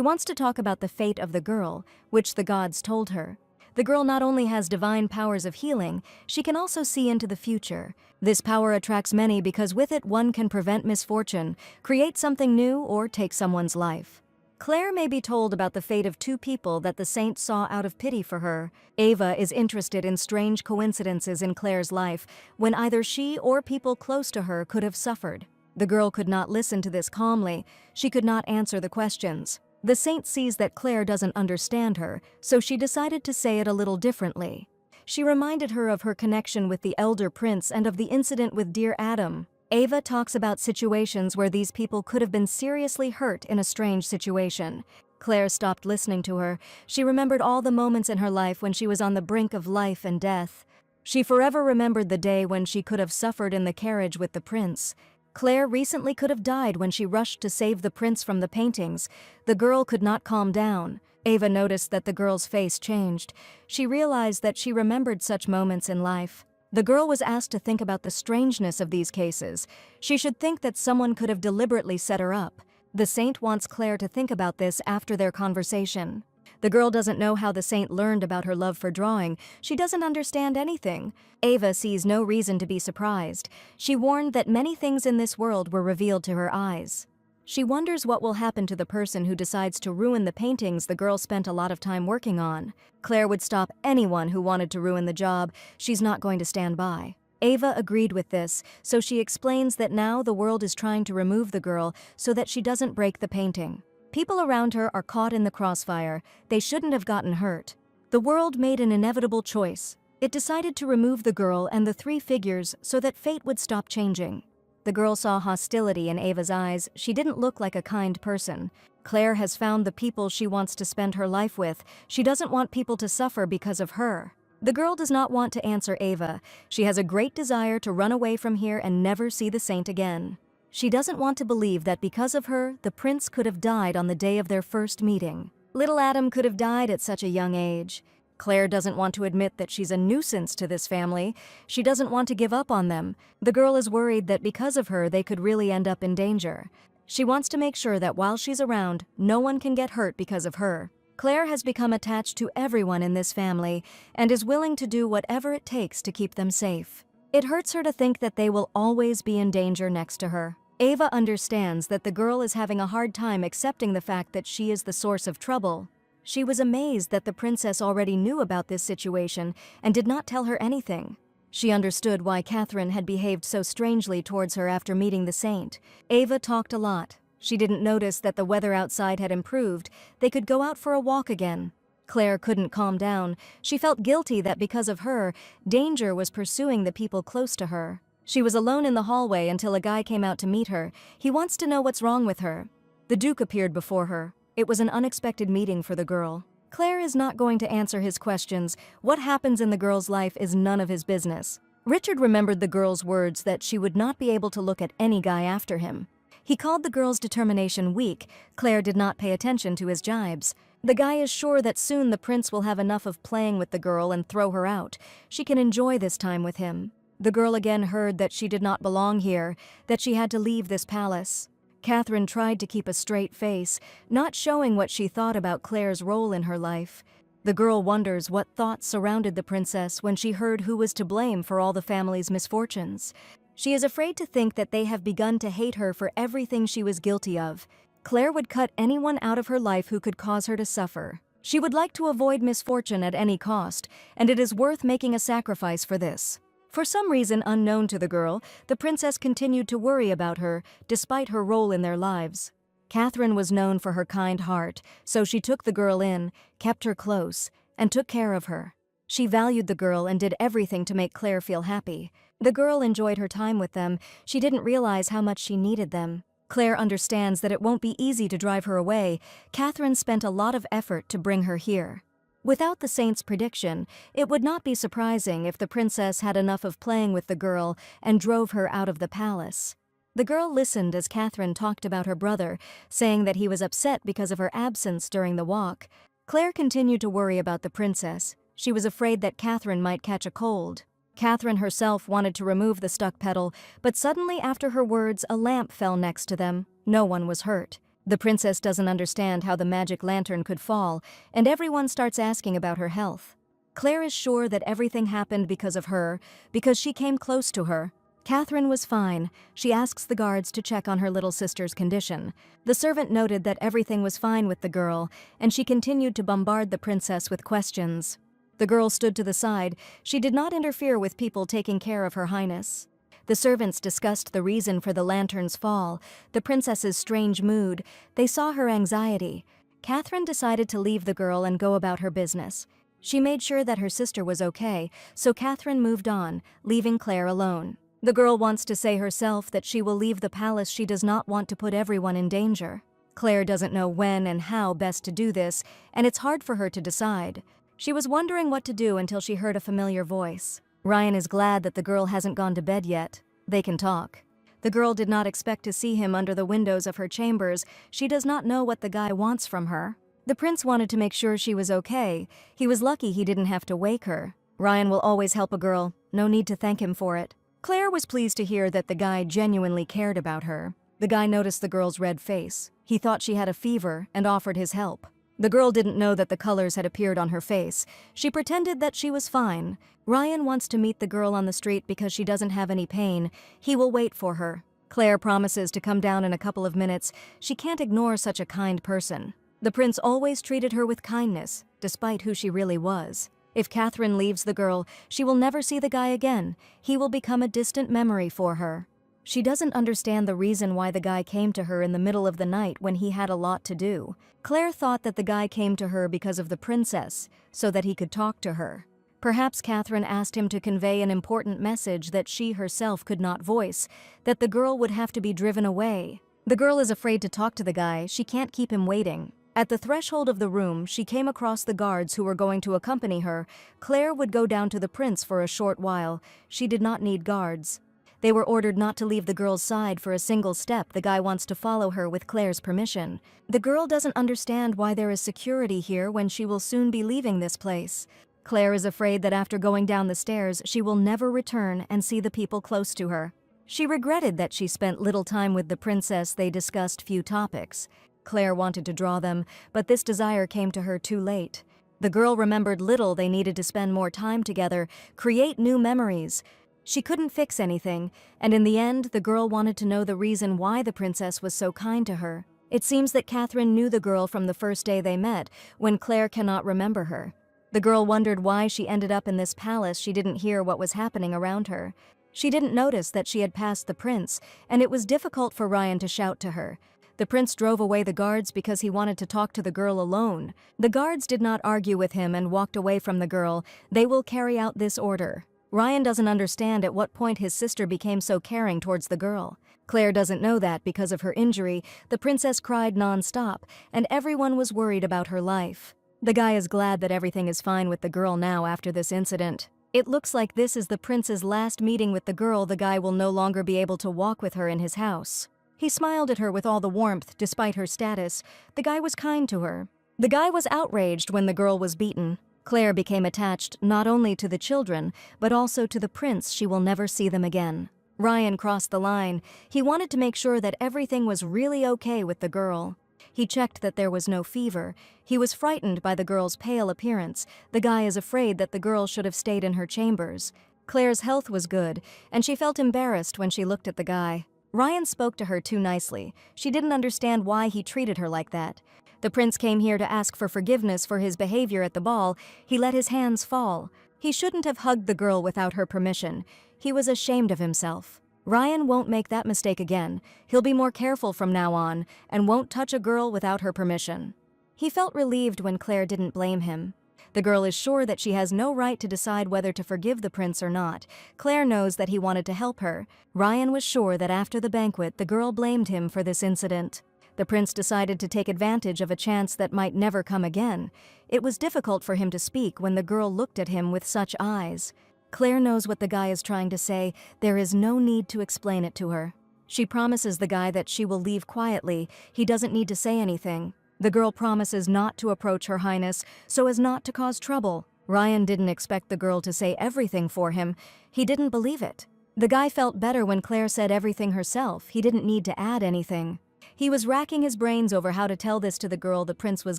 wants to talk about the fate of the girl, which the gods told her. The girl not only has divine powers of healing, she can also see into the future. This power attracts many because with it one can prevent misfortune, create something new, or take someone's life. Clare may be told about the fate of two people that the saint saw out of pity for her. Ava is interested in strange coincidences in Clare's life, when either she or people close to her could have suffered. The girl could not listen to this calmly. She could not answer the questions. The saint sees that Clare doesn't understand her, so she decided to say it a little differently. She reminded her of her connection with the elder prince and of the incident with dear Adam. Ava talks about situations where these people could have been seriously hurt in a strange situation. Clare stopped listening to her. She remembered all the moments in her life when she was on the brink of life and death. She forever remembered the day when she could have suffered in the carriage with the prince. Clare recently could have died when she rushed to save the prince from the paintings. The girl could not calm down. Ava noticed that the girl's face changed. She realized that she remembered such moments in life. The girl was asked to think about the strangeness of these cases. She should think that someone could have deliberately set her up. The saint wants Clare to think about this after their conversation. The girl doesn't know how the saint learned about her love for drawing. She doesn't understand anything. Ava sees no reason to be surprised. She warned that many things in this world were revealed to her eyes. She wonders what will happen to the person who decides to ruin the paintings the girl spent a lot of time working on. Clare would stop anyone who wanted to ruin the job. She's not going to stand by. Ava agreed with this, so she explains that now the world is trying to remove the girl so that she doesn't break the painting. People around her are caught in the crossfire. They shouldn't have gotten hurt. The world made an inevitable choice. It decided to remove the girl and the three figures so that fate would stop changing. The girl saw hostility in Ava's eyes. She didn't look like a kind person. Clare has found the people she wants to spend her life with. She doesn't want people to suffer because of her. The girl does not want to answer Ava. She has a great desire to run away from here and never see the saint again. She doesn't want to believe that because of her, the prince could have died on the day of their first meeting. Little Adam could have died at such a young age. Clare doesn't want to admit that she's a nuisance to this family. She doesn't want to give up on them. The girl is worried that because of her, they could really end up in danger. She wants to make sure that while she's around, no one can get hurt because of her. Clare has become attached to everyone in this family and is willing to do whatever it takes to keep them safe. It hurts her to think that they will always be in danger next to her. Ava understands that the girl is having a hard time accepting the fact that she is the source of trouble. She was amazed that the princess already knew about this situation and did not tell her anything. She understood why Catherine had behaved so strangely towards her after meeting the saint. Ava talked a lot. She didn't notice that the weather outside had improved. They could go out for a walk again. Clare couldn't calm down. She felt guilty that because of her, danger was pursuing the people close to her. She was alone in the hallway until a guy came out to meet her. He wants to know what's wrong with her. The Duke appeared before her. It was an unexpected meeting for the girl. Clare is not going to answer his questions. What happens in the girl's life is none of his business. Richard remembered the girl's words that she would not be able to look at any guy after him. He called the girl's determination weak. Clare did not pay attention to his jibes. The guy is sure that soon the prince will have enough of playing with the girl and throw her out. She can enjoy this time with him. The girl again heard that she did not belong here, that she had to leave this palace. Catherine tried to keep a straight face, not showing what she thought about Clare's role in her life. The girl wonders what thoughts surrounded the princess when she heard who was to blame for all the family's misfortunes. She is afraid to think that they have begun to hate her for everything she was guilty of. Clare would cut anyone out of her life who could cause her to suffer. She would like to avoid misfortune at any cost, and it is worth making a sacrifice for this. For some reason unknown to the girl, the princess continued to worry about her, despite her role in their lives. Catherine was known for her kind heart, so she took the girl in, kept her close, and took care of her. She valued the girl and did everything to make Clare feel happy. The girl enjoyed her time with them. She didn't realize how much she needed them. Clare understands that it won't be easy to drive her away. Catherine spent a lot of effort to bring her here. Without the saint's prediction, it would not be surprising if the princess had enough of playing with the girl and drove her out of the palace. The girl listened as Catherine talked about her brother, saying that he was upset because of her absence during the walk. Clare continued to worry about the princess. She was afraid that Catherine might catch a cold. Catherine herself wanted to remove the stuck petal, but suddenly after her words, a lamp fell next to them. No one was hurt. The princess doesn't understand how the magic lantern could fall, and everyone starts asking about her health. Clare is sure that everything happened because of her, because she came close to her. Catherine was fine. She asks the guards to check on her little sister's condition. The servant noted that everything was fine with the girl, and she continued to bombard the princess with questions. The girl stood to the side. She did not interfere with people taking care of her highness. The servants discussed the reason for the lantern's fall, the princess's strange mood. They saw her anxiety. Catherine decided to leave the girl and go about her business. She made sure that her sister was okay, so Catherine moved on, leaving Clare alone. The girl wants to say herself that she will leave the palace. She does not want to put everyone in danger. Clare doesn't know when and how best to do this, and it's hard for her to decide. She was wondering what to do until she heard a familiar voice. Ryan is glad that the girl hasn't gone to bed yet. They can talk. The girl did not expect to see him under the windows of her chambers. She does not know what the guy wants from her. The prince wanted to make sure she was okay. He was lucky he didn't have to wake her. Ryan will always help a girl. No need to thank him for it. Clare was pleased to hear that the guy genuinely cared about her. The guy noticed the girl's red face. He thought she had a fever and offered his help. The girl didn't know that the colors had appeared on her face. She pretended that she was fine. Ryan wants to meet the girl on the street because she doesn't have any pain. He will wait for her. Clare promises to come down in a couple of minutes. She can't ignore such a kind person. The prince always treated her with kindness, despite who she really was. If Catherine leaves the girl, she will never see the guy again. He will become a distant memory for her. She doesn't understand the reason why the guy came to her in the middle of the night when he had a lot to do. Clare thought that the guy came to her because of the princess, so that he could talk to her. Perhaps Catherine asked him to convey an important message that she herself could not voice, that the girl would have to be driven away. The girl is afraid to talk to the guy. She can't keep him waiting. At the threshold of the room, she came across the guards who were going to accompany her. Clare would go down to the prince for a short while. She did not need guards. They were ordered not to leave the girl's side for a single step. The guy wants to follow her with Clare's permission. The girl doesn't understand why there is security here when she will soon be leaving this place. Clare is afraid that after going down the stairs, she will never return and see the people close to her. She regretted that she spent little time with the princess. They discussed few topics. Clare wanted to draw them, but this desire came to her too late. The girl remembered little. They needed to spend more time together, create new memories. She couldn't fix anything, and in the end, the girl wanted to know the reason why the princess was so kind to her. It seems that Catherine knew the girl from the first day they met, when Clare cannot remember her. The girl wondered why she ended up in this palace. She didn't hear what was happening around her. She didn't notice that she had passed the prince, and it was difficult for Ryan to shout to her. The prince drove away the guards because he wanted to talk to the girl alone. The guards did not argue with him and walked away from the girl. They will carry out this order. Ryan doesn't understand at what point his sister became so caring towards the girl. Clare doesn't know that because of her injury, the princess cried non-stop, and everyone was worried about her life. The guy is glad that everything is fine with the girl now after this incident. It looks like this is the prince's last meeting with the girl. The guy will no longer be able to walk with her in his house. He smiled at her with all the warmth, despite her status. The guy was kind to her. The guy was outraged when the girl was beaten. Clare became attached not only to the children, but also to the prince. She will never see them again. Ryan crossed the line. He wanted to make sure that everything was really okay with the girl. He checked that there was no fever. He was frightened by the girl's pale appearance. The guy is afraid that the girl should have stayed in her chambers. Clare's health was good, and she felt embarrassed when she looked at the guy. Ryan spoke to her too nicely. She didn't understand why he treated her like that. The prince came here to ask for forgiveness for his behavior at the ball. He let his hands fall. He shouldn't have hugged the girl without her permission. He was ashamed of himself. Ryan won't make that mistake again. He'll be more careful from now on and won't touch a girl without her permission. He felt relieved when Clare didn't blame him. The girl is sure that she has no right to decide whether to forgive the prince or not. Clare knows that he wanted to help her. Ryan was sure that after the banquet, the girl blamed him for this incident. The prince decided to take advantage of a chance that might never come again. It was difficult for him to speak when the girl looked at him with such eyes. Clare knows what the guy is trying to say. There is no need to explain it to her. She promises the guy that she will leave quietly. He doesn't need to say anything. The girl promises not to approach her highness so as not to cause trouble. Ryan didn't expect the girl to say everything for him. He didn't believe it. The guy felt better when Claire said everything herself. He didn't need to add anything. He was racking his brains over how to tell this to the girl. The prince was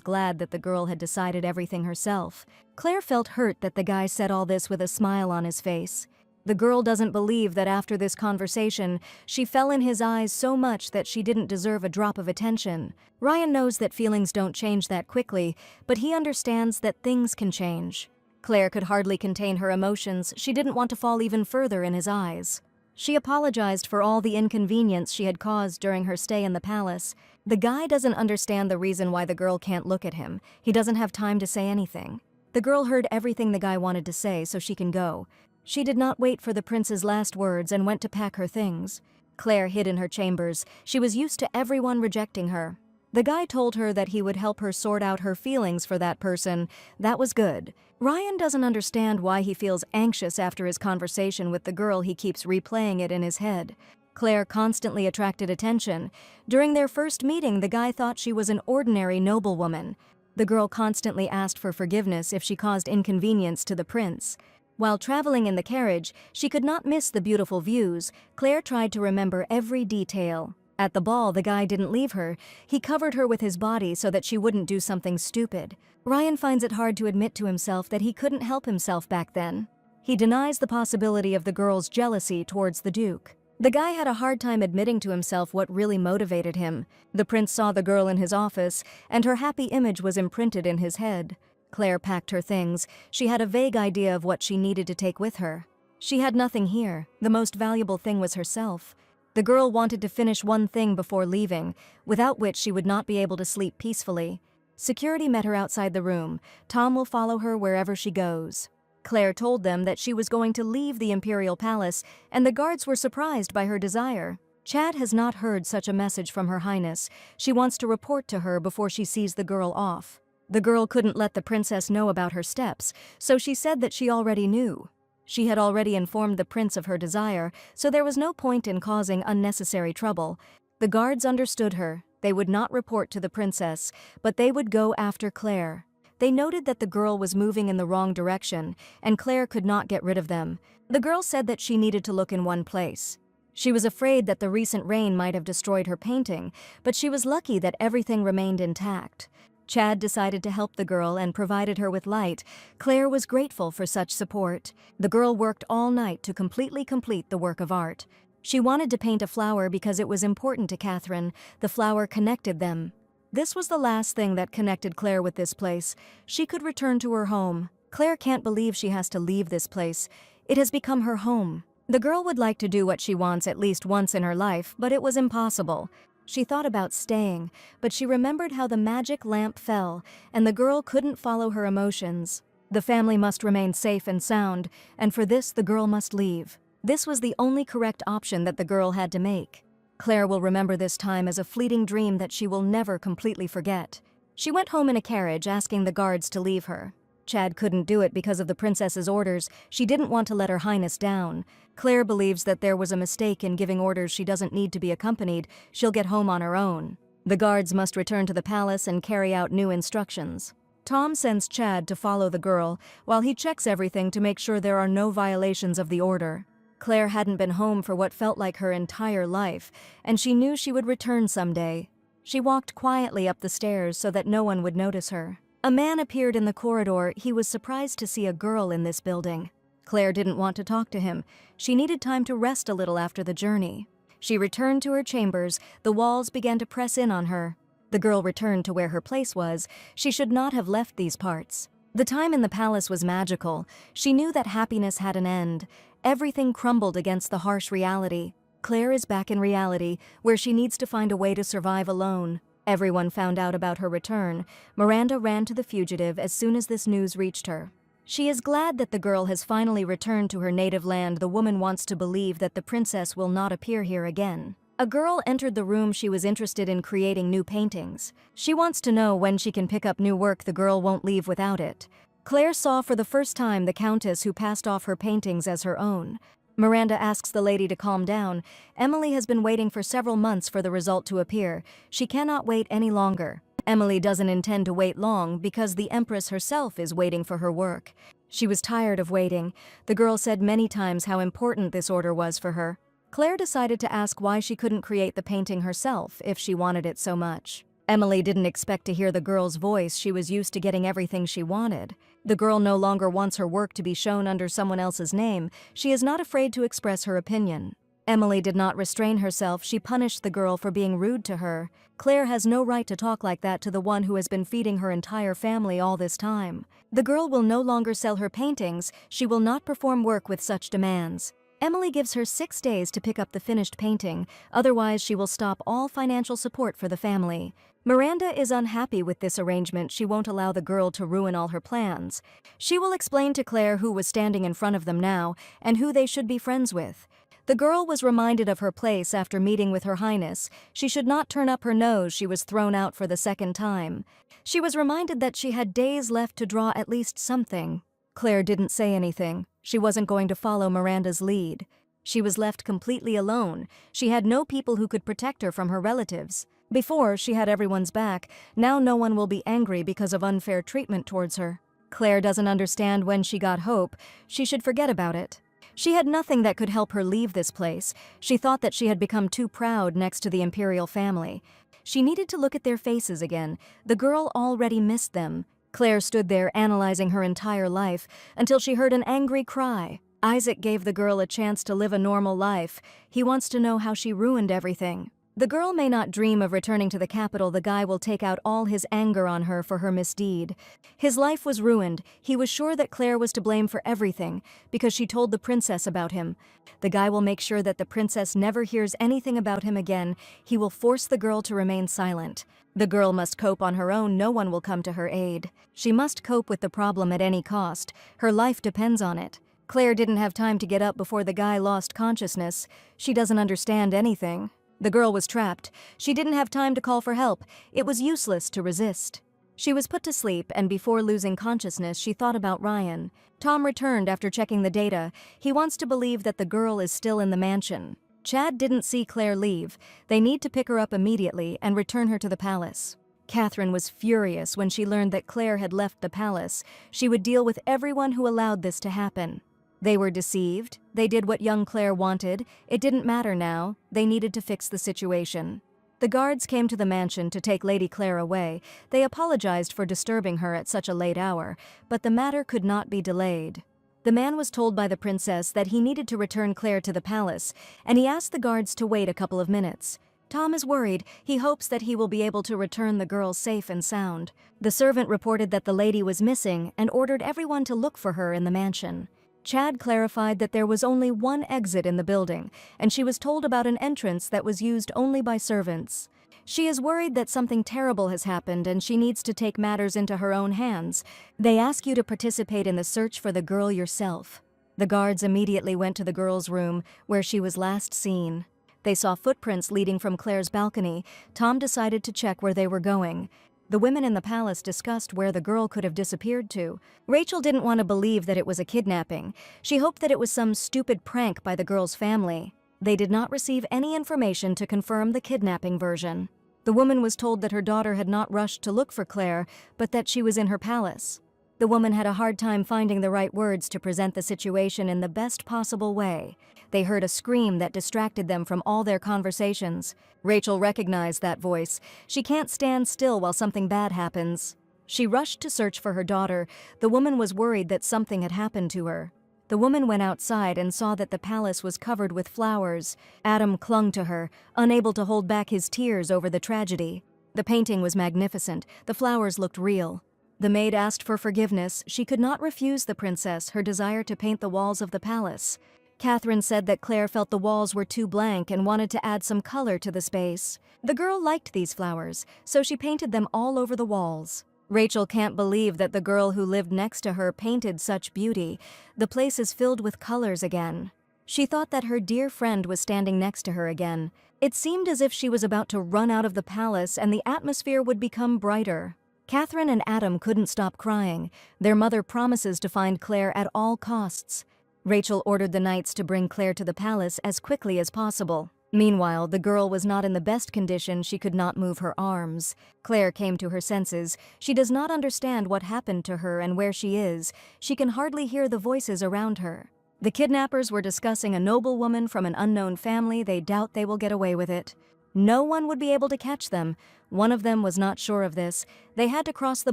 glad that the girl had decided everything herself. Claire felt hurt that the guy said all this with a smile on his face. The girl doesn't believe that after this conversation, she fell in his eyes so much that she didn't deserve a drop of attention. Ryan knows that feelings don't change that quickly, but he understands that things can change. Claire could hardly contain her emotions. She didn't want to fall even further in his eyes. She apologized for all the inconvenience she had caused during her stay in the palace. The guy doesn't understand the reason why the girl can't look at him. He doesn't have time to say anything. The girl heard everything the guy wanted to say, so she can go. She did not wait for the prince's last words and went to pack her things. Claire hid in her chambers. She was used to everyone rejecting her. The guy told her that he would help her sort out her feelings for that person. That was good. Ryan doesn't understand why he feels anxious after his conversation with the girl. He keeps replaying it in his head. Claire constantly attracted attention. During their first meeting, the guy thought she was an ordinary noblewoman. The girl constantly asked for forgiveness if she caused inconvenience to the prince. While traveling in the carriage, she could not miss the beautiful views. Claire tried to remember every detail. At the ball, the guy didn't leave her. He covered her with his body so that she wouldn't do something stupid. Ryan finds it hard to admit to himself that he couldn't help himself back then. He denies the possibility of the girl's jealousy towards the Duke. The guy had a hard time admitting to himself what really motivated him. The prince saw the girl in his office, and her happy image was imprinted in his head. Claire packed her things. She had a vague idea of what she needed to take with her. She had nothing here. The most valuable thing was herself. The girl wanted to finish one thing before leaving, without which she would not be able to sleep peacefully. Security met her outside the room. Tom will follow her wherever she goes. Claire told them that she was going to leave the Imperial Palace, and the guards were surprised by her desire. Chad has not heard such a message from Her Highness. She wants to report to her before she sees the girl off. The girl couldn't let the princess know about her steps, so she said that she already knew. She had already informed the prince of her desire, so there was no point in causing unnecessary trouble. The guards understood her. They would not report to the princess, but they would go after Claire. They noted that the girl was moving in the wrong direction, and Claire could not get rid of them. The girl said that she needed to look in one place. She was afraid that the recent rain might have destroyed her painting, but she was lucky that everything remained intact. Chad decided to help the girl and provided her with light. Claire was grateful for such support. The girl worked all night to completely complete the work of art. She wanted to paint a flower because it was important to Catherine. The flower connected them. This was the last thing that connected Claire with this place. She could return to her home. Claire can't believe she has to leave this place. It has become her home. The girl would like to do what she wants at least once in her life, but it was impossible. She thought about staying, but she remembered how the magic lamp fell, and the girl couldn't follow her emotions. The family must remain safe and sound, and for this the girl must leave. This was the only correct option that the girl had to make. Claire will remember this time as a fleeting dream that she will never completely forget. She went home in a carriage, asking the guards to leave her. Chad couldn't do it because of the princess's orders. She didn't want to let Her Highness down. Claire believes that there was a mistake in giving orders. She doesn't need to be accompanied. She'll get home on her own. The guards must return to the palace and carry out new instructions. Tom sends Chad to follow the girl, while he checks everything to make sure there are no violations of the order. Claire hadn't been home for what felt like her entire life, and she knew she would return someday. She walked quietly up the stairs so that no one would notice her. A man appeared in the corridor. He was surprised to see a girl in this building. Claire didn't want to talk to him. She needed time to rest a little after the journey. She returned to her chambers. The walls began to press in on her. The girl returned to where her place was. She should not have left these parts. The time in the palace was magical. She knew that happiness had an end. Everything crumbled against the harsh reality. Claire is back in reality, where she needs to find a way to survive alone. Everyone found out about her return. Miranda ran to the fugitive as soon as this news reached her. She is glad that the girl has finally returned to her native land. The woman wants to believe that the princess will not appear here again. A girl entered the room. She was interested in creating new paintings. She wants to know when she can pick up new work. The girl won't leave without it. Claire saw for the first time the countess who passed off her paintings as her own. Miranda asks the lady to calm down. Emily has been waiting for several months for the result to appear. She cannot wait any longer. Emily doesn't intend to wait long because the Empress herself is waiting for her work. She was tired of waiting. The girl said many times how important this order was for her. Claire decided to ask why she couldn't create the painting herself if she wanted it so much. Emily didn't expect to hear the girl's voice. She was used to getting everything she wanted. The girl no longer wants her work to be shown under someone else's name. She is not afraid to express her opinion. Emily did not restrain herself. She punished the girl for being rude to her. Claire has no right to talk like that to the one who has been feeding her entire family all this time. The girl will no longer sell her paintings. She will not perform work with such demands. Emily gives her 6 days to pick up the finished painting, otherwise she will stop all financial support for the family. Miranda is unhappy with this arrangement. She won't allow the girl to ruin all her plans. She will explain to Claire who was standing in front of them now and who they should be friends with. The girl was reminded of her place after meeting with Her Highness. She should not turn up her nose. She was thrown out for the second time. She was reminded that she had days left to draw at least something. Claire didn't say anything. She wasn't going to follow Miranda's lead. She was left completely alone. She had no people who could protect her from her relatives. Before, she had everyone's back. Now no one will be angry because of unfair treatment towards her. Claire doesn't understand when she got hope. She should forget about it. She had nothing that could help her leave this place. She thought that she had become too proud next to the Imperial family. She needed to look at their faces again. The girl already missed them. Claire stood there analyzing her entire life until she heard an angry cry. Isaac gave the girl a chance to live a normal life. He wants to know how she ruined everything. The girl may not dream of returning to the capital. The guy will take out all his anger on her for her misdeed. His life was ruined. He was sure that Claire was to blame for everything because she told the princess about him. The guy will make sure that the princess never hears anything about him again. He will force the girl to remain silent. The girl must cope on her own. No one will come to her aid. She must cope with the problem at any cost. Her life depends on it. Claire didn't have time to get up before the guy lost consciousness. She doesn't understand anything. The girl was trapped. She didn't have time to call for help. It was useless to resist. She was put to sleep, and before losing consciousness, she thought about Ryan. Tom returned after checking the data. He wants to believe that the girl is still in the mansion. Chad didn't see Claire leave. They need to pick her up immediately and return her to the palace. Catherine was furious when she learned that Claire had left the palace. She would deal with everyone who allowed this to happen. They were deceived. They did what young Claire wanted. It didn't matter now. They needed to fix the situation. The guards came to the mansion to take Lady Clare away. They apologized for disturbing her at such a late hour, but the matter could not be delayed. The man was told by the princess that he needed to return Claire to the palace, and he asked the guards to wait a couple of minutes. Tom is worried. He hopes that he will be able to return the girl safe and sound. The servant reported that the lady was missing and ordered everyone to look for her in the mansion. Chad clarified that there was only one exit in the building, and she was told about an entrance that was used only by servants. She is worried that something terrible has happened and she needs to take matters into her own hands. They ask you to participate in the search for the girl yourself. The guards immediately went to the girl's room, where she was last seen. They saw footprints leading from Claire's balcony. Tom decided to check where they were going. The women in the palace discussed where the girl could have disappeared to. Rachel didn't want to believe that it was a kidnapping. She hoped that it was some stupid prank by the girl's family. They did not receive any information to confirm the kidnapping version. The woman was told that her daughter had not rushed to look for Claire, but that she was in her palace. The woman had a hard time finding the right words to present the situation in the best possible way. They heard a scream that distracted them from all their conversations. Rachel recognized that voice. She can't stand still while something bad happens. She rushed to search for her daughter. The woman was worried that something had happened to her. The woman went outside and saw that the palace was covered with flowers. Adam clung to her, unable to hold back his tears over the tragedy. The painting was magnificent. The flowers looked real. The maid asked for forgiveness. She could not refuse the princess her desire to paint the walls of the palace. Catherine said that Claire felt the walls were too blank and wanted to add some color to the space. The girl liked these flowers, so she painted them all over the walls. Rachel can't believe that the girl who lived next to her painted such beauty. The place is filled with colors again. She thought that her dear friend was standing next to her again. It seemed as if she was about to run out of the palace and the atmosphere would become brighter. Catherine and Adam couldn't stop crying. Their mother promises to find Claire at all costs. Rachel ordered the knights to bring Claire to the palace as quickly as possible. Meanwhile, the girl was not in the best condition. She could not move her arms. Claire came to her senses. She does not understand what happened to her and where she is. She can hardly hear the voices around her. The kidnappers were discussing a noblewoman from an unknown family. They doubt they will get away with it. No one would be able to catch them. One of them was not sure of this. They had to cross the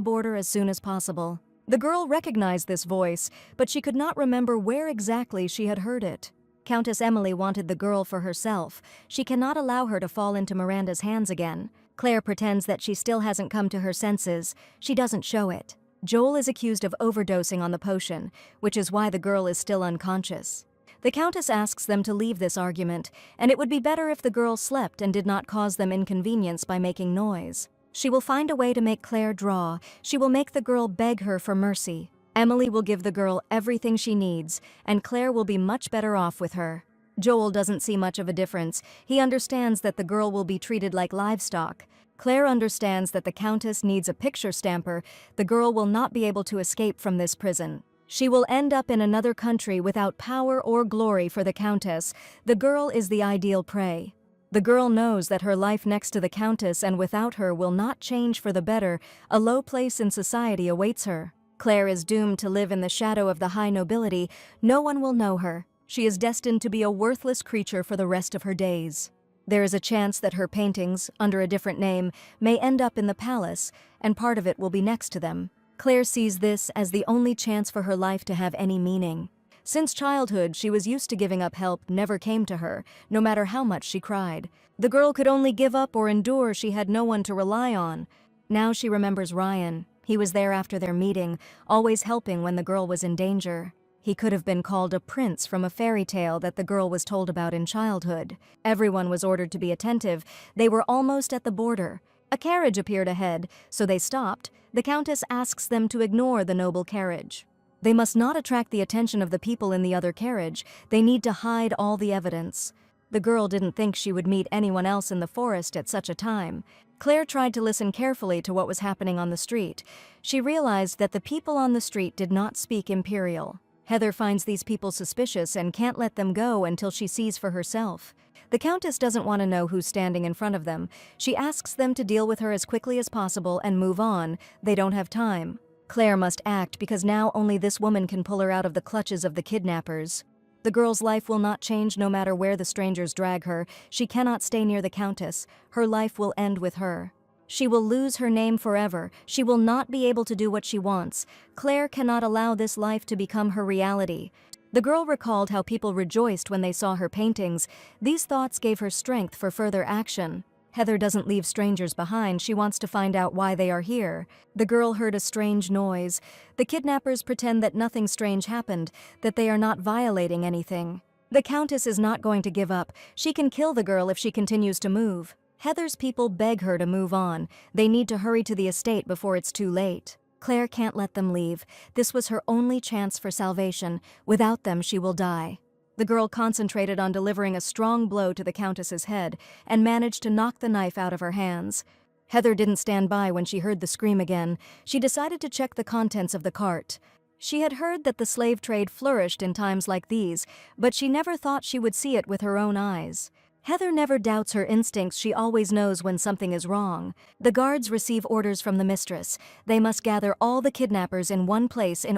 border as soon as possible. The girl recognized this voice, but she could not remember where exactly she had heard it. Countess Emily wanted the girl for herself. She cannot allow her to fall into Miranda's hands again. Claire pretends that she still hasn't come to her senses. She doesn't show it. Joel is accused of overdosing on the potion, which is why the girl is still unconscious. The Countess asks them to leave this argument, and it would be better if the girl slept and did not cause them inconvenience by making noise. She will find a way to make Claire draw. She will make the girl beg her for mercy. Emily will give the girl everything she needs, and Claire will be much better off with her. Joel doesn't see much of a difference. He understands that the girl will be treated like livestock. Claire understands that the Countess needs a picture stamper. The girl will not be able to escape from this prison. She will end up in another country without power or glory for the Countess. The girl is the ideal prey. The girl knows that her life next to the Countess and without her will not change for the better. A low place in society awaits her. Claire is doomed to live in the shadow of the high nobility. No one will know her. She is destined to be a worthless creature for the rest of her days. There is a chance that her paintings, under a different name, may end up in the palace, and part of it will be next to them. Claire sees this as the only chance for her life to have any meaning. Since childhood, she was used to giving up. Help never came to her, no matter how much she cried. The girl could only give up or endure. She had no one to rely on. Now she remembers Ryan. He was there after their meeting, always helping when the girl was in danger. He could have been called a prince from a fairy tale that the girl was told about in childhood. Everyone was ordered to be attentive. They were almost at the border. A carriage appeared ahead, so they stopped. The Countess asks them to ignore the noble carriage. They must not attract the attention of the people in the other carriage. They need to hide all the evidence. The girl didn't think she would meet anyone else in the forest at such a time. Claire tried to listen carefully to what was happening on the street. She realized that the people on the street did not speak Imperial. Heather finds these people suspicious and can't let them go until she sees for herself. The Countess doesn't want to know who's standing in front of them. She asks them to deal with her as quickly as possible and move on. They don't have time. Claire must act because now only this woman can pull her out of the clutches of the kidnappers. The girl's life will not change no matter where the strangers drag her. She cannot stay near the Countess. Her life will end with her. She will lose her name forever. She will not be able to do what she wants. Claire cannot allow this life to become her reality. The girl recalled how people rejoiced when they saw her paintings. These thoughts gave her strength for further action. Heather doesn't leave strangers behind. She wants to find out why they are here. The girl heard a strange noise. The kidnappers pretend that nothing strange happened, that they are not violating anything. The Countess is not going to give up. She can kill the girl if she continues to move. Heather's people beg her to move on. They need to hurry to the estate before it's too late. Claire can't let them leave. This was her only chance for salvation. Without them, she will die. The girl concentrated on delivering a strong blow to the Countess's head and managed to knock the knife out of her hands. Heather didn't stand by when she heard the scream again. She decided to check the contents of the cart. She had heard that the slave trade flourished in times like these, but she never thought she would see it with her own eyes. Heather never doubts her instincts. She always knows when something is wrong. The guards receive orders from the mistress. They must gather all the kidnappers in one place in